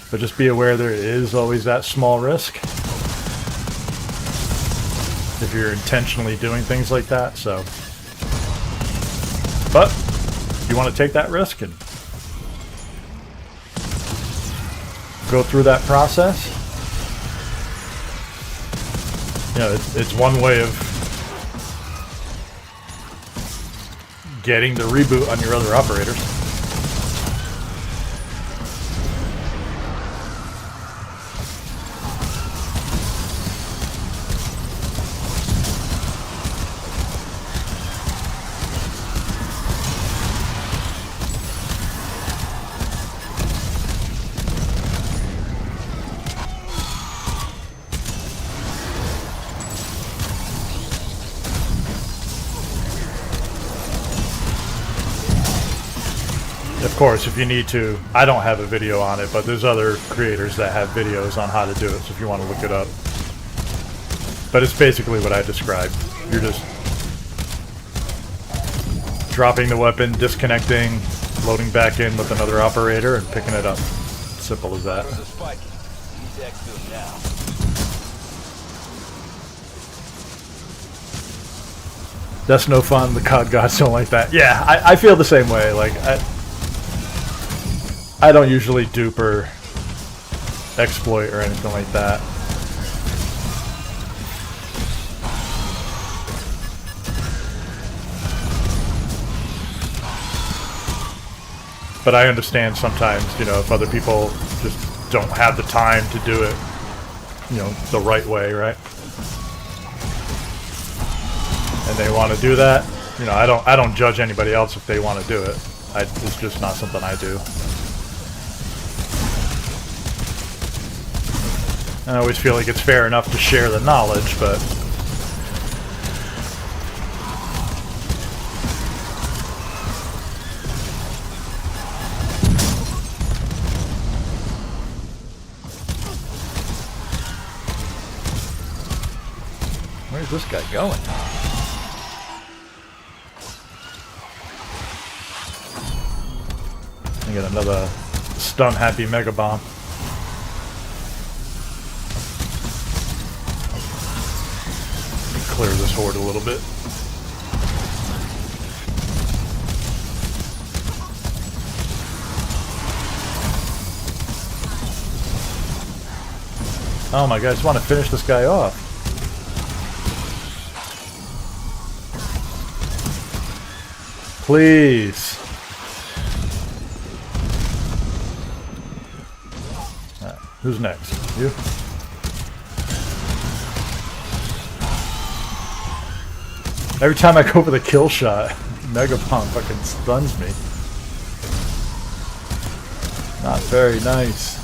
But just be aware there is always that small risk if you're intentionally doing things like that. So, but you want to take that risk and go through that process. You know, it's one way of getting the reboot on your other operators. of course, if you need to, I don't have a video on it, but there's other creators that have videos on how to do it, so if you want to look it up. But it's basically what I described. You're just dropping the weapon, disconnecting, loading back in with another operator, and picking it up. Simple as that. There's a spike. You need to exfil now. That's no fun. The COD gods don't like that. Yeah, I feel the same way. Like, I don't usually dupe or exploit or anything like that. But I understand sometimes, you know, if other people just don't have the time to do it, you know, the right way, right? And they want to do that, you know, I don't judge anybody else if they want to do it. It's just not something I do. I always feel like it's fair enough to share the knowledge, but where's this guy going? I get another stun-happy mega bomb. Clear this horde a little bit. Oh my god, I just want to finish this guy off. Please. Alright, who's next? You? Every time I go for the kill shot, Mega Bomb fucking stuns me. Not very nice.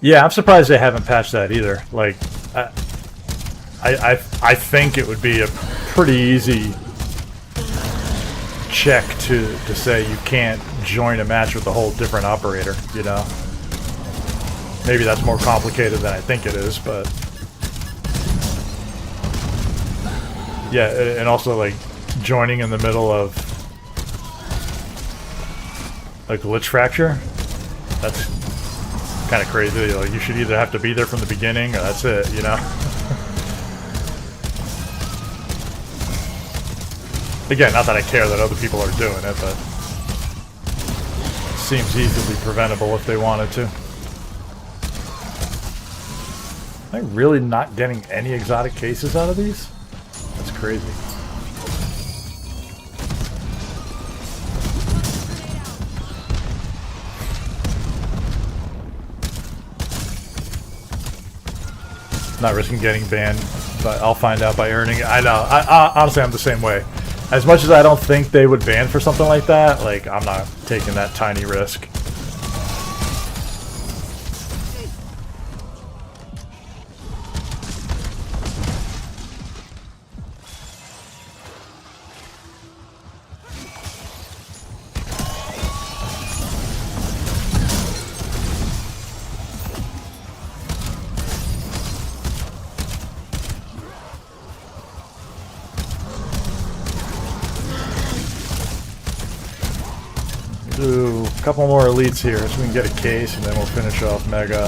Yeah, I'm surprised they haven't patched that either. Like, I think it would be a pretty easy check to say you can't join a match with a whole different operator, you know? Maybe that's more complicated than I think it is, but yeah, and also like joining in the middle of a glitch fracture, that's kind of crazy. Like, you should either have to be there from the beginning or that's it, you know? Again, not that I care that other people are doing it, but it seems easily preventable if they wanted to. Am I really not getting any exotic cases out of these? That's crazy. Not risking getting banned, but I'll find out by earning it. I know. I honestly, I'm the same way. As much as I don't think they would ban for something like that, like, I'm not taking that tiny risk. Do a couple more elites here so we can get a case and then we'll finish off Mega.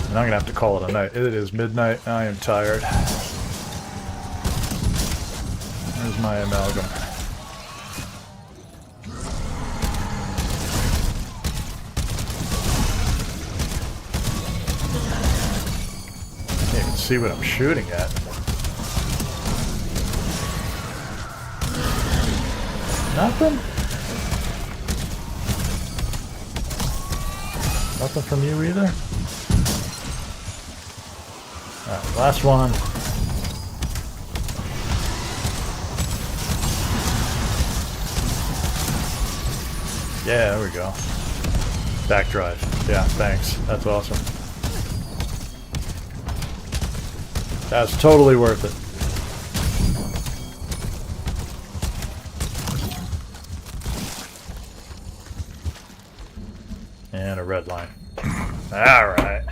And I'm gonna have to call it a night. It is midnight. I am tired. Where's my amalgam? see what I'm shooting at. Nothing? Nothing from you either? Alright, last one. Yeah, there we go. Back drive. Yeah, thanks. That's awesome. That's totally worth it. And a red line. Alright.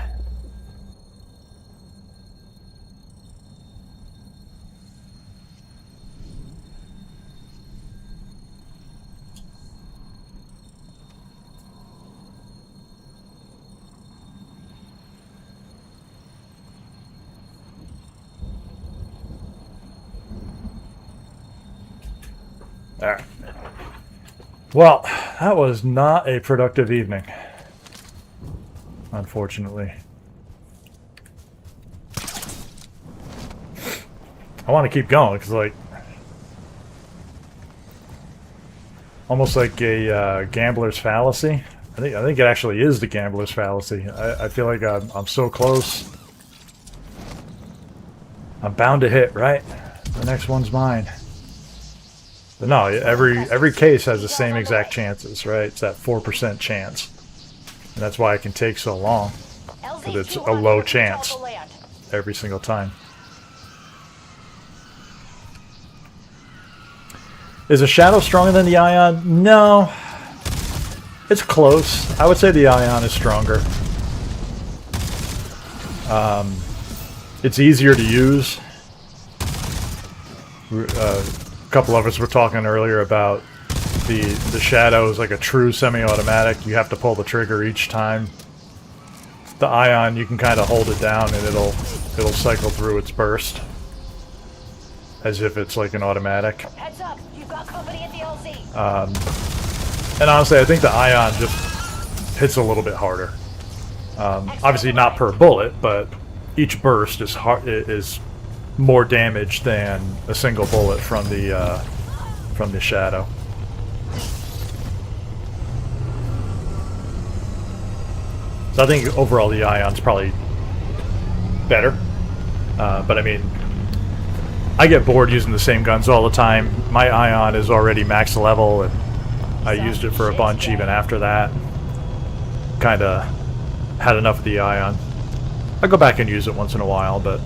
Alright. Well, that was not a productive evening. Unfortunately. I want to keep going because, like, almost like a gambler's fallacy. I think it actually is the gambler's fallacy. I feel like I'm so close. I'm bound to hit, right? The next one's mine. But no, every case has the same exact chances, right? It's that 4% chance. And that's why it can take so long. Because it's a low chance every single time. Is a shadow stronger than the ion? No. It's close. I would say the ion is stronger. It's easier to use. A couple of us were talking earlier about the shadow is like a true semi-automatic. You have to pull the trigger each time. The ion, you can kind of hold it down and it'll cycle through its burst as if it's like an automatic. Heads up, you've got company at the LZ. And honestly, I think the ion just hits a little bit harder. Obviously not per bullet, but each burst is more damage than a single bullet from the shadow. So I think overall the ion's probably better. But I mean, I get bored using the same guns all the time. My ion is already max level, and I used it for a bunch even after that. Kinda had enough of the ion. I go back and use it once in a while, but...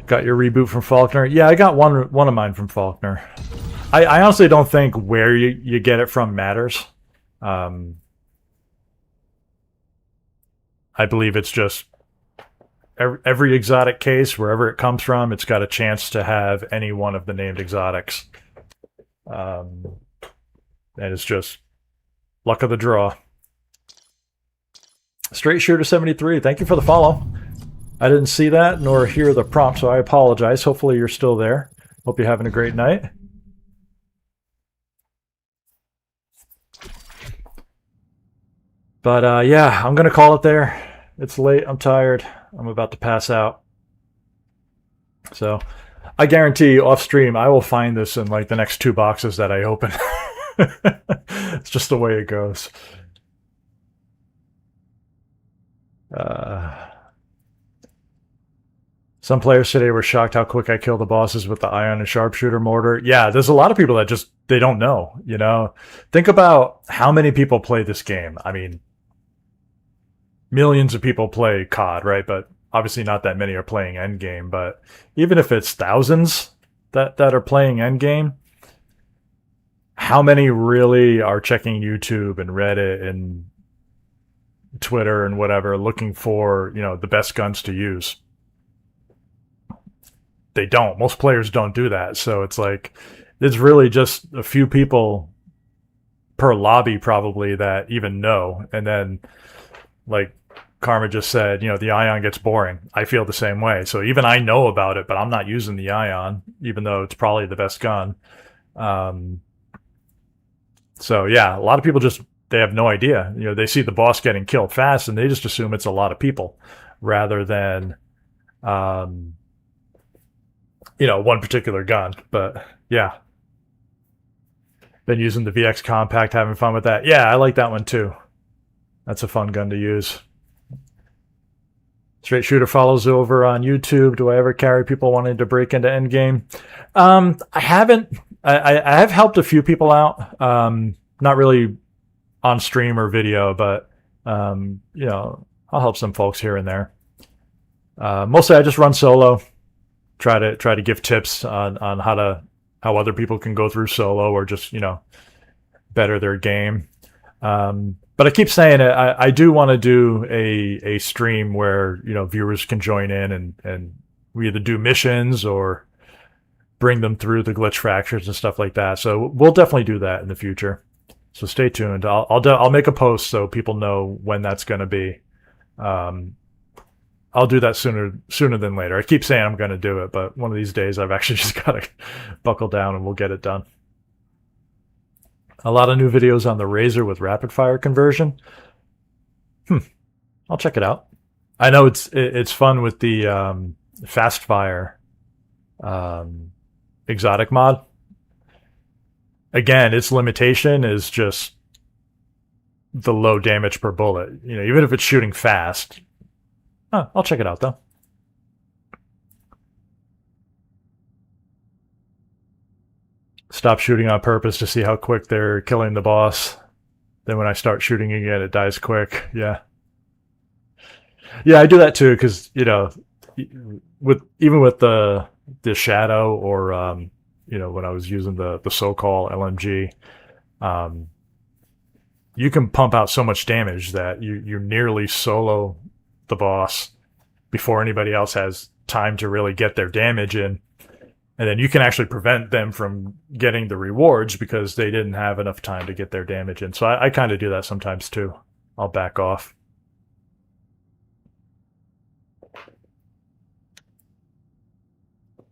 Got your reboot from Faulkner? Yeah, I got one of mine from Faulkner. I honestly don't think where you get it from matters. I believe it's just every exotic case, wherever it comes from, it's got a chance to have any one of the named exotics. And it's just luck of the draw. Straight Shooter 73, thank you for the follow. I didn't see that nor hear the prompt, so I apologize. Hopefully you're still there. Hope you're having a great night. But yeah, I'm going to call it there. It's late. I'm tired. I'm about to pass out. So I guarantee off stream, I will find this in like the next 2 boxes that I open. It's just the way it goes. Some players today were shocked how quick I killed the bosses with the ion and sharpshooter mortar. Yeah, there's a lot of people that just, they don't know, you know? Think about how many people play this game. I mean, millions of people play COD, right? But obviously not that many are playing Endgame. But even if it's thousands that are playing Endgame, how many really are checking YouTube and Reddit and Twitter and whatever, looking for, you know, the best guns to use? They don't. Most players don't do that. So it's like, it's really just a few people per lobby probably that even know. And then, like Karma just said, you know, the ion gets boring. I feel the same way. So even I know about it, but I'm not using the ion, even though it's probably the best gun. So yeah, a lot of people just, they have no idea. You know, they see the boss getting killed fast, and they just assume it's a lot of people, rather than, you know, one particular gun. But yeah, been using the VX Compact, having fun with that. Yeah, I like that one too. That's a fun gun to use. Straight Shooter follows over on YouTube. Do I ever carry people wanting to break into Endgame? I haven't. I have helped a few people out. Not really on stream or video, but you know, I'll help some folks here and there. Mostly I just run solo. Try to give tips on how other people can go through solo, or just, you know, better their game. But I keep saying it. I do want to do a stream where, you know, viewers can join in, and we either do missions or bring them through the glitch fractures and stuff like that. So we'll definitely do that in the future. So stay tuned. I'll make a post so people know when that's going to be. I'll do that sooner than later. I keep saying I'm going to do it, but one of these days I've actually just got to buckle down and we'll get it done. A lot of new videos on the Razor with rapid fire conversion. I'll check it out. I know it's fun with the fast fire exotic mod. Again, its limitation is just the low damage per bullet. You know, even if it's shooting fast. I'll check it out though. Stop shooting on purpose to see how quick they're killing the boss. Then when I start shooting again, it dies quick. Yeah, I do that too, because, you know, even with the Shadow, or you know, when I was using the so-called LMG, you can pump out so much damage that you nearly solo the boss before anybody else has time to really get their damage in. And then you can actually prevent them from getting the rewards because they didn't have enough time to get their damage in. So I kind of do that sometimes too. I'll back off.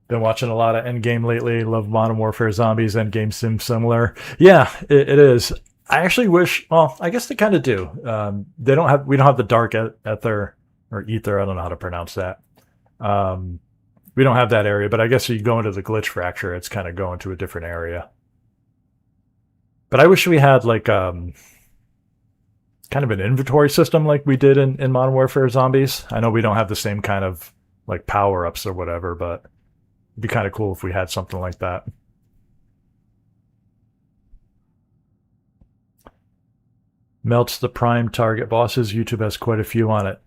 Been watching a lot of Endgame lately. Love Modern Warfare Zombies. Endgame seems similar. Yeah, it is. I actually wish. Well, I guess they kind of do. We don't have the dark ether or ether. I don't know how to pronounce that. We don't have that area, but I guess if you go into the glitch fracture, it's kind of going to a different area. But I wish we had like kind of an inventory system like we did in Modern Warfare Zombies. I know we don't have the same kind of like power-ups or whatever, but it'd be kind of cool if we had something like that. Melts the prime target bosses. YouTube has quite a few on it.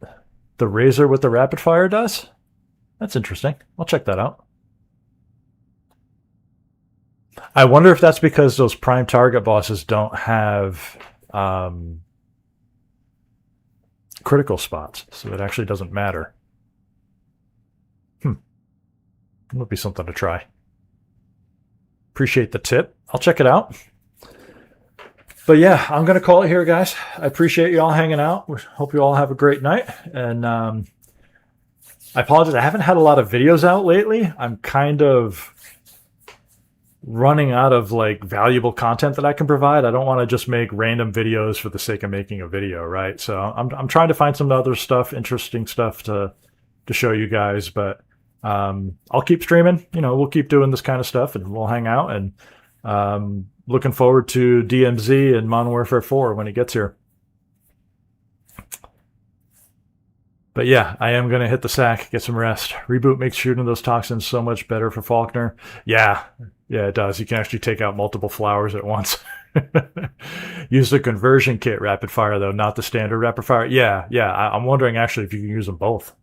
The Razor with the rapid fire does? That's interesting. I'll check that out. I wonder if that's because those prime target bosses don't have critical spots, so it actually doesn't matter. It would be something to try. Appreciate the tip. I'll check it out. But yeah, I'm going to call it here, guys. I appreciate you all hanging out. Hope you all have a great night. And I apologize. I haven't had a lot of videos out lately. I'm kind of running out of like valuable content that I can provide. I don't want to just make random videos for the sake of making a video, right? So I'm trying to find some other stuff, interesting stuff to show you guys. But I'll keep streaming. You know, we'll keep doing this kind of stuff, and we'll hang out. And looking forward to DMZ and Modern Warfare 4 when it gets here. But yeah, I am going to hit the sack, get some rest. Reboot makes shooting those toxins so much better for Faulkner. Yeah, it does. You can actually take out multiple flowers at once. Use the conversion kit rapid fire, though, not the standard rapid fire. Yeah, I'm wondering actually if you can use them both.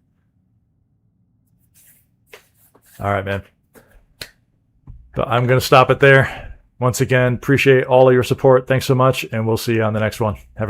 All right, man. But I'm going to stop it there. Once again, appreciate all of your support. Thanks so much, and we'll see you on the next one. Have a great